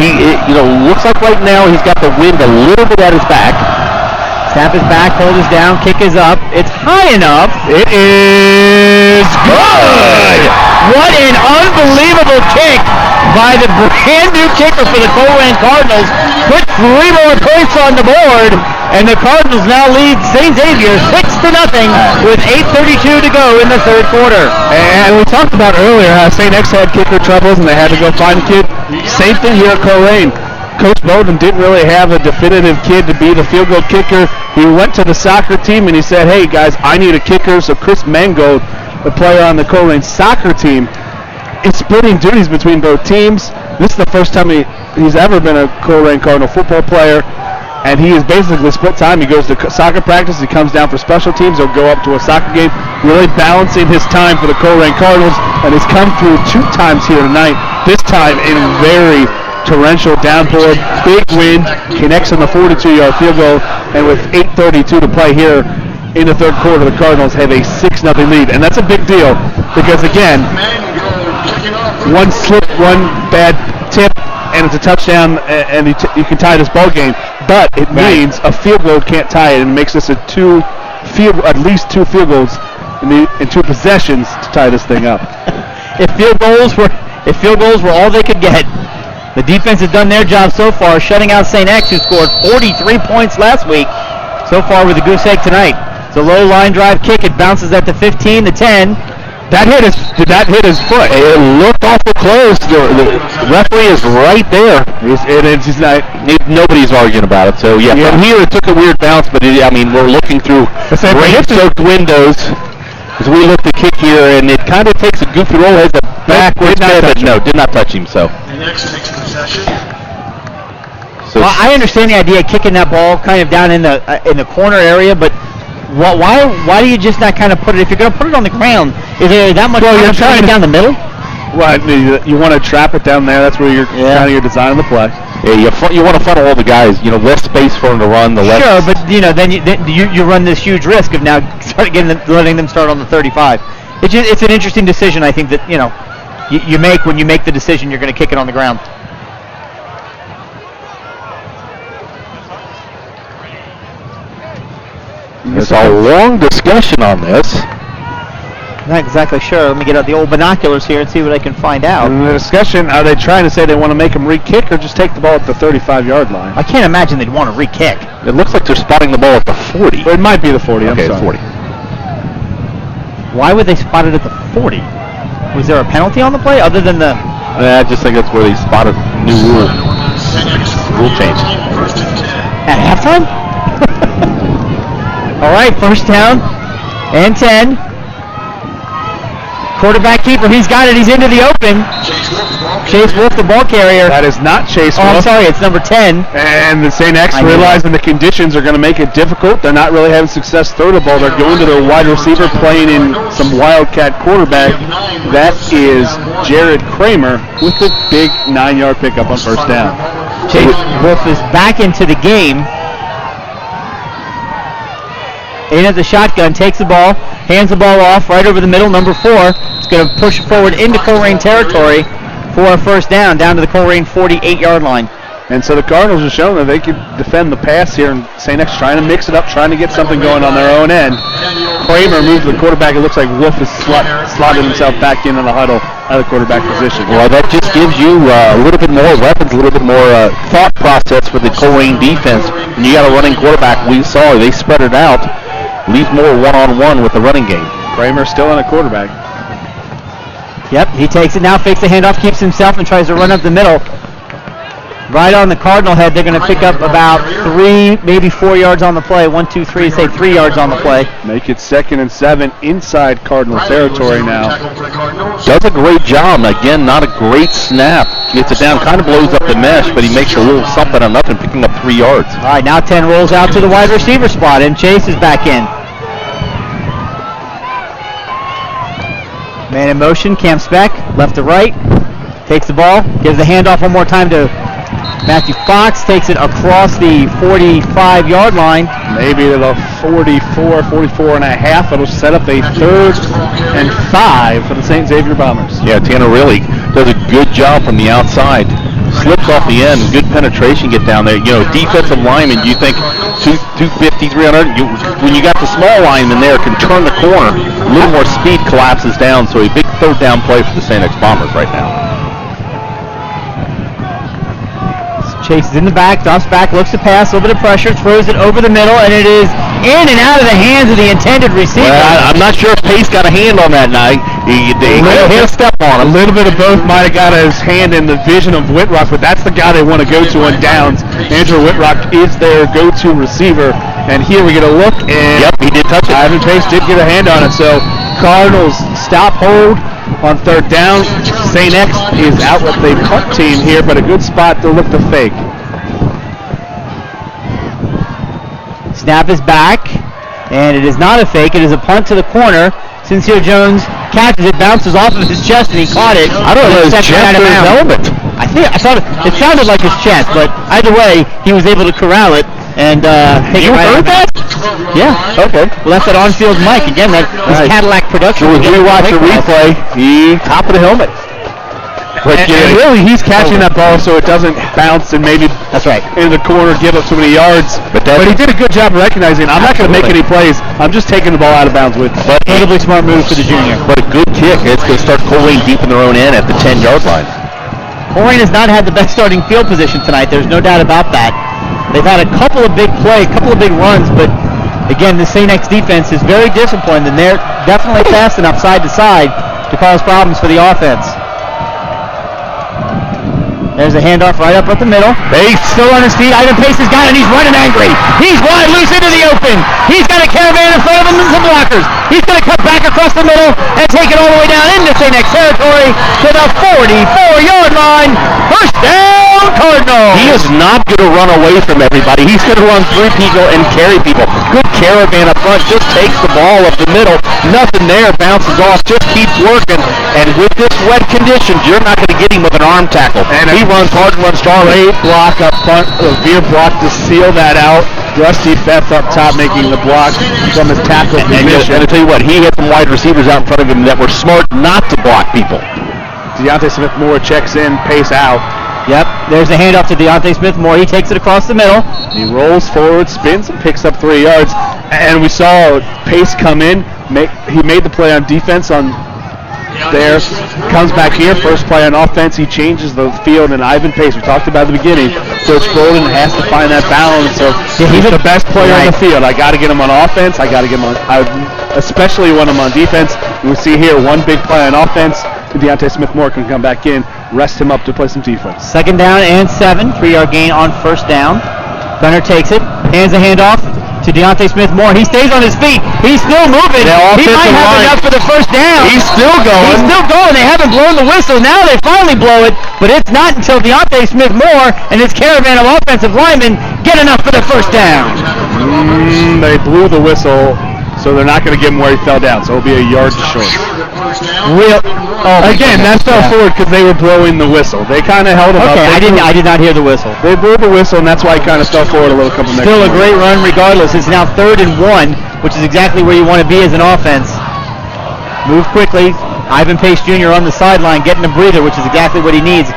looks like right now he's got the wind a little bit at his back. Snap is back, hold is down, kick is up. It's high enough. It is good! What an unbelievable kick by the brand new kicker for the Colerain Cardinals. Put 3 more points on the board, and the Cardinals now lead St. Xavier 6-0 with 8:32 to go in the third quarter. And we talked about earlier how St. X had kicker troubles and they had to go find a kid. Same thing here at Colerain. Coach Bowden didn't really have a definitive kid to be the field goal kicker. He went to the soccer team and he said, hey guys, I need a kicker. So Chris Mango, the player on the Colerain soccer team, is splitting duties between both teams. This is the first time he's ever been a Colerain Cardinal football player, and he is basically split time. He goes to soccer practice, he comes down for special teams, he'll go up to a soccer game, really balancing his time for the Colerain Cardinals, and he's come through 2 times here tonight, this time in very torrential downpour, big wind, connects on the 42-yard field goal, and with 8:32 to play here in the third quarter, the Cardinals have a 6-0 lead, and that's a big deal because, again, one slip, one bad tip, and it's a touchdown, and you can tie this ball game, but it means a field goal can't tie it, and makes this at least 2 field goals in 2 possessions to tie this thing up. If field goals were all they could get, the defense has done their job so far, shutting out St. X, who scored 43 points last week. So far with a goose egg tonight. It's a low line drive kick. It bounces at the 15, the 10. Did that hit his foot? It looked awful close. The referee is right there. Nobody's arguing about it. So, from here it took a weird bounce, but we're looking through rain-soaked windows as we look to kick here, and it kind of takes a goofy roll, has a backwards head, but no, did not touch him. So. Well, I understand the idea of kicking that ball kind of down in the corner area, but why do you just not kind of put it, if you're going to put it on the ground, is there that much you're trying down the middle? Well, you want to trap it down there. That's where you're kind of designing the play. Yeah, you want to funnel all the guys. Less space for them to run. Sure, but then you run this huge risk of now letting them start on the 35. It's an interesting decision. I think that you make when you make the decision you're going to kick it on the ground. There's a long discussion on this. Not exactly sure. Let me get out the old binoculars here and see what I can find out. In the discussion, are they trying to say they want to make them re-kick or just take the ball at the 35-yard line? I can't imagine they'd want to re-kick. It looks like they're spotting the ball at the 40. Well, it might be the 40. Okay, I'm sorry. 40. Why would they spot it at the 40? Was there a penalty on the play other than the... I just think that's where they spotted new rule change. At halftime? All right, first down and 10. Quarterback keeper, he's got it. He's into the open. Chase Wolf, the ball carrier. That is not Chase Wolf. Oh, I'm sorry, it's number 10. And the St. X realizing the conditions are going to make it difficult. They're not really having success throwing the ball. They're going to their wide receiver, playing in some Wildcat quarterback. That is Jared Kramer with the big 9-yard pickup on first down. Chase Wolf is back into the game. in at the shotgun, takes the ball, hands the ball off right over the middle, number 4. It's going to push forward into Colerain territory for a first down to the Colerain 48-yard line. And so the Cardinals are showing that they can defend the pass here, and St. X trying to mix it up, trying to get something going on their own end. Kramer moves the quarterback. It looks like Wolf has slotted himself back into the huddle at the quarterback position. Well, that just gives you a little bit more weapons, a little bit more thought process for the Colerain defense. When you got a running quarterback, we saw they spread it out, leave more one-on-one with the running game. Kramer still on a quarterback. Yep, he takes it now, fakes the handoff, keeps himself, and tries to run up the middle. Right on the Cardinal head, they're going to pick up about 3, maybe 4 yards on the play. 1, 2, 3, say 3 yards on the play. Make it 2nd and 7 inside Cardinal territory now. Does a great job. Again, not a great snap. Gets it down, kind of blows up the mesh, but he makes a little something or nothing, picking up 3 yards. All right, now 10 rolls out to the wide receiver spot, and Chase is back in. Man in motion, Cam Speck, left to right. Takes the ball, gives the handoff one more time to Matthew Fox, takes it across the 45-yard line. Maybe to the 44 and a half. It'll set up a 3rd and 5 for the St. Xavier Bombers. Yeah, Tanner really does a good job from the outside. Slips off the end, good penetration get down there. You know, defensive lineman, you think 250, 300. When you got the small lineman there, can turn the corner. A little more speed, collapses down. So a big 3rd down play for the St. X Bombers right now. Chase is in the back, drops back, looks to pass, a little bit of pressure, throws it over the middle, and it is in and out of the hands of the intended receiver. Well, I'm not sure if Pace got a hand on that night. He hit a step on him. A little bit of both might have got his hand in the vision of Whitrock, but that's the guy they want to go to on downs. Andrew Whitrock is their go-to receiver, and here we get a look, and yep, he did touch it. Ivan Pace did get a hand on it, so Cardinals stop hold on 3rd down. St. X is out with the punt team here, but a good spot to look to fake. Snap is back, and it is not a fake. It is a punt to the corner. Sincere Jones catches it, bounces off of his chest, and he caught it. I don't know if his chest or his helmet. I thought it sounded like his chest, but either way, he was able to corral it and take it right out. You heard that? Yeah. Okay. Left that on-field mic. Again, that was Cadillac production. So as we watch the replay, he top of the helmet. And really, he's catching that ball so it doesn't bounce and maybe that's right into the corner, give up too many yards. But he did a good job recognizing, I'm not going to make any plays. I'm just taking the ball out of bounds with. But incredibly smart move for the junior. But a good kick. It's going to start Colerain deep in their own end at the 10-yard line. Colerain has not had the best starting field position tonight. There's no doubt about that. They've had a couple of big plays, a couple of big runs, but again, the St. X defense is very disciplined, and they're definitely fast enough side to side to cause problems for the offense. There's a handoff right up at the middle. Pace still on his feet. Ivan Pace has got it. He's running angry. He's wide loose into the open. He's got a caravan in front of him and some blockers. He's going to cut back across the middle and take it all the way down into St. X territory to the 44-yard line. First down, Cardinals. He is not going to run away from everybody. He's going to run through people and carry people. Good caravan up front. Just takes the ball up the middle. Nothing there. Bounces off. Just keeps working. And with this wet conditions, you're not going to get him with an arm tackle. And he runs hard and runs strong. Great block up front. Veer block to seal that out. Rusty Beth up top making the block from his tackle position. And I tell you what, he had some wide receivers out in front of him that were smart not to block people. Deontay Smith-Moore checks in, Pace out. Yep, there's the handoff to Deontay Smith-Moore. He takes it across the middle. He rolls forward, spins, and picks up 3 yards. And we saw Pace come in. He made the play on defense on there, comes back here, first play on offense, he changes the field, and Ivan Pace, we talked about at the beginning, Coach Golden has to find that balance of, he's the best player on the field, I got to get him on offense, I got to get him on, especially when I'm on defense. We see here one big play on offense, Deontay Smith-Moore can come back in, rest him up to play some defense. 2nd down and 7, 3-yard gain on first down. Gunner takes it, hands the handoff to Deontay Smith-Moore. He stays on his feet. He's still moving. He might have enough for the first down. He's still going. He's still going. They haven't blown the whistle. Now they finally blow it, but it's not until Deontay Smith-Moore and his caravan of offensive linemen get enough for the first down. They blew the whistle So they're not going to give him where he fell down. So it'll be a yard short. Again, that fell forward because they were blowing the whistle. They kind of held him up. Okay, I did not hear the whistle. They blew the whistle, and that's why he kind of fell forward a little couple minutes. Still a great run regardless. It's now 3rd and 1, which is exactly where you want to be as an offense. Move quickly. Ivan Pace Jr. on the sideline getting a breather, which is exactly what he needs.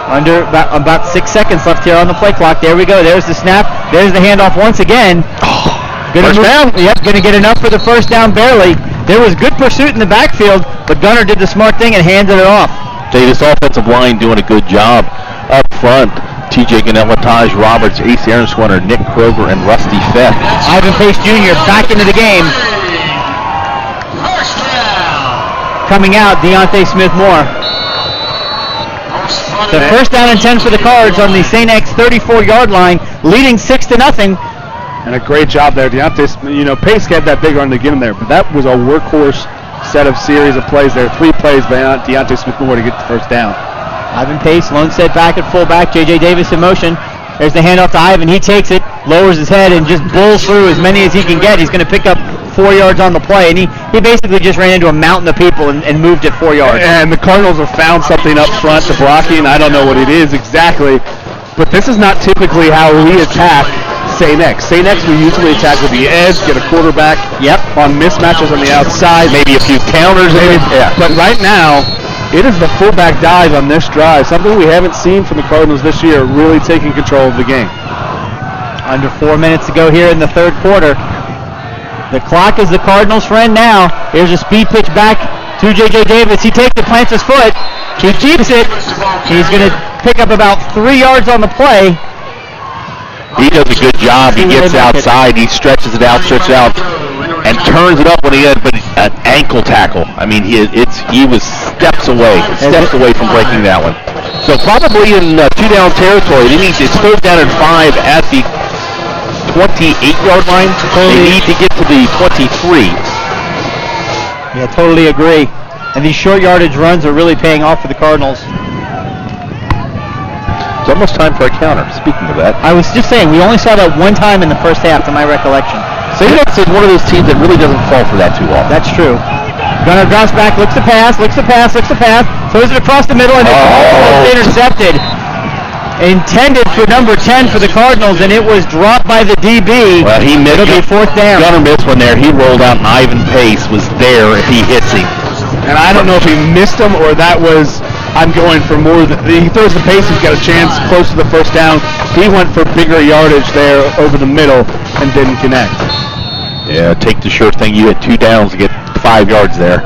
Under about 6 seconds left here on the play clock. There we go. There's the snap. There's the handoff once again. First down. Yep, going to get enough for the first down barely. There was good pursuit in the backfield, but Gunner did the smart thing and handed it off. Davis offensive line doing a good job up front. TJ Ganella, Taj Roberts, Ace Aaronswinner, Nick Kroger, and Rusty Fett. Ivan Pace Jr. back into the game. Coming out, Deontay Smith-Moore. The first down and 10 for the Cards on the St. X 34-yard line, leading 6-0. And a great job there. Deontay, Pace had that big run to get him there, but that was a workhorse set of series of plays there. 3 plays by Deontay Smith-Moore to get the first down. Ivan Pace, lone set back at fullback. J.J. Davis in motion. There's the handoff to Ivan. He takes it, lowers his head, and just bulls through as many as he can get. He's going to pick up 4 yards on the play, and he basically just ran into a mountain of people and moved it 4 yards. And the Cardinals have found something up front to blocking. I don't know what it is exactly, but this is not typically how we attack St. X. St. X we usually attack with the edge, get a quarterback on mismatches on the outside. Maybe a few counters. But right now, it is the fullback dive on this drive, something we haven't seen from the Cardinals this year, really taking control of the game. Under 4 minutes to go here in the third quarter. The clock is the Cardinals' friend now. Here's a speed pitch back to J.J. Davis. He takes it, plants his foot. He keeps it. He's going to pick up about 3 yards on the play. He does a good job. He gets outside. He stretches it out, and turns it up when he had an ankle tackle. I mean, he was steps away from breaking that one. So probably in 2-down territory. It's 3rd down and 5 at the 28-yard line. They need to get to the 23. Yeah, totally agree. And these short yardage runs are really paying off for the Cardinals. It's almost time for a counter. Speaking of that, I was just saying, we only saw that one time in the first half, to my recollection. St. X is one of those teams that really doesn't fall for that too often. That's true. Gunner drops back, looks the pass, throws it across the middle, and it's almost intercepted. Intended for number 10 for the Cardinals, and it was dropped by the DB. Well, he missed. It'll be 4th down. Gunner missed one there. He rolled out, and Ivan Pace was there if he hits him. And I don't know if he missed him or that was, I'm going for more. He throws the pace, he's got a chance close to the first down. He went for bigger yardage there over the middle and didn't connect. Yeah, take the sure thing. You hit 2 downs to get 5 yards there.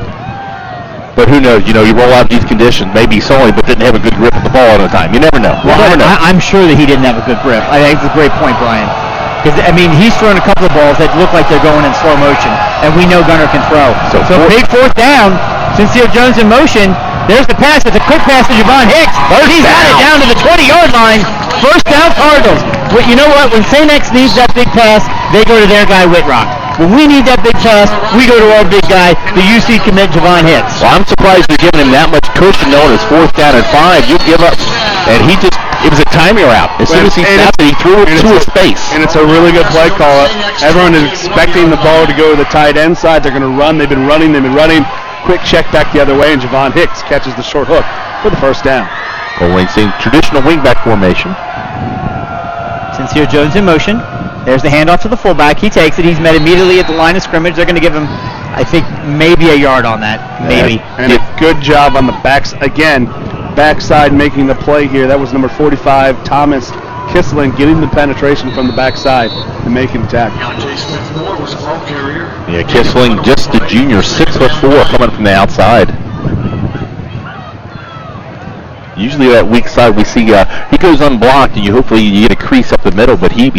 But who knows? You roll out these conditions. Maybe he saw him, but didn't have a good grip of the ball at the time. You never know. I'm sure that he didn't have a good grip. I think it's a great point, Brian. Because, he's thrown a couple of balls that look like they're going in slow motion, and we know Gunner can throw. So big 4th down. Sincere Jones in motion. There's the pass. It's a quick pass to Javon Hicks. He's got it down to the 20-yard line. First down, Cardinals. Well, you know what? When St. X needs that big pass, they go to their guy, Whitrock. When we need that big pass, we go to our big guy, the UC commit, Javon Hicks. Well, I'm surprised they're giving him that much cushion knowing it's 4th down and 5. You give up. And it was a timing route. As soon as he snapped it, he threw it to his face. And it's a really good play call. Everyone is expecting the ball to go to the tight end side. They're going to run. They've been running. Quick check back the other way, and Javon Hicks catches the short hook for the first down. Colerain seeing traditional wingback formation. Sincere Jones in motion. There's the handoff to the fullback. He takes it. He's met immediately at the line of scrimmage. They're going to give him, I think, maybe a yard on that. Maybe. And a good job on the backs. Again, backside making the play here. That was number 45, Thomas Kissling, getting the penetration from the backside and making the tackle. Yeah, Kissling, just a junior, 6'4", coming from the outside. Usually that weak side we see, he goes unblocked, and hopefully you get a crease up the middle, but he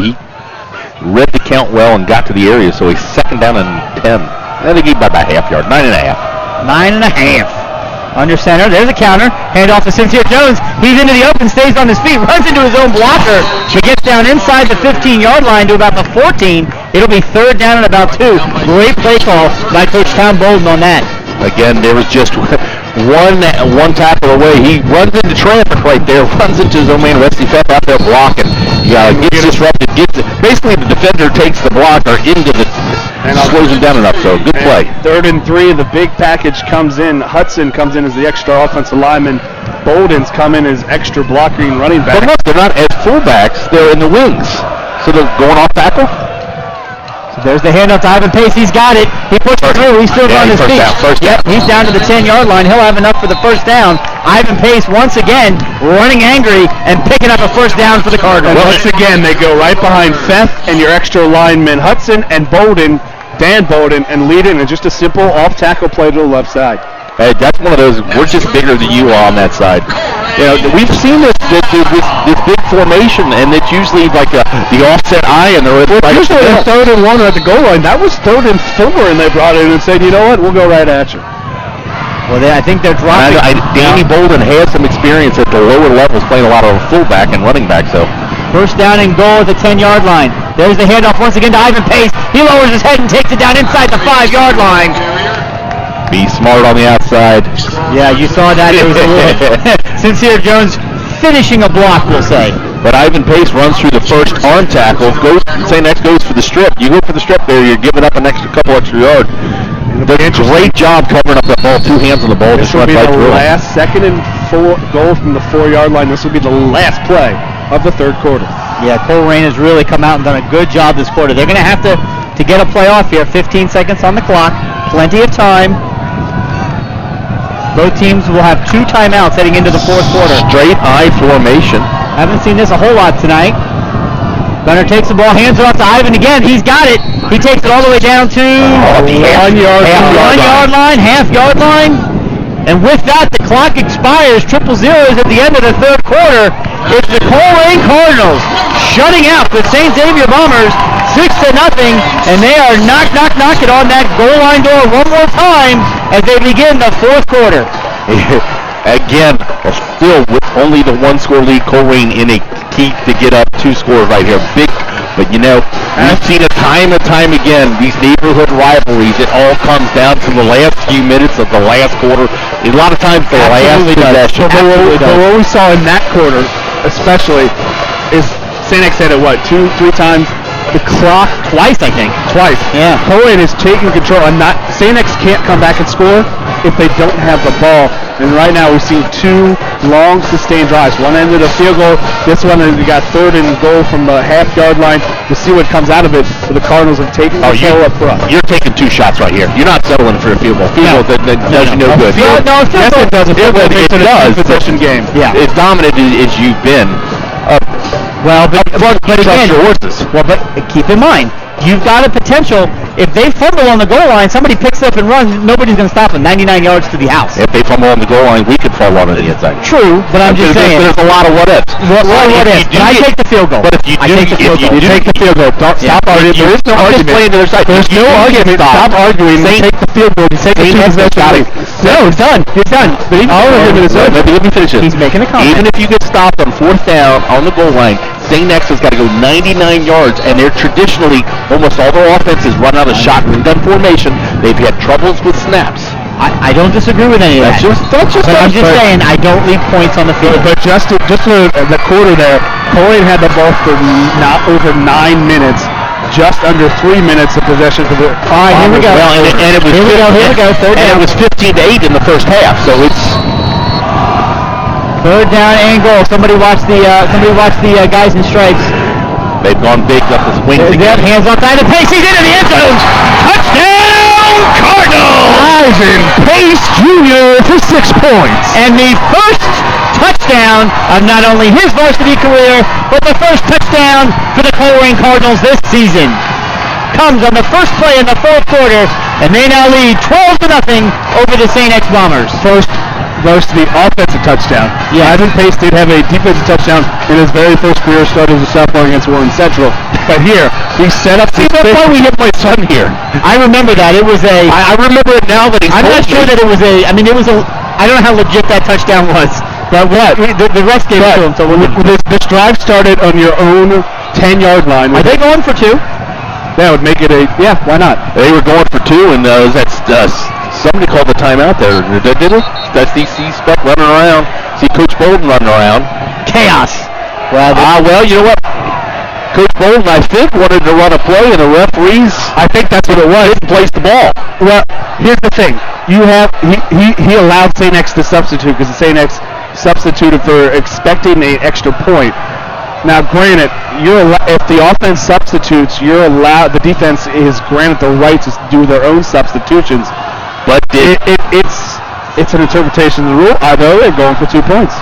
read the count well and got to the area, so he's 2nd down and 10. I think he's by about half yard, 9.5. 9.5. Under center, there's a counter. Hand off to Sincere Jones. He's into the open, stays on his feet, runs into his own blocker. He gets down inside the 15-yard line to about the 14. It'll be 3rd down and about 2. Great play call by Coach Tom Bolden on that. Again, there was just one tackle away. He runs into traffic right there, runs into his own man, Rusty Fett out there blocking. Gets disrupted. Basically, the defender takes the blocker into the slows him down enough. So good play. 3rd and 3, the big package comes in. Hudson comes in as the extra offensive lineman. Bolden's come in as extra blocking running back. But look, they're not as fullbacks. They're in the wings. So they're going off tackle. So there's the handoff to Ivan Pace. He's got it. He pushes through. He's still on his feet. Yep, he's down to the 10-yard line. He'll have enough for the first down. Ivan Pace once again running angry and picking up a first down for the Cardinals. Once again, they go right behind Feth and your extra lineman Hudson and Bolden, Dan Bolden, and lead it in just a simple off-tackle play to the left side. Hey, that's one of those, we're just bigger than you are on that side. You know, we've seen this big formation, and it's usually like the offset eye, and they're usually 3rd and 1 at the goal line. That was 3rd and 4, and they brought it in and said, you know what, we'll go right at you. Well, I think they're dropping. Danny Bolden has some experience at the lower levels, playing a lot of fullback and running back, so. First down and goal at the 10-yard line. There's the handoff once again to Ivan Pace. He lowers his head and takes it down inside the 5-yard line. Be smart on the outside. Yeah, you saw that. It was a little Sincere Jones finishing a block, we'll say. But Ivan Pace runs through the first arm tackle. St. X goes for the strip. You go for the strip there, you're giving up a couple extra yards. Great job covering up that ball. 2 hands on the ball. This will be the last 2nd and 4 goal from the 4-yard line. This will be the last play of the 3rd quarter. Yeah, Colerain has really come out and done a good job this quarter. They're going to have to get a play off here. 15 seconds on the clock. Plenty of time. Both teams will have 2 timeouts heading into the 4th quarter. Straight eye formation. Haven't seen this a whole lot tonight. Gunner takes the ball, hands it off to Ivan again. He's got it. He takes it all the way down to the 1-yard line, half-yard line. And with that, the clock expires. 0-0 is at the end of the 3rd quarter. It's the Colerain Cardinals shutting out the St. Xavier Bombers 6-0, and they are knocking on that goal line door one more time as they begin the 4th quarter. Again, still with only the 1-score lead, Colerain in a key to get up 2 scores right here. Big, but you know, we've seen it time and time again, these neighborhood rivalries, it all comes down to the last few minutes of the last quarter. A lot of times the last possession. But what we saw in that quarter, especially, is St. X had it, 2-3 times the clock? Twice, I think. Twice. Yeah. Colerain is taking control, and St. X can't come back and score if they don't have the ball. And right now we've seen 2 long sustained drives. One ended a field goal. This one we got 3rd and goal from the half-yard line. We'll see what comes out of it. But the Cardinals have taken control up front. You're taking 2 shots right here. You're not settling for a field goal. Field goal that does you no good. Yes, it does. It does. Possession game. Yeah. As dominant as you've been. Well, but again, your horses. Well, but keep in mind, you've got a potential. If they fumble on the goal line, somebody picks up and runs, nobody's going to stop them. 99 yards to the house. If they fumble on the goal line, we could fall on the inside. True, but I'm just saying. There's a lot of what-ifs. What ifs? But I take the field goal. But if you take the field goal, stop arguing. There is no argument. There's no argument. Stop arguing. Take the field goal. Take the possession. No, it's done. It's done. Let me finish this. He's making a comment. Even if you get stopped on 4th down on the goal line, St. X has got to go 99 yards, and they're traditionally, almost all their offenses run out of shotgun formation. They've had troubles with snaps. I don't disagree with any of that. But I'm just saying, I don't leave points on the field. But just for the quarter there, Colerain had the ball for not over 9 minutes. Just under 3 minutes of possession for the. All right, here we go. Well, and it was here we go. 3rd down. And it was 15-8 in the first half, so it's 3rd down and goal. Somebody watch the guys in stripes. They've gone big up the wings again. Hands on time to Pace. He's into the end zone. Touchdown, Cardinals! Ivan Pace Jr. for 6 points. And the first touchdown of not only his varsity career, but the first touchdown for the Colerain Cardinals this season. Comes on the first play in the 4th quarter, and they now lead 12-0 over the St. X Bombers. First varsity offensive touchdown. Yeah, Ivan Pace did have a defensive touchdown in his very first career start as a sophomore against Warren Central. But here, he set up. See, that's why we hit my son here. I remember that. It was a. I remember it now that he's. I'm not sure that it was a. I mean, it was a. I don't know how legit that touchdown was. But what? The rest gave it to him. So this drive started on your own 10-yard line. Are they going for 2? That would make it a. Yeah, why not? They were going for 2, and that's. Somebody called the timeout there. Did it? That's DC Speck running around. See Coach Bolden running around. Chaos. Well, you know what? Coach Bolton, I think, wanted to run a play, and the referees, I think that's what it was. didn't place the ball. Well, here's the thing. He allowed St. X to substitute because St. X substituted for expecting an extra point. Now, granted, if the offense substitutes, the defense is granted the right to do their own substitutions. But it's an interpretation of the rule, although they're going for 2 points.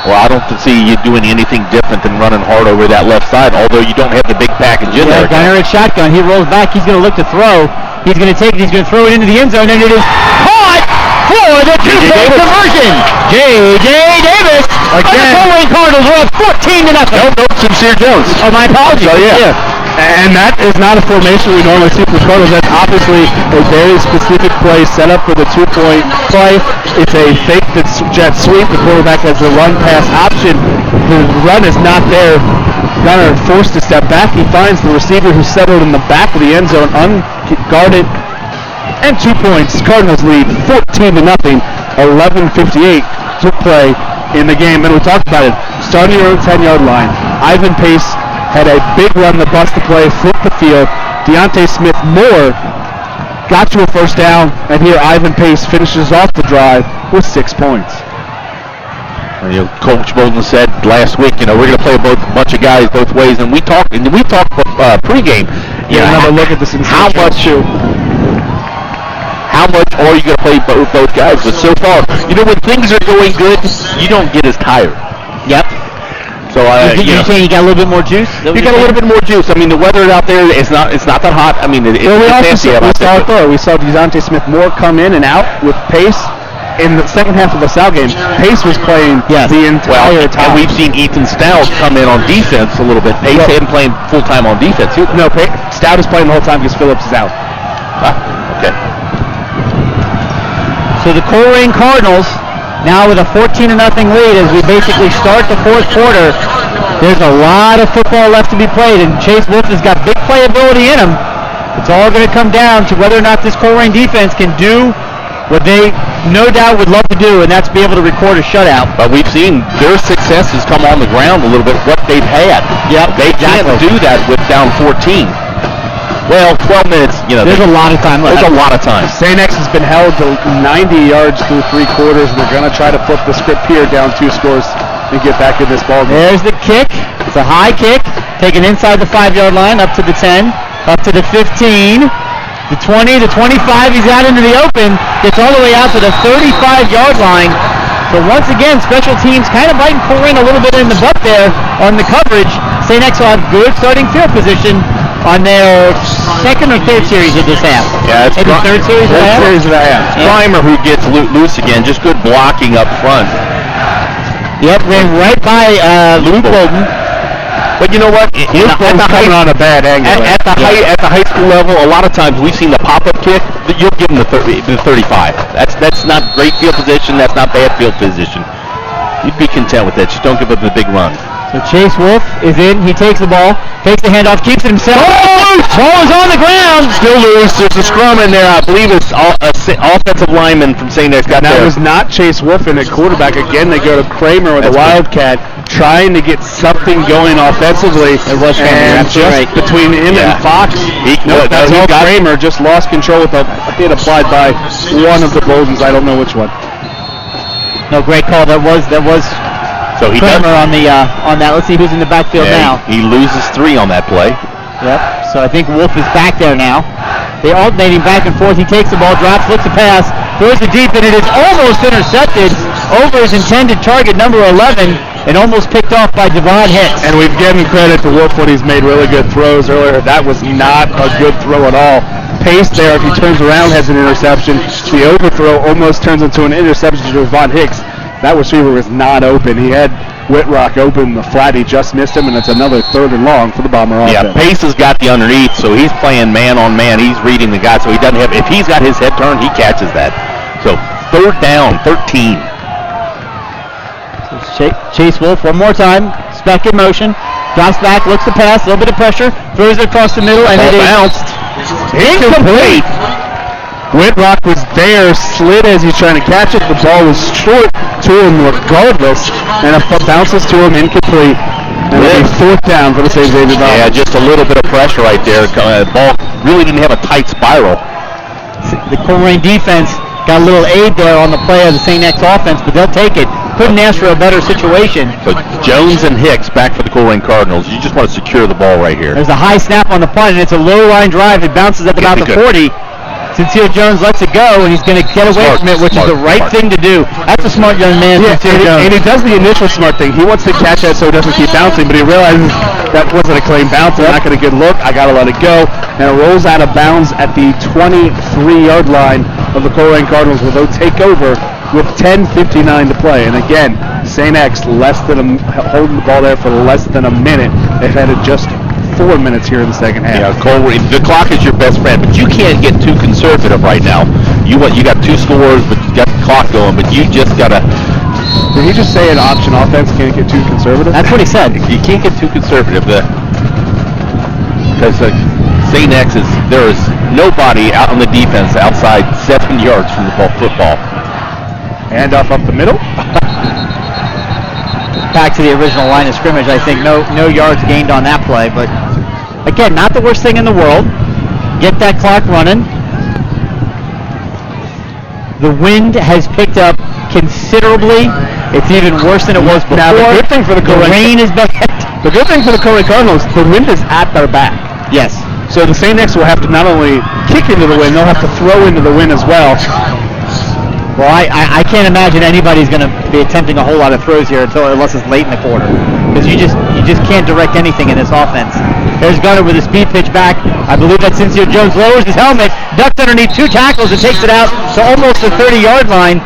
Well, I don't see you doing anything different than running hard over that left side, although you don't have the big package in there. Gunner at shotgun. He rolls back. He's going to look to throw. He's going to take it. He's going to throw it into the end zone, and it is caught for the two-point conversion. J.J. Davis. Again. The Colerain Cardinals are up 14-0. Nope, Sincere Jones. Oh, my apologies. So, yeah. And that is not a formation we normally see for the Cardinals. That's obviously a very specific play set up for the 2-point play. It's a fake jet sweep. The quarterback has the run-pass option. The run is not there. Gunner forced to step back. He finds the receiver who's settled in the back of the end zone, unguarded, and 2 points. Cardinals lead 14-0. 11:58 to play in the game. And we talked about it. Starting your own 10-yard line. Ivan Pace had a big run to bust the play, flipped the field. Deontay Smith-Moore got to a first down, and here Ivan Pace finishes off the drive with 6 points. Coach Bolton said last week, we're going to play a bunch of guys both ways, and we talked pregame. Another look at this. How much are you going to play both guys? But so far, when things are going good, you don't get as tired. Yep. So you're saying you got a little bit more juice? You got a little bit more juice. I mean, the weather out there it's not that hot. I mean, we saw it though. We saw Deontay Smith-Moore come in and out with Pace. In the second half of the Sal game, Pace was playing the entire time. And we've seen Ethan Stout come in on defense a little bit. Pace hadn't played full-time on defense either. No, Stout is playing the whole time because Phillips is out. Okay. So the Colerain Cardinals now with a 14-0 lead as we basically start the fourth quarter. There's a lot of football left to be played, and Chase Wolf has got big playability in him. It's all going to come down to whether or not this Colerain defense can do what they no doubt would love to do, and that's be able to record a shutout. But we've seen their success has come on the ground a little bit, what they've had. Yep, they can't do that with down 14. Well, 12 minutes, there's a lot of time left. There's a lot of time. St. X has been held to 90 yards through 3 quarters, and they're going to try to flip the script here down 2 scores and get back in this ball game. There's the kick. It's a high kick, taken inside the 5-yard line, up to the 10, up to the 15. The 20, the 25, he's out into the open, gets all the way out to the 35-yard line. So once again, special teams kind of biting Colerain a little bit in the butt there on the coverage. St. X will have good starting field position on their second or third series of this half. Yeah, it's the third series of the half. It's Grimer who gets loose again, just good blocking up front. Yep, ran right by Luke Bolton. But you know what? Coming on a bad angle. At the high school level, a lot of times we've seen the pop-up kick. You'll give them the 35. That's not great field position. That's not bad field position. You'd be content with that. Just don't give up the big run. So Chase Wolf is in. He takes the ball, takes the handoff, keeps it himself. Ball is on the ground. Still loose. There's a scrum in there. I believe it's offensive lineman from St. X got there. That was not Chase Wolf in at quarterback. Again, they go to Kramer with a Wildcat, trying to get something going offensively. It was and just between him and Fox. That's all Kramer just lost control with a hit applied by one of the Boldens. I don't know which one. No, great call. That was so he Kramer on that. Let's see who's in the backfield now. He loses 3 on that play. Yep. So I think Wolf is back there now. They're alternating back and forth. He takes the ball, drops, flips a pass, throws it deep, and it is almost intercepted over his intended target, number 11, and almost picked off by Devon Hicks. And we've given credit to Wolf when he's made really good throws earlier. That was not a good throw at all. Pace there, if he turns around, has an interception. The overthrow almost turns into an interception to Devon Hicks. That receiver was not open. He had Whitrock open the flat. He just missed him, and it's another 3rd and long for the Bomber offense. Yeah, Pace has got the underneath, so he's playing man on man. He's reading the guy, so he doesn't have. If he's got his head turned, he catches that. So 3rd down, 13. So Chase Wolf one more time. Back in motion. Drops back, looks to pass, a little bit of pressure, throws it across the middle, and it is bounced. Incomplete. Whitrock was there, slid as he's trying to catch it. The ball was short to him regardless, and it bounces to him incomplete. And it'll be fourth down for the St. Xavier Bombers. Yeah, just a little bit of pressure right there. Ball really didn't have a tight spiral. The Colerain defense got a little aid there on the play of the St. X offense, but they'll take it. Couldn't ask for a better situation. So Jones and Hicks back for the Colerain Cardinals. You just want to secure the ball right here. There's a high snap on the punt, and it's a low line drive. It bounces up about the 40. Sincere Jones lets it go, and he's going to get away from it, which is the right thing to do. That's a smart young man, Sincere Jones. And he does the initial smart thing. He wants to catch that so it doesn't keep bouncing, but he realizes that wasn't a clean bounce. I'm not going to get a look. I got to let it go. And it rolls out of bounds at the 23-yard line of the Colerain Cardinals, where they'll take over with 10:59 to play. And again, St. X holding the ball there for less than a minute. They've had it just 4 minutes here in the second half. Yeah, Colerain, the clock is your best friend, but you can't get too conservative right now. You got 2 scores, but you got the clock going, but you just got to... Did he just say an option offense can't get too conservative? That's what he said. You can't get too conservative. Because St. X there is nobody out on the defense outside 7 yards from the football. Handoff up the middle. Back to the original line of scrimmage. I think no yards gained on that play, but again, not the worst thing in the world. Get that clock running. The wind has picked up considerably. It's even worse than it was before. Now, the good thing for the rain is bad. The good thing for the Colerain Cardinals, the wind is at their back. Yes. So the St. X will have to not only kick into the wind, they'll have to throw into the wind as well. Well, I can't imagine anybody's going to be attempting a whole lot of throws here unless it's late in the quarter, because you just can't direct anything in this offense. There's Gunner with a speed pitch back. I believe that Sincere Jones lowers his helmet, ducks underneath 2 tackles, and takes it out to almost the 30-yard line.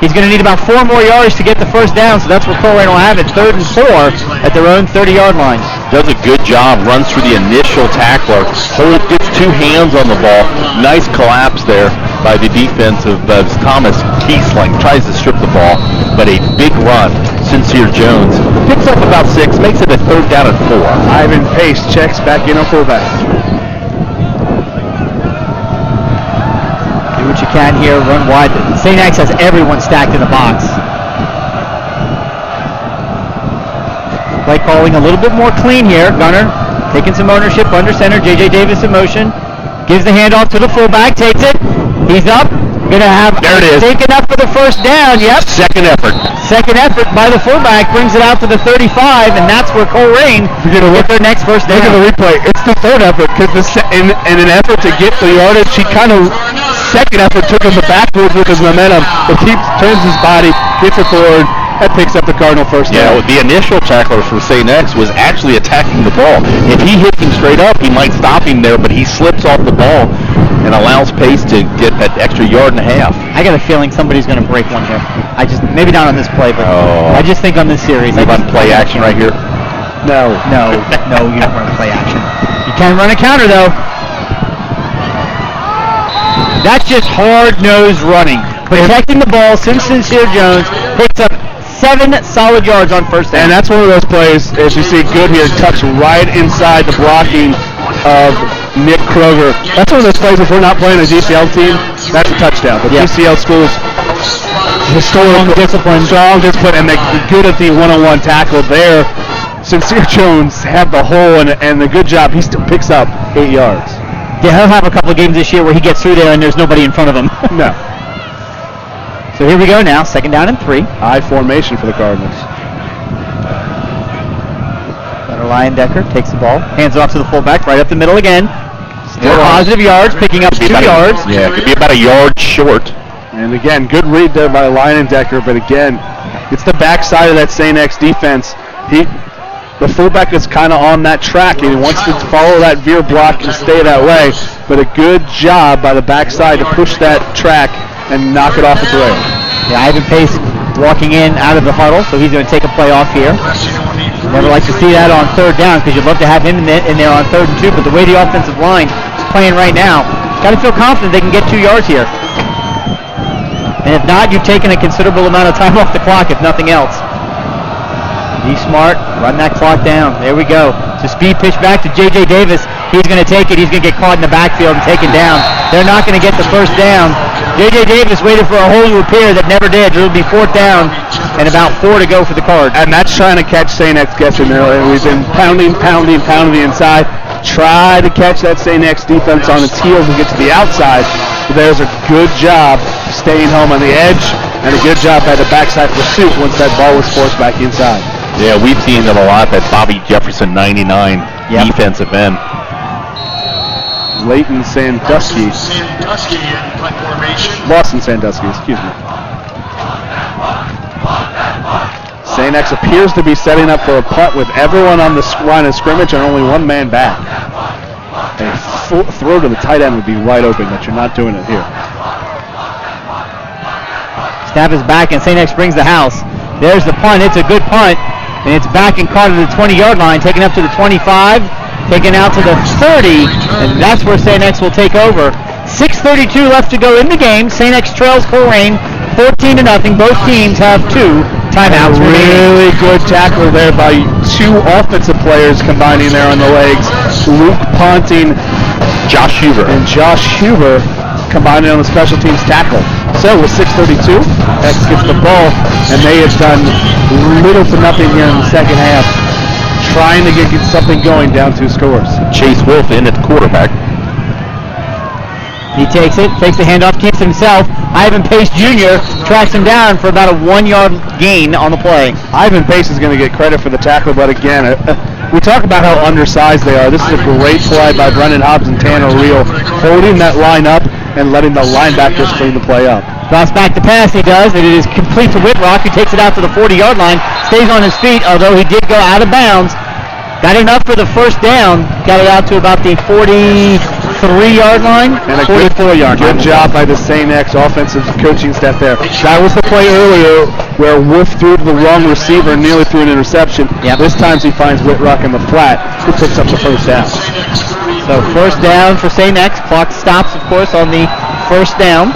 He's going to need about 4 more yards to get the first down, so that's where Colerain will have it, 3rd and 4 at their own 30-yard line. Does a good job, runs through the initial tackler, gets 2 hands on the ball. Nice collapse there by the defense of Thomas Kiesling. Tries to strip the ball, but a big run. Sincere Jones picks up about 6, makes it a 3rd down and 4. Ivan Pace checks back in on fullback. Do what you can here, run wide. St. X has everyone stacked in the box. Play calling a little bit more clean here. Gunner taking some ownership under center. J.J. Davis in motion. Gives the handoff to the fullback. Takes it. He's up. Going to have taken up for the first down. Yep. Second effort by the fullback. Brings it out to the 35, and that's where Colerain will get their next first down. Look at the replay. It's the 3rd effort, because in an effort to get the yardage, he kind of, second effort took him backwards with his momentum, but turns his body, gets it forward, that picks up the Cardinal first down. Yeah, the initial tackler for St. X was actually attacking the ball. If he hits him straight up, he might stop him there, but he slips off the ball and allows Pace to get that extra 1.5 yards. I got a feeling somebody's going to break one here. Maybe not on this play, but I just think on this series. You run play action right here? No, you don't run play action. You can run a counter, though. That's just hard-nosed running. Protecting the ball, Sincere Jones picks up 7 solid yards on first down. And that's one of those plays, as you see, good here, tucks right inside the blocking of Nick Kroger. That's one of those plays, if we're not playing a GCL team, that's a touchdown. But GCL schools, strong discipline, and they're good at the one-on-one tackle there. Sincere Jones had the hole, and the good job, he still picks up 8 yards. Yeah, he'll have a couple of games this year where he gets through there and there's nobody in front of him. No. So here we go now, 2nd down and 3. High formation for the Cardinals. Ryan Decker takes the ball, hands it off to the fullback, right up the middle again. Still positive yards, picking up 2 yards. Yeah, it could be about a yard short. And again, good read there by Ryan Decker, but again, it's the backside of that St. X defense. The fullback is kind of on that track, and he wants to follow that veer block and stay that way, but a good job by the backside to push that track and knock it off its rail. Yeah, Ivan Pace walking in out of the huddle, so he's going to take a play off here. Never like to see that on 3rd down, because you'd love to have him in there on 3rd and 2, but the way the offensive line is playing right now, got to feel confident they can get 2 yards here. And if not, you've taken a considerable amount of time off the clock, if nothing else. Be smart, run that clock down. There we go. So speed pitch back to J.J. Davis. He's going to take it. He's going to get caught in the backfield and taken down. They're not going to get the first down. J.J. Davis waited for a hole to appear that never did. It'll be 4th down and about 4 to go for the Cards. And that's trying to catch St. X guessing there. We've been pounding the inside. Try to catch that St. X defense on its heels and get to the outside. There's a good job staying home on the edge and a good job by the backside pursuit once that ball was forced back inside. Yeah, we've seen it a lot, that Bobby Jefferson 99 defensive end. Leighton Sandusky. Lawson Sandusky, excuse me. St. X appears to be setting up for a punt with everyone on the line of scrimmage and only one man back. A throw to the tight end would be wide open, but you're not doing it here. Snap is back, and St. X brings the house. There's the punt. It's a good punt, and it's back and caught at the 20-yard line, taken up to the 25. Taken out to the 30, and that's where St. X will take over. 6:32 left to go in the game. St. X trails Colerain 14-0. Both teams have 2 timeouts. Really good tackle there by 2 offensive players combining there on the legs. Luke Ponting, Josh Huber, and Josh Huber combining on the special teams tackle. So with 6:32, X gets the ball, and they have done little to nothing here in the second half, trying to get something going down 2 scores. Chase Wolf in at the quarterback. He takes it, fakes the handoff, keeps himself. Ivan Pace Jr. tracks him down for about a 1-yard gain on the play. Ivan Pace is going to get credit for the tackle, but again, we talk about how undersized they are. This is a great play by Brendan Hobbs and Tanner Reel, holding that line up and letting the linebackers clean the play up. Drops back to pass, he does, and it is complete to Whitrock, who takes it out to the 40-yard line, stays on his feet, although he did go out of bounds. Got enough for the first down, got it out to about the 43-yard line, and a 44-yard line. Good job by the St. X offensive coaching staff there. That was the play earlier where Wolf threw to the wrong receiver and nearly threw an interception. Yep. This time he finds Whitrock in the flat, who picks up the first down. So first down for St. X. Clock stops, of course, on the first down.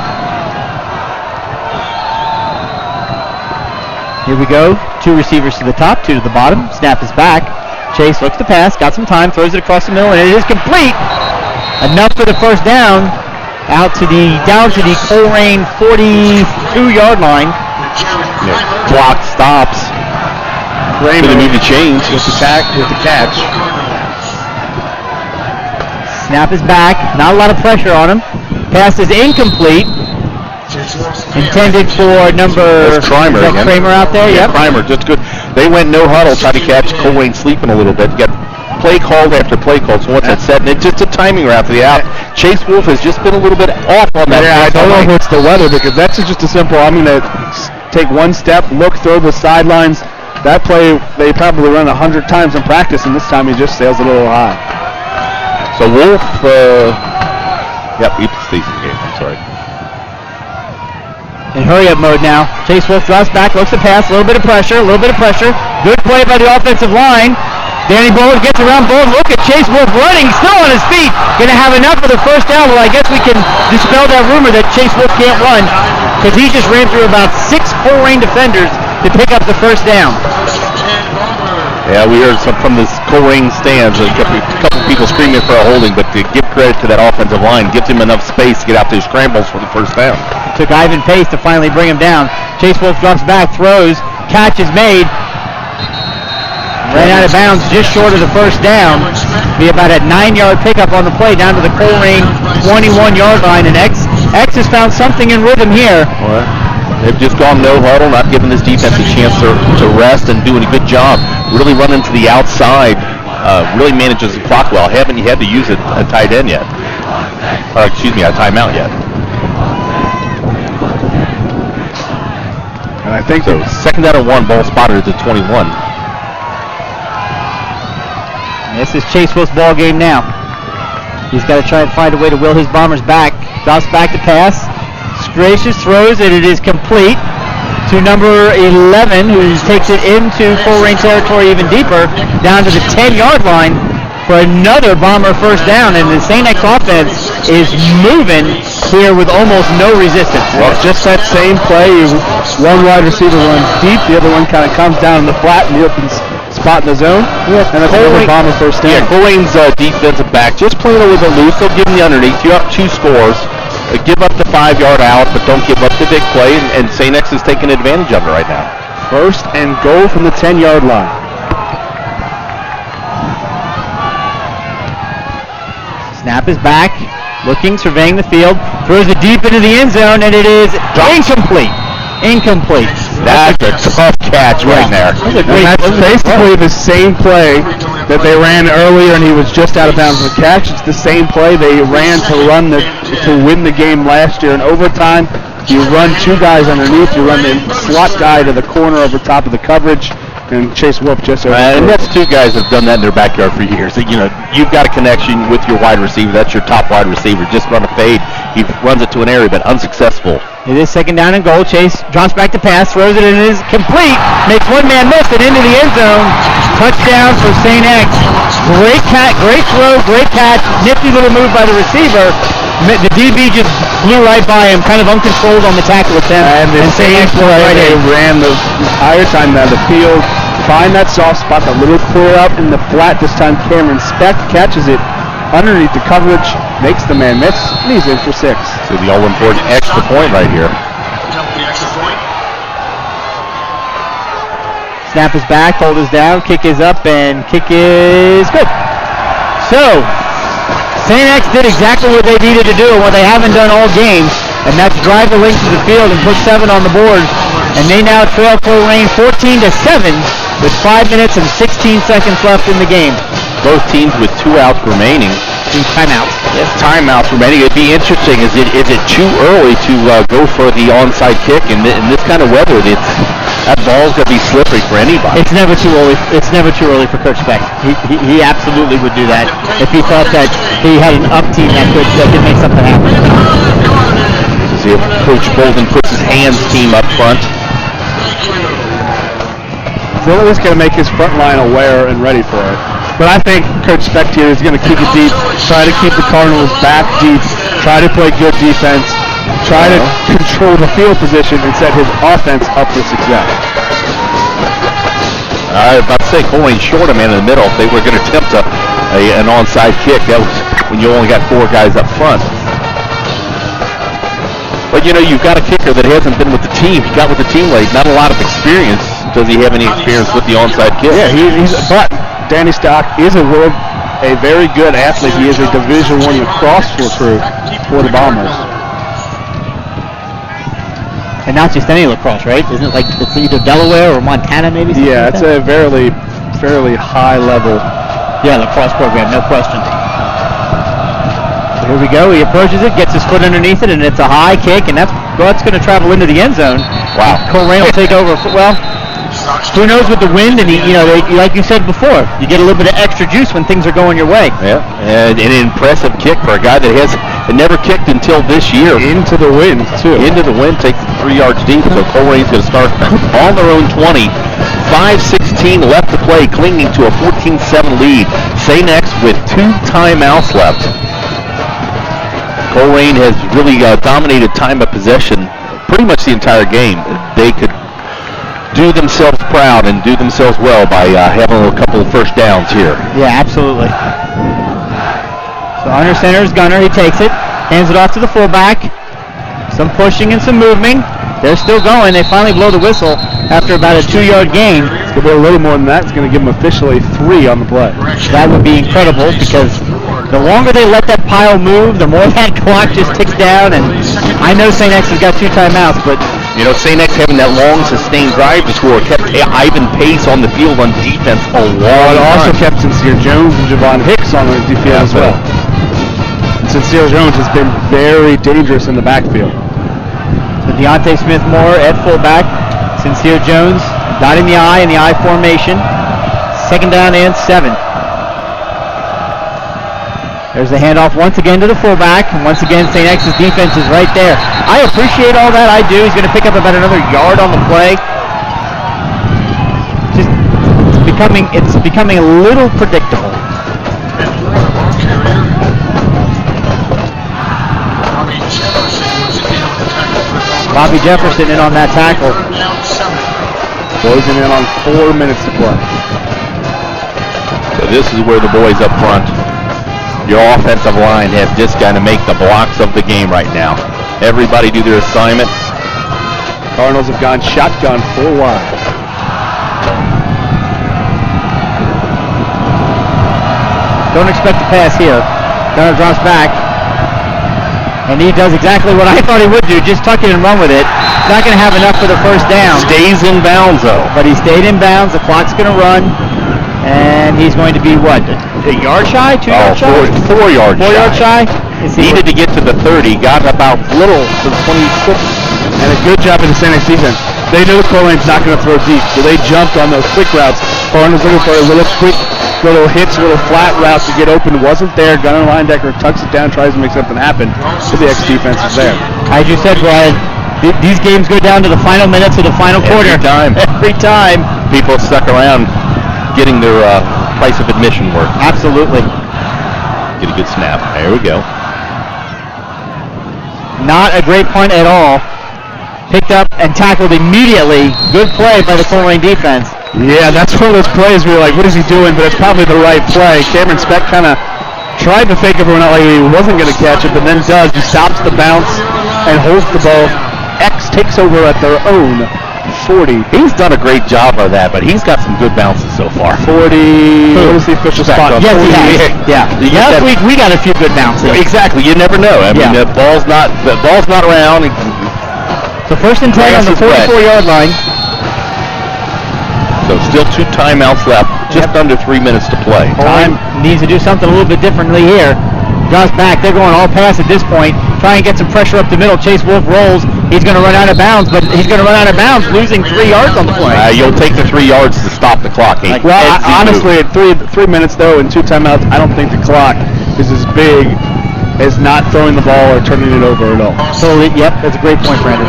Here we go. 2 receivers to the top, 2 to the bottom. Snap is back. Chase looks to pass, got some time, throws it across the middle, and it is complete. Enough for the first down. Down to the Colerain 42-yard line. Clock stops. Raymond Going to need to change with the catch. Snap is back. Not a lot of pressure on him. Pass is incomplete. Intended for number Trimer again. Kramer out there. Yeah, Yep. Trimer, just good. They went no huddle, tried to catch Colerain sleeping a little bit. Got play called after play called. So once that's set, and it's just a timing route for the out. Chase Wolf has just been a little bit off on that. Yeah, I don't know if it's the weather, because that's just a simple, I'm going to take one step, look, throw the sidelines. That play, they probably run 100 times in practice, and this time he just sails a little high. So Wolf, he stays in the game. I'm sorry. In hurry-up mode now. Chase Wolf drops back, looks to pass, a little bit of pressure. Good play by the offensive line. Danny Bowen gets around Bowen. Look at Chase Wolf running, still on his feet. Going to have enough for the first down. Well, I guess we can dispel that rumor that Chase Wolf can't run, because he just ran through about 6 Colerain defenders to pick up the first down. Yeah, we heard some from this Colerain stands. A couple people screaming for a holding, but to give credit to that offensive line, gives him enough space to get out those scrambles for the first down. Took Ivan Pace to finally bring him down. Chase Wolf drops back, throws, catch is made. Ran out of bounds just short of the first down. Be about a 9-yard pickup on the play down to the Colerain 21-yard line, and X has found something in rhythm here. Well, they've just gone no huddle, not giving this defense a chance to rest, and doing a good job. Really running to the outside. Really manages the clock well. Haven't had to use a tight end yet. A timeout yet. And I think so. Second down and 1, ball spotted at the 21. This is Chase Wolf's ball game now. He's got to try and find a way to will his Bombers back. Drops back to pass. Gracious throws, and it is complete to number 11, who takes it into Colerain territory even deeper, down to the 10-yard line for another Bomber first down, and the St. X offense is moving here with almost no resistance. Well, just that same play, one wide receiver runs deep, the other one kind of comes down in the flat in the open spot in the zone, and that's another Bomber first down. Yeah, Colerain's defensive back just playing a little bit loose. They'll give him the underneath. You have 2 scores. give up the 5-yard out, but don't give up the big play, and St. X is taking advantage of it right now. 1st and goal from the 10-yard line. Snap is back, looking, surveying the field, throws it deep into the end zone, and it is incomplete. Incomplete. That's a tough catch right there. That's basically the same play that they ran earlier, and he was just out of bounds for the catch. It's the same play they ran to win the game last year in overtime. You run 2 guys underneath. You run the slot guy to the corner over top of the coverage, and Chase Wolf just over. And that's 2 guys that have done that in their backyard for years. You know, you've got a connection with your wide receiver. That's your top wide receiver. Just run a fade. He runs it to an area, but unsuccessful. It is 2nd down and goal. Chase drops back to pass, throws it, and it is complete. Makes one man miss it into the end zone. Touchdown for St. X. Great throw, great catch. Nifty little move by the receiver. The DB just blew right by him, kind of uncontrolled on the tackle attempt. And the same play, they ran the entire time down the field. Find that soft spot, a little clear up in the flat. This time Cameron Speck catches it underneath the coverage, makes the man miss, and he's in for 6. So the all-important extra point right here. Snap is back, hold is down, kick is up, and kick is good. So, St. X did exactly what they needed to do and what they haven't done all game, and that's drive the length of the field and put 7 on the board. And they now trail Colerain 14-7 with 5 minutes and 16 seconds left in the game. Both teams with 2 outs remaining. 2 timeouts. Yes, timeouts remaining. It'd be interesting. Is it too early to go for the onside kick? In this kind of weather, that ball's gonna be slippery for anybody. It's never too early. It's never too early for Coach Speck. He absolutely would do that if he thought that he had an up team that could make something happen. See if Coach Bolden puts his hands team up front. Zilla's going to make his front line aware and ready for it. But I think Coach Speck here is going to kick it deep, try to keep the Cardinals back deep, try to play good defense, try to control the field position and set his offense up for success. I was about to say, Colerain short a man in the middle. If they were going to attempt an onside kick, that was when you only got 4 guys up front. But, you know, you've got a kicker that hasn't been with the team. He got with the team late. Not a lot of experience. Does he have any experience with the onside kick? Yeah, but Danny Stock is a very good athlete. He is a Division I lacrosse recruit for the Bombers. And not just any lacrosse, right? Isn't it like it's either Delaware or Montana maybe? Yeah, like it's a fairly high level. Yeah, lacrosse program, no question. So here we go. He approaches it, gets his foot underneath it, and it's a high kick, and that's going to travel into the end zone. Wow. Colerain will take over. Well, who knows with the wind, and like you said before, you get a little bit of extra juice when things are going your way. Yeah, and an impressive kick for a guy that never kicked until this year. Into the wind, too. Into the wind, takes it 3 yards deep, so Colerain's going to start on their own 20. 5:16 left to play, clinging to a 14-7 lead. St. X with 2 timeouts left. Colerain has really dominated time of possession pretty much the entire game. They could do themselves proud and do themselves well by having a couple of first downs here. Yeah, absolutely. So under center is Gunner. He takes it, hands it off to the fullback. Some pushing and some moving. They're still going. They finally blow the whistle after about a 2-yard gain. It's going to be a little more than that. It's going to give them officially 3 on the play. That would be incredible because the longer they let that pile move, the more that clock just ticks down. And I know St. X has got 2 timeouts, but you know, St. X having that long, sustained drive to score kept Ivan Pace on the field on defense a long time. It also kept Sincere Jones and Javon Hicks on the field as well. And Sincere Jones has been very dangerous in the backfield. So Deontay Smith-Moore at fullback. Sincere Jones dotting the I in the I formation. 2nd down and 7. There's the handoff once again to the fullback. And once again, St. X's defense is right there. I appreciate all that. I do. He's going to pick up about another yard on the play. It's becoming a little predictable. Bobby Jefferson in on that tackle. Closing in on 4 minutes to play. So this is where the boys up front Your offensive line has just got to make the blocks of the game right now. Everybody do their assignment. Cardinals have gone shotgun 4 wide. Don't expect to pass here. Gunner drops back. And he does exactly what I thought he would do, just tuck it and run with it. He's not going to have enough for the first down. Stays in bounds, though. But he stayed in bounds. The clock's going to run. And he's going to be, what, a yard shy? 2 yard shy? 4 yard 4 yard shy? Needed to get to the 30. Got about little to the 26. And a good job of the St. X defense. They knew Colerain's not going to throw deep, so they jumped on those quick routes. Cardinals looking for a little quick, little hits, little flat routes to get open. Wasn't there. Gunner linebacker tucks it down, tries to make something happen. So the X defense is there. As you said, Brian, these games go down to the final minutes of the final quarter. Every time. People stuck around getting their price of admission work. Absolutely. Get a good snap. There we go. Not a great punt at all. Picked up and tackled immediately. Good play by the Colerain defense. Yeah, that's one of those plays where you're like, what is he doing? But it's probably the right play. Cameron Speck kind of tried to fake everyone out like he wasn't going to catch it, but then does. He stops the bounce and holds the ball. X takes over at their own 40. He's done a great job of that, but he's got some good bounces so far. 40. What was the official spot? Yes, he has. Yeah. Last week we got a few good bounces. Exactly. You never know. I mean, the ball's not around. So first and 10 on the 44-yard line. So still 2 timeouts left. Just under 3 minutes to play. Time needs to do something a little bit differently here. Drops back. They're going all pass at this point. Try and get some pressure up the middle. Chase Wolf rolls. He's going to run out of bounds, but he's going to run out of bounds, losing 3 yards on the play. You'll take the 3 yards to stop the clock. Honestly, at 3 minutes, though, and 2 timeouts, I don't think the clock is as big as not throwing the ball or turning it over at all. Totally. Yep, that's a great point, Brandon.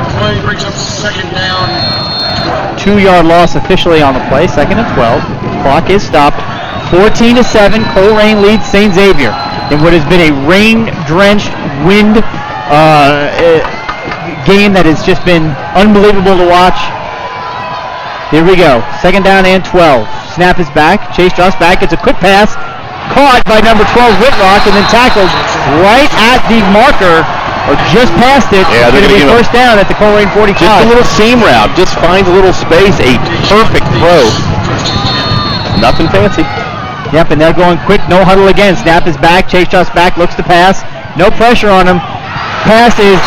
2-yard loss officially on the play. 2nd and 12. Clock is stopped. 14-7. Colerain leads St. Xavier in what has been a rain-drenched, wind game that has just been unbelievable to watch. Here we go. 2nd down and 12. Snap is back. Chase drops back. It's a quick pass. Caught by number 12, Whitrock, and then tackled right at the marker, or just past it. Yeah, it's going to be first down at the Colerain 45. Just a little seam route. Just finds a little space. A perfect throw. Nothing fancy. Yep, and they're going quick. No huddle again. Snap is back. Chase drops back. Looks to pass. No pressure on him. Pass is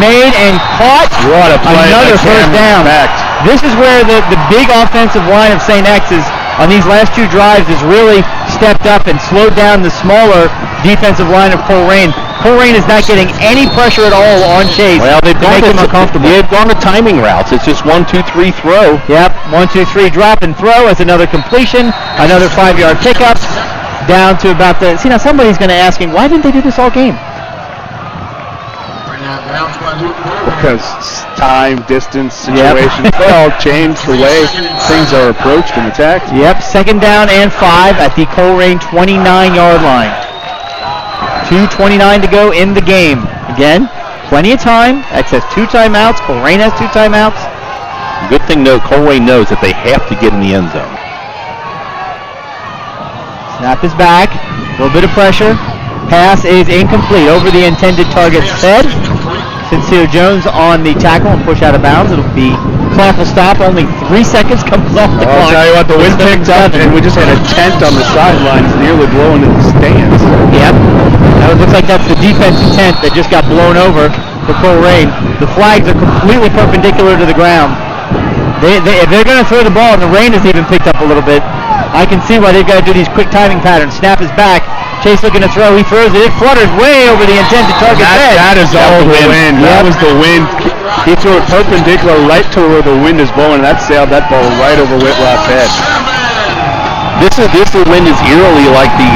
made and caught. What a play. Another first down. This is where the big offensive line of St. X is, on these last 2 drives, has really stepped up and slowed down the smaller defensive line of Colerain. Colerain is not getting any pressure at all on Chase. Well, they've make him uncomfortable. They've gone to timing routes. It's just 1, 2, 3 throw. Yep, 1, 2, 3 drop and throw. It's another completion, another 5-yard pickup, down to about the. See, now somebody's going to ask him, why didn't they do this all game? Because time, distance, situations, they all change the way things are approached and attacked. Yep, 2nd down and 5 at the Colerain 29-yard line. 2:29 to go in the game. Again, plenty of time. X has 2 timeouts. Colerain has 2 timeouts. Good thing, though, Colerain knows that they have to get in the end zone. Snap is back. A little bit of pressure. Pass is incomplete. Over the intended target's head. Sincere Jones on the tackle and push out of bounds. It'll be clock will stop. Only 3 seconds comes off the clock. I'll tell you what, the wind picked up, and we just had a tent on the sidelines nearly blowing in the stands. Yep. Now it looks like that's the defensive tent that just got blown over for Colerain. The flags are completely perpendicular to the ground. If they're going to throw the ball, and the rain has even picked up a little bit, I can see why they've got to do these quick timing patterns. Snap is back. Chase looking to throw. He throws it. It flutters way over the intended target's head. That is all the wind. That was the wind. He threw it perpendicular right to where the wind is blowing, and that sailed that ball right over Whitlock's head. This wind is eerily like the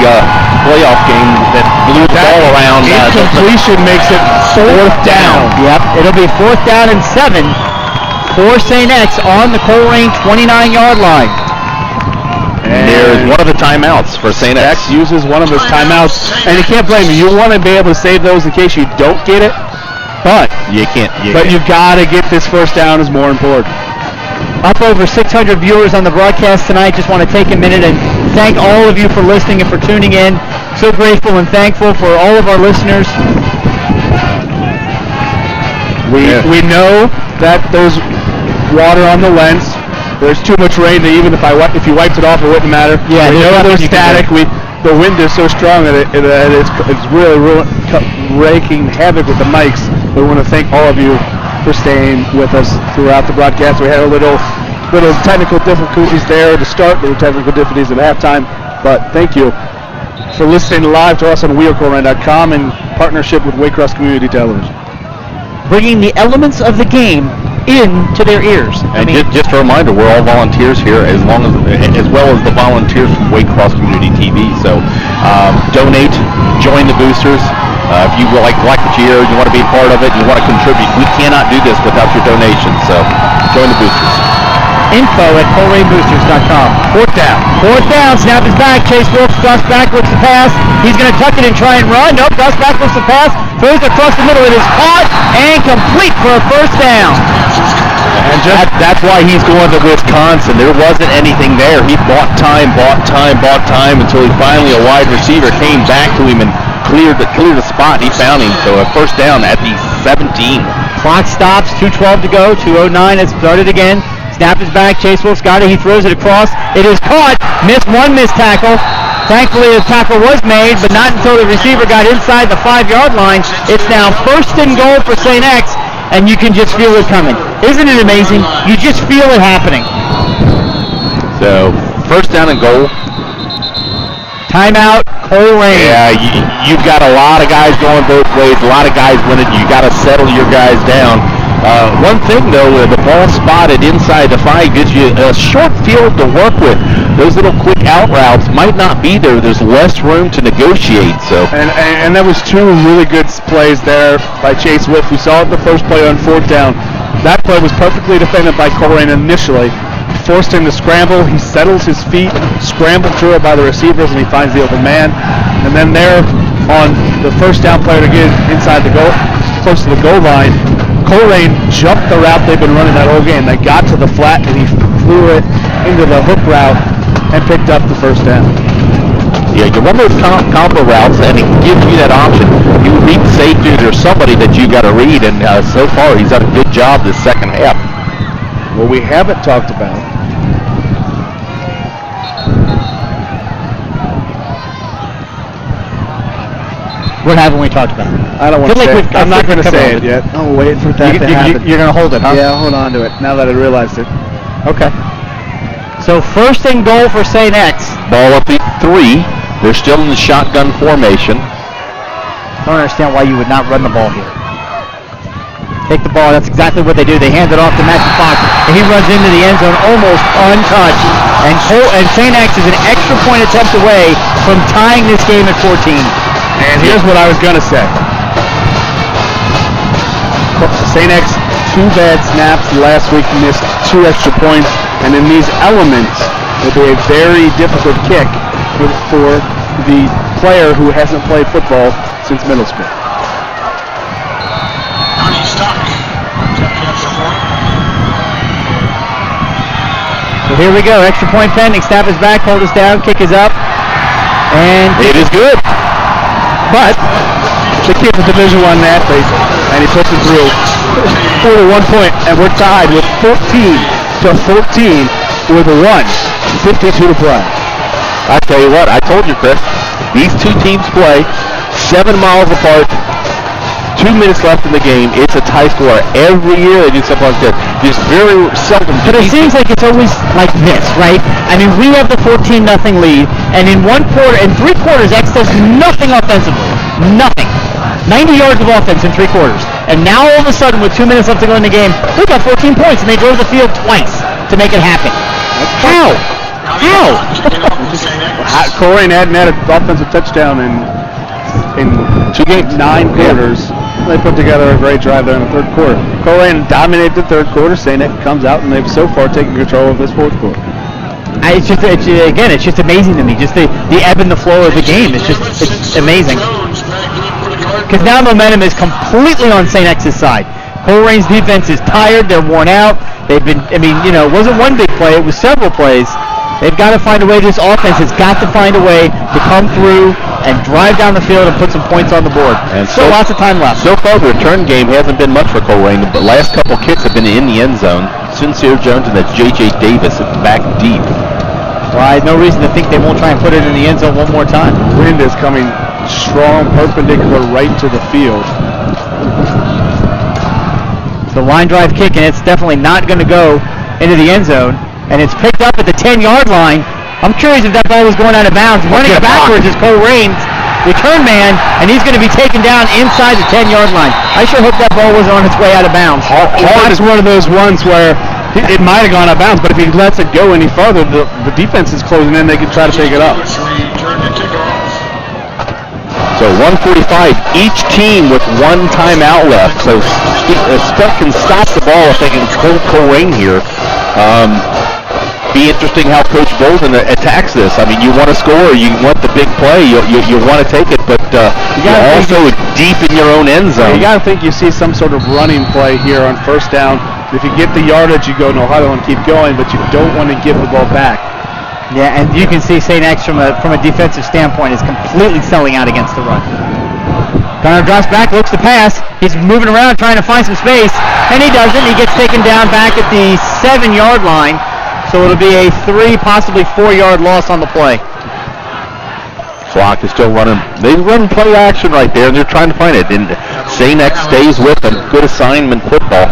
playoff game that blew the ball around. Incompletion makes it 4th down. Yep, it'll be 4th down and 7 for St. X on the Colerain 29-yard line. And there's one of the timeouts for St. X. Uses one of his timeouts, and you can't blame him. You want to be able to save those in case you don't get it, but you can't. You got to get this first down is more important. Up over 600 viewers on the broadcast tonight. Just want to take a minute and thank all of you for listening and for tuning in. So grateful and thankful for all of our listeners. We know that there's water on the lens. There's too much rain that even if you wiped it off, it wouldn't matter. Yeah, we know there's static. The wind is so strong that it's really raking havoc with the mics. We want to thank all of you for staying with us throughout the broadcast. We had a little technical difficulties there to start, little technical difficulties at halftime, but thank you for listening live to us on WeAreColerain.com in partnership with Waycross Community Television. Bringing the elements of the game into their ears. And just a reminder, we're all volunteers here, as well as the volunteers from Waycross Community TV. So donate, join the boosters. If you like what you hear, you want to be a part of it, you want to contribute, we cannot do this without your donations. So join the boosters. Info at ColerainBoosters.com. Fourth down, snap is back. Chase Wilkes drops back, looks to pass. He's going to tuck it and try and run. Nope, drops back, looks to pass. Throws across the middle. It is caught and complete for a first down. And that's why he's going to Wisconsin. There wasn't anything there. He bought time until he finally, a wide receiver came back to him and cleared the spot. He found him. So a first down at the 17. Clock stops. 2:12 to go. 2:09. It's started again. Snap is back. Chase Wilkes got it. He throws it across. It is caught. Missed tackle. Thankfully, the tackle was made, but not until the receiver got inside the 5-yard line. It's now first and goal for St. X, and you can just feel it coming. Isn't it amazing? You just feel it happening. So, first down and goal. Timeout, Colerain. Yeah, you've got a lot of guys going both ways, a lot of guys winning. You got to settle your guys down. One thing, though, the ball spotted inside the 5 gives you a short field to work with. Those little quick out routes might not be there. There's less room to negotiate. So and that was 2 really good plays there by Chase Wilkes. We saw it in the first play on 4th down. That play was perfectly defended by Colerain initially. Forced him to scramble. He settles his feet, scrambled through it by the receivers, and he finds the open man. And then there on the first down play to get inside the goal, close to the goal line, Colerain jumped the route they've been running that whole game. They got to the flat, and he flew it into the hook route and picked up the first down. Yeah, you run those combo routes, and it gives you that option. You read safety, there's somebody that you got to read, and so far he's done a good job this second half. What we haven't talked about What haven't we talked about? I don't want to say it. I'm not going to say it yet. I'm waiting for that to happen. You're going to hold it, huh? Yeah, I'll hold on to it now that I realized it. Okay. So first and goal for St. X. Ball up at 3. They're still in the shotgun formation. I don't understand why you would not run the ball here. Take the ball. That's exactly what they do. They hand it off to Matthew Fox, and he runs into the end zone almost untouched. And St. X is an extra point attempt away from tying this game at 14. And here's what I was going to say. St. X, 2 bad snaps last week, missed 2 extra points, and in these elements, it will be a very difficult kick for the player who hasn't played football since middle school. So here we go, extra point pending. Snap is back, hold us down, kick is up, and it is good. But the kid's a Division I athlete, and he puts it through for 1 point, and we're tied with 14-14 with 1:52 to play. I tell you what, I told you, Chris, these 2 teams play 7 miles apart, 2 minutes left in the game. It's a tie score. Every year they do something like that. Just very seldom. But it seems like it's always like this, right? I mean, we have the 14-0 lead, and in 1 quarter, in 3 quarters, X does nothing offensively. Nothing. 90 yards of offense in 3 quarters. And now all of a sudden, with 2 minutes left to go in the game, we got 14 points, and they drove the field twice to make it happen. How? Colerain hadn't had an offensive touchdown in 9 quarters. They put together a great drive there in the 3rd quarter. Colerain dominated the 3rd quarter. St. X comes out, and they've so far taken control of this 4th quarter. It's just amazing to me. Just the ebb and the flow of the game. It's amazing. Because now momentum is completely on St. X's side. Colerain's defense is tired. They're worn out. They've been, it wasn't one big play. It was several plays. They've got to find a way. This offense has got to find a way to come through and drive down the field and put some points on the board. And still lots of time left. So far, the return game hasn't been much for Colerain. The last couple kicks have been in the end zone. Sincere Jones and that's J.J. Davis at the back deep. Well, I have no reason to think they won't try and put it in the end zone one more time. Wind is coming strong, perpendicular right to the field. The line drive kick, and it's definitely not going to go into the end zone. And it's picked up at the 10-yard line. I'm curious if that ball was going out of bounds. Running backwards is Colerain's return man, and he's going to be taken down inside the 10-yard line. I sure hope that ball wasn't on its way out of bounds. That's one of those ones where it might have gone out of bounds, but if he lets it go any further, the defense is closing in. They can try to pick it up. So 1:45, each team with one timeout left. So Speck can stop the ball if they can hold Colerain here. Be interesting how Coach Bolden attacks this. I mean, you want to score, you want the big play, you want to take it, but you're also deep in your own end zone. You got to think you see some sort of running play here on first down. If you get the yardage, you go, no huddle and keep going, but you don't want to give the ball back. Yeah, and you can see St. X from a defensive standpoint is completely selling out against the run. Gunner drops back, looks to pass. He's moving around trying to find some space, and he doesn't. He gets taken down back at the 7-yard line. So it'll be a 3, possibly 4-yard loss on the play. Clock is still running. They run play action right there, and they're trying to find it. And St. X stays with them. Good assignment football.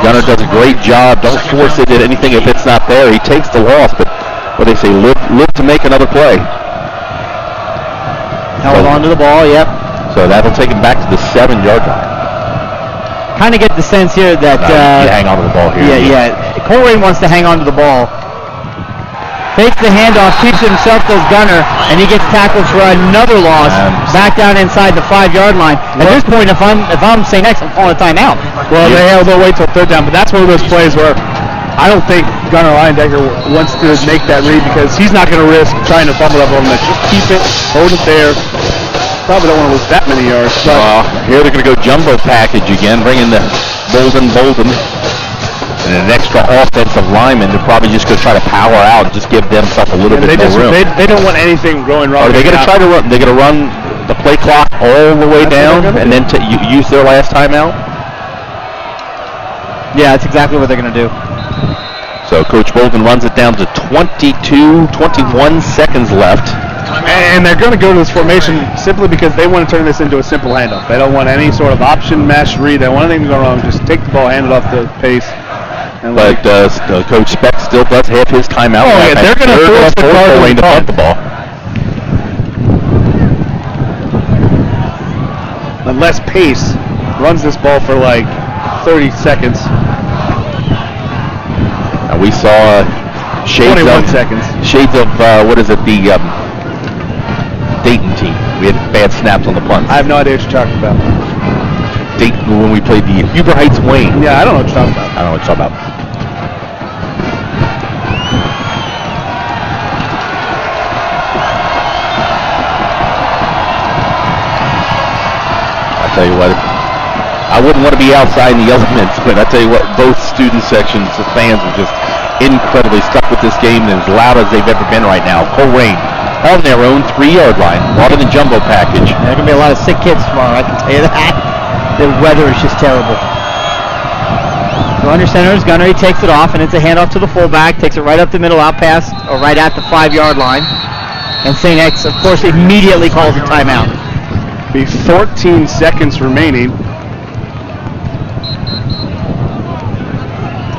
Gunner does a great job. Don't force it at anything if it's not there. He takes the loss, but what they say, live to make another play. Held on to the ball, yep. So that'll take him back to the 7-yard line. Kind of get the sense here that you hang on to the ball here. Yeah. Colerain wants to hang on to the ball. Fakes the handoff, keeps it himself to Gunner, and he gets tackled for another loss back down inside the 5-yard line. At this point, if I'm St. X, I'm calling a timeout. Well, they'll wait till third down, but that's one of those plays where I don't think Gunner Leyendecker wants to make that read because he's not going to risk trying to fumble up on that. Just keep it, hold it there. Probably don't want to lose that many yards. But here they're going to go jumbo package again, bringing the Bolden, and an extra offensive lineman. They're probably just going to try to power out and just give themselves a little bit more room. They don't want anything going wrong. Are they going to try to run? They're going to run the play clock all the way down and then use their last timeout? Yeah, that's exactly what they're going to do. So Coach Bolden runs it down to 21 seconds left. And they're going to go to this formation simply because they want to turn this into a simple handoff. They don't want any sort of option, mesh, read. They don't want anything to go wrong. Just take the ball, hand it off the pace. But Coach Speck still does have his timeout. Oh, yeah, they're going to force the Cardinals to punt the ball. Unless Pace runs this ball for like 30 seconds. And we saw shades 21 of seconds. Shades of the Dayton team. We had bad snaps on the punts. I have no idea what you're talking about. Dayton, when we played the Huber Heights Wayne. Yeah, I don't know what you're talking about. I don't know what you're talking about. I tell you what, I wouldn't want to be outside in the elements, but I tell you what, both student sections, the fans are just incredibly stuck with this game and as loud as they've ever been right now. Colerain on their own 3-yard line, a lot of the jumbo package. There are going to be a lot of sick kids tomorrow, I can tell you that. The weather is just terrible. So under center is Gunner. He takes it off, and it's a handoff to the fullback. Takes it right up the middle, out past, or right at the 5-yard line. And St. X, of course, immediately calls a timeout. Be 14 seconds remaining.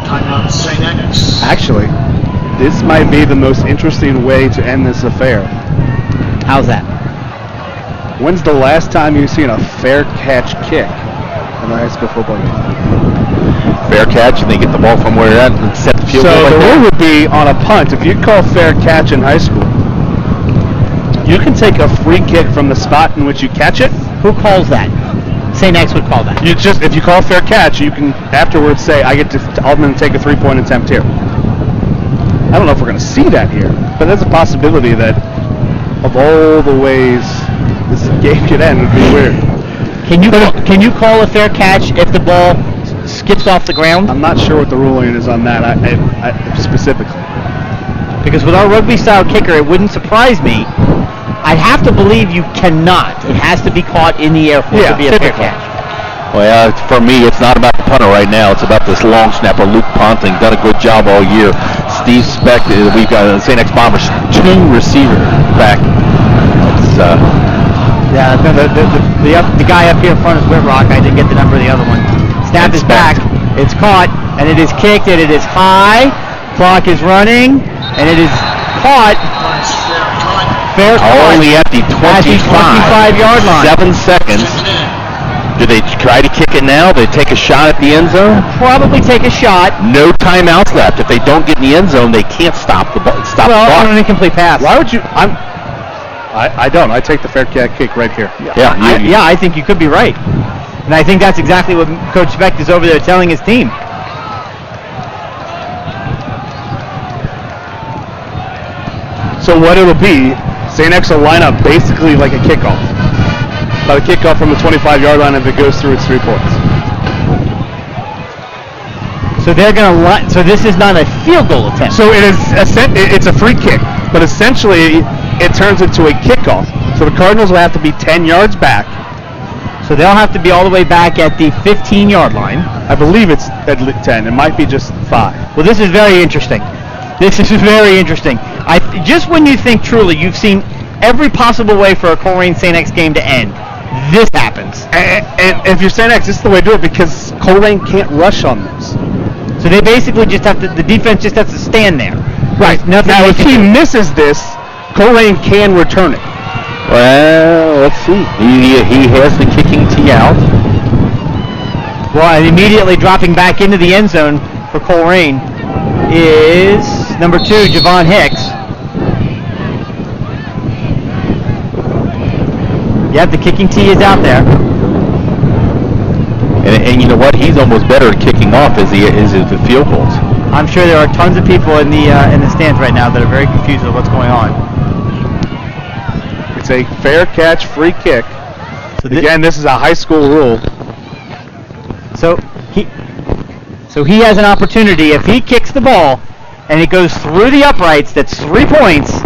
Timeout St. X. Actually, this might be the most interesting way to end this affair. How's that? When's the last time you've seen a fair catch kick in a high school football game? Fair catch, and they get the ball from where they're at and set the field goal. So the rule would be on a punt, if you call fair catch in high school, you can take a free kick from the spot in which you catch it. Who calls that? St. X would call that. If you call fair catch, you can afterwards say, I'm going to take a 3-point attempt here. I don't know if we're going to see that here, but there's a possibility that of all the ways this game could end, it would be weird. Can you call a fair catch if the ball skips off the ground? I'm not sure what the ruling is on that I specifically. Because with our rugby-style kicker, it wouldn't surprise me. I'd have to believe you cannot. It has to be caught in the air for it to be a fair catch. Well, for me, it's not about the punter right now. It's about this long snapper, Luke Ponting. Done a good job all year. Steve Speck, we've got St. X Bombers, 2 receiver back. It's, yeah, the guy up here in front is Whitrock. I didn't get the number of the other one. Snap is back. It's caught, and it is kicked, and it is high. Clock is running, and it is caught. Fair caught. Only at the 25-yard line. 7 seconds. Do they try to kick it now? They take a shot at the end zone? Probably take a shot. No timeouts left. If they don't get in the end zone, they can't stop the clock. On an incomplete pass. Why would you? I don't. I take the fair catch kick right here. Yeah, I think you could be right. And I think that's exactly what Coach Speck is over there telling his team. So what it'll be, St. X will line up basically like a kickoff. By the kickoff from the 25-yard line, if it goes through, it's 3 points. So they're going to so this is not a field goal attempt. So it's a free kick, but essentially it turns into a kickoff. So the Cardinals will have to be 10 yards back. So they'll have to be all the way back at the 15-yard line. I believe it's at 10. It might be just 5. Well, this is very interesting. This is very interesting. Just when you think truly you've seen every possible way for a Colerain St. X game to end, this happens. And if you're St. X, this is the way to do it because Colerain can't rush on this. So they basically just have to, the defense just has to stand there. Right. Now, if he misses this, Colerain can return it. Well, let's see. He has the kicking tee out. Well, and immediately dropping back into the end zone for Colerain is number 2, Javon Hicks. Yep, the kicking tee is out there. And you know what? He's almost better at kicking off as he is at the field goals. I'm sure there are tons of people in the stands right now that are very confused with what's going on. It's a fair catch, free kick. So again, this is a high school rule. So he has an opportunity. If he kicks the ball and it goes through the uprights, that's 3 points.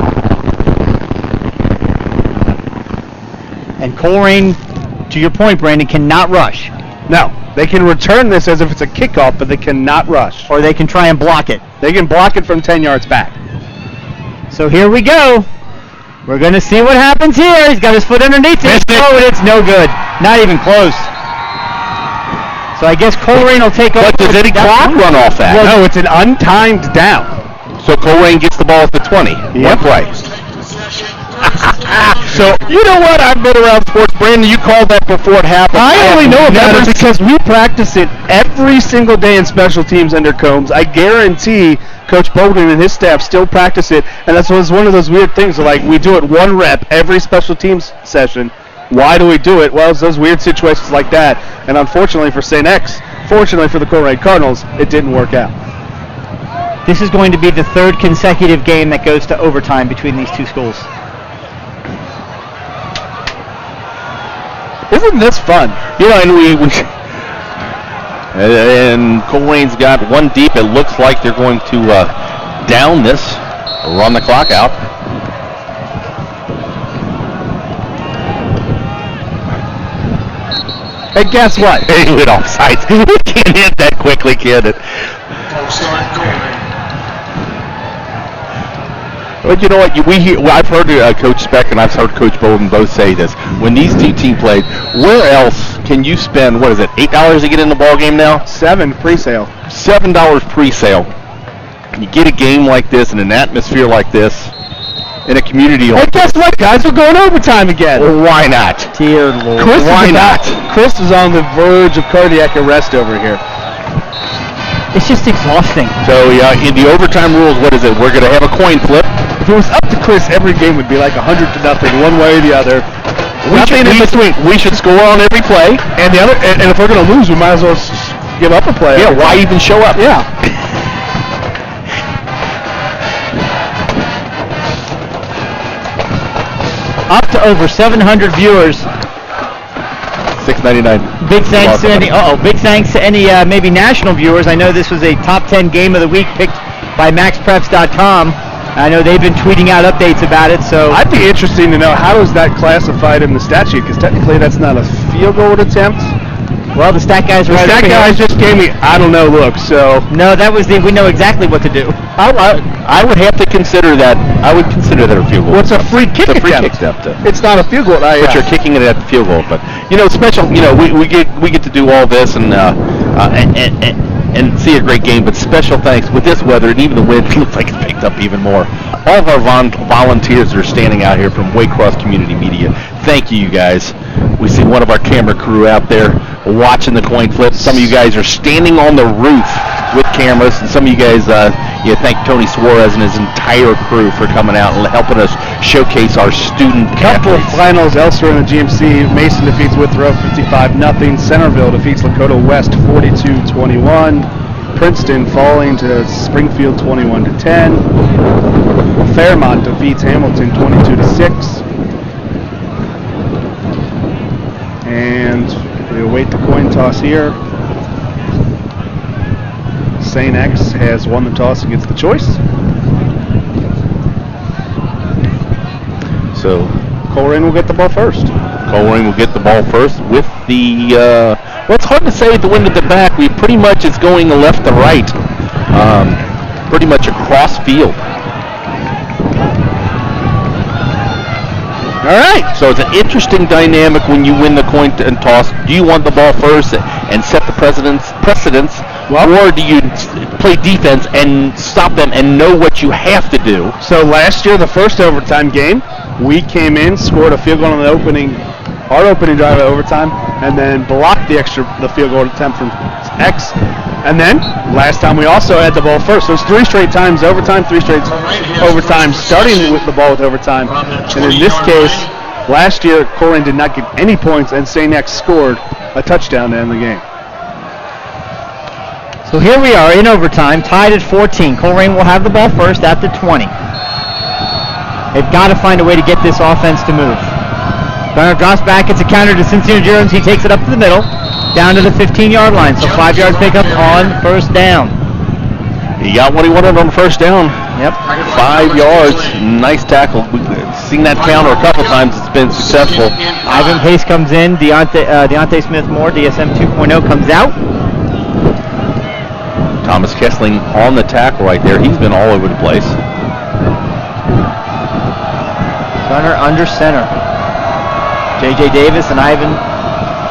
And Colerain, to your point, Brandon, cannot rush. No, they can return this as if it's a kickoff, but they cannot rush. Or they can try and block it. They can block it from 10 yards back. So here we go. We're going to see what happens here. He's got his foot underneath it. Oh, and it's no good. Not even close. So I guess Colerain will take over. But does any clock run off that? Well, no, it's an untimed down. So Colerain gets the ball at the 20. Yep. One play. So, you know what? I've been around sports. Brandon, you called that before it happened. I only know about it because we practice it every single day in special teams under Combs. I guarantee Coach Bolden and his staff still practice it, and that's one of those weird things. Like, we do it 1 rep every special teams session. Why do we do it? Well, it's those weird situations like that. And unfortunately for St. X, fortunately for the Colerain Cardinals, it didn't work out. This is going to be the 3rd consecutive game that goes to overtime between these two schools. Isn't this fun? You know, and Colerain's got 1 deep. It looks like they're going to down this, run the clock out. Hey, guess what? He went offside. We can't hit that quickly, can it? But you know what? I've heard Coach Speck and I've heard Coach Bolden both say this. When these two teams played, where else can you spend, what is it, $8 to get in the ball game now? $7 pre-sale. $7 pre-sale. You get a game like this in an atmosphere like this, in a community like guess what, guys? We're going overtime again. Well, why not? Dear Lord. Why not? Chris is on the verge of cardiac arrest over here. It's just exhausting. So, in the overtime rules, what is it? We're going to have a coin flip. If it was up to Chris, every game would be like 100-0, one way or the other. Nothing in between. We should score on every play. And if we're going to lose, we might as well give up a play. Yeah, why even show up? Yeah. Up to over 700 viewers. $6.99. Big thanks to any maybe national viewers. I know this was a top 10 game of the week picked by MaxPreps.com. I know they've been tweeting out updates about it, so I'd be interesting to know how is that classified in the statute, because technically that's not a field goal attempt. well, the stat guys The right stat over guys here. just gave me I don't know look, so No, that was we know exactly what to do. I would have to consider that. I would consider that a field goal. what's a free kick It's a free attempt? kick attempt. It's not a field goal. But you're kicking it at the field goal. But special. We get to do all this and see a great game. But special thanks with this weather and even the wind looks like it's picked up even more. All of our volunteers that are standing out here from Waycross Community Media. Thank you guys. We see one of our camera crew out there watching the coin flip. Some of you guys are standing on the roof with cameras, and some of you guys, thank Tony Suarez and his entire crew for coming out and helping us showcase our student Couple of athletes. finals elsewhere in the GMC. Mason defeats Withrow 55-0. Centerville defeats Lakota West 42-21. Princeton falling to Springfield 21-10. Fairmont defeats Hamilton 22-6. And we await the coin toss here. St. X has won the toss and gets the choice. So Colerain will get the ball first. Colerain will get the ball first with the, well, it's hard to say at the wind at the back. We pretty much is going left to right, pretty much across field. All right. So it's an interesting dynamic when you win the coin and toss. Do you want the ball first and set the precedence, or do you play defense and stop them and know what you have to do? So last year, the first overtime game, we came in, scored a field goal on our opening drive at overtime, and then blocked the field goal attempt from X. And then last time we also had the ball first. So it's 3 straight times overtime, 3 straight overtime, starting with the ball with overtime. And in this case, last year, Colerain did not get any points, and St. X scored a touchdown to end the game. So here we are in overtime, tied at 14. Colerain will have the ball first at the 20. They've got to find a way to get this offense to move. Gunner drops back. It's a counter to Sincere Jones. He takes it up to the middle, down to the 15-yard line. So 5 yards pickup on first down. He got what he wanted on first down. Yep. 5 yards. Nice tackle. We've seen that counter a couple times. It's been successful. Ivan Pace comes in. Deontay Smith-Moore, DSM 2.0, comes out. Thomas Kessling on the tackle right there. He's been all over the place. Gunner under center. J.J. Davis and Ivan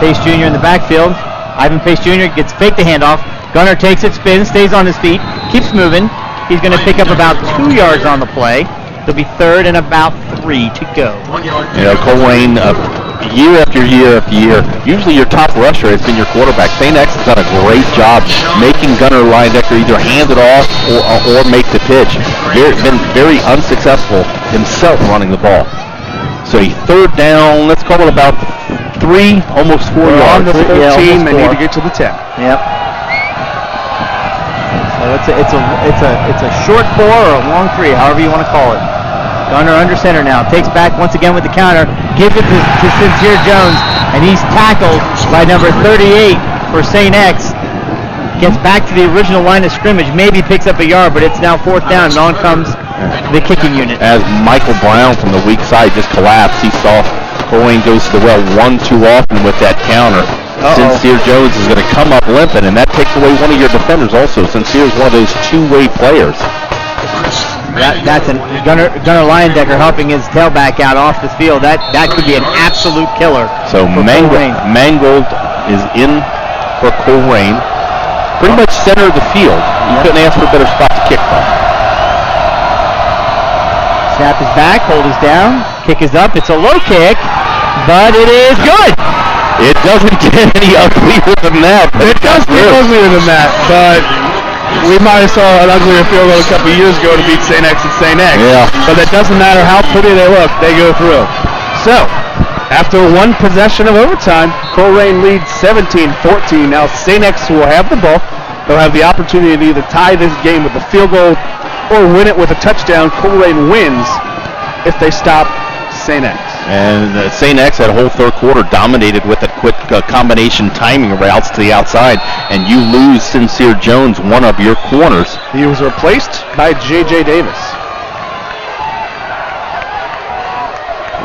Pace Jr. in the backfield. Ivan Pace Jr. gets fake the handoff. Gunner takes it, spins, stays on his feet, keeps moving. He's going to pick up about 2 yards on the play. It'll be third and about 3 to go. Colerain, year after year after year, usually your top rusher has been your quarterback. St. X has done a great job making Gunner Linedecker either hand it off or make the pitch. Been very unsuccessful himself running the ball. So a third down, let's call it about 3, almost 4 yards. On the 14, they need to get to the 10. Yep. So it's a short 4 or a long 3, however you want to call it. Gunner under center now, takes back once again with the counter, gives it to Sincere Jones, and he's tackled by number 38 for St. X. Gets back to the original line of scrimmage, maybe picks up a yard, but it's now 4th down, and on comes the kicking unit. As Michael Brown from the weak side just collapsed, he saw Colerain goes to the well one too often with that counter. Sincere Jones is going to come up limping, and that takes away one of your defenders also. Sincere is one of those two-way players. That's Gunner Linedecker helping his tailback out off the field. That could be an absolute killer. So Mangold is in for Colerain. Pretty much center of the field. You couldn't ask for a better spot to kick from. Snap is back, hold is down, kick is up. It's a low kick, but it is good. It doesn't get any uglier than that. It does get uglier than that, but we might have saw an uglier field goal a couple years ago to beat St. X and St. X. Yeah. But it doesn't matter how pretty they look, they go through. So, after one possession of overtime, Colerain leads 17-14. Now St. X will have the ball. They'll have the opportunity to either tie this game with a field goal or win it with a touchdown. Colerain wins if they stop St. X. And St. X that whole third quarter dominated with a quick combination timing routes to the outside, and you lose Sincere Jones, one of your corners. He was replaced by J.J. Davis.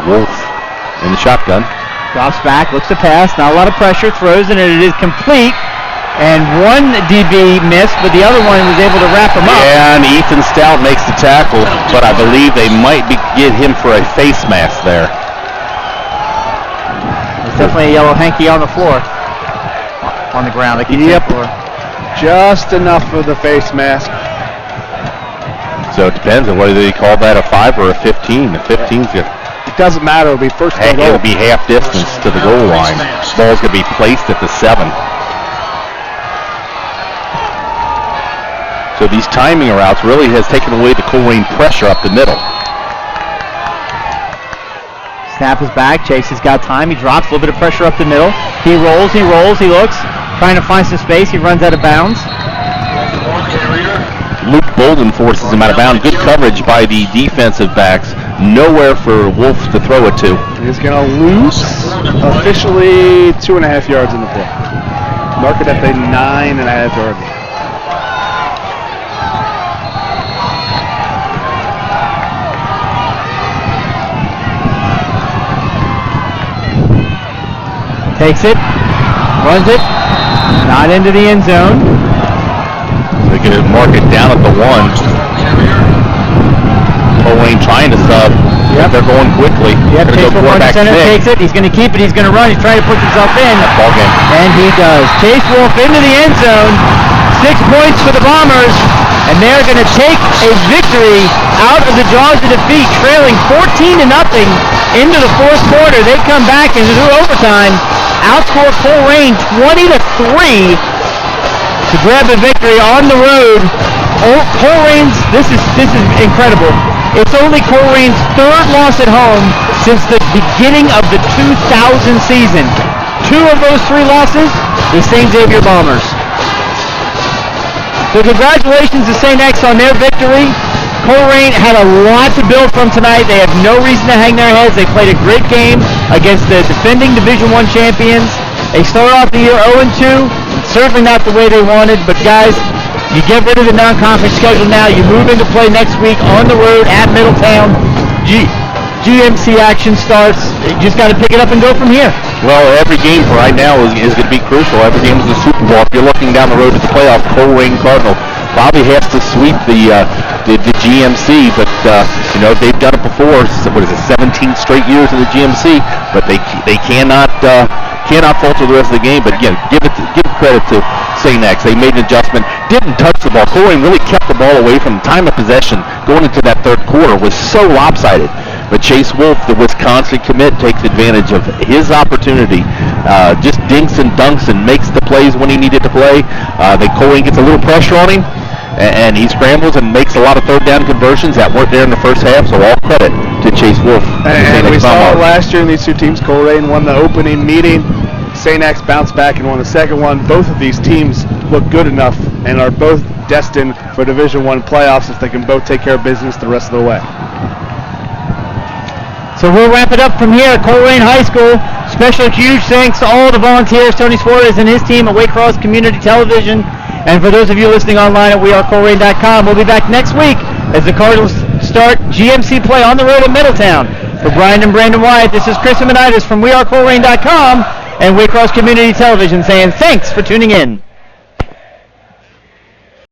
Wolf in the shotgun. Drops back, looks to pass, not a lot of pressure, throws it, and it is complete. And one DB missed, but the other one was able to wrap him up. Yeah, and Ethan Stout makes the tackle, but I believe they might get him for a face mask there. There's definitely a yellow hanky on the floor. On the ground, like Yep. Just enough for the face mask. So it depends on whether they call that a 5 or a 15. The 15's good. It doesn't matter. It'll be first and goal. It'll be half distance to the goal line. Ball's going to be placed at the 7. So these timing routes really has taken away the Colerain pressure up the middle. Snap is back. Chase has got time. He drops a little bit of pressure up the middle. He rolls, he looks, trying to find some space. He runs out of bounds. Luke Bolden forces him out of bounds. Good coverage by the defensive backs. Nowhere for Wolf to throw it to. He's going to lose officially 2.5 yards in the play. Mark it at the 9.5 yard line. Takes it, runs it, not into the end zone. They're going to mark it down at the 1. Colerain trying to sub. Yep. They're going quickly. Yep, Chase Wolf on center, takes it. He's going to keep it. He's going to run. He's trying to put himself in. Ball game. And he does. Chase Wolf into the end zone. 6 points for the Bombers. And they're going to take a victory out of the jaws of defeat, trailing 14-0 into the fourth quarter. They come back into overtime, outscore Colerain 20-3 to grab a victory on the road. Colerain's, this is incredible. It's only Colerain's 3rd loss at home since the beginning of the 2000 season. 2 of those 3 losses, the St. Xavier Bombers. So congratulations to St. X on their victory. Colerain had a lot to build from tonight. They have no reason to hang their heads. They played a great game against the defending Division I champions. They started off the year 0-2. Certainly not the way they wanted, but guys, you get rid of the non-conference schedule now. You move into play next week on the road at Middletown. GMC action starts. You just got to pick it up and go from here. Well, every game for right now is going to be crucial. Every game is the Super Bowl. If you're looking down the road to the playoff, Colerain Cardinal probably has to sweep the GMC, but they've done it before. So what is it, 17 straight years in the GMC? But they cannot falter the rest of the game. But again, give credit to St. X. They made an adjustment. Didn't touch the ball. Colerain really kept the ball away from the time of possession going into that third quarter. Was so lopsided. But Chase Wolf, the Wisconsin commit, takes advantage of his opportunity. Just dinks and dunks and makes the plays when he needed to play. Colerain gets a little pressure on him, and he scrambles and makes a lot of third down conversions that weren't there in the first half. So all credit to Chase Wolf. And we saw it last year in these two teams. Colerain won the opening meeting. St. X bounced back and won the second one. Both of these teams look good enough and are both destined for Division I playoffs if they can both take care of business the rest of the way. So we'll wrap it up from here at Colerain High School. Special huge thanks to all the volunteers, Tony Suarez and his team at Waycross Community Television. And for those of you listening online at wearecolerain.com, we'll be back next week as the Cardinals start GMC play on the road at Middletown. For Brian and Brandon Wyatt, this is Chris Amenitis from wearecolerain.com and Waycross Community Television saying thanks for tuning in.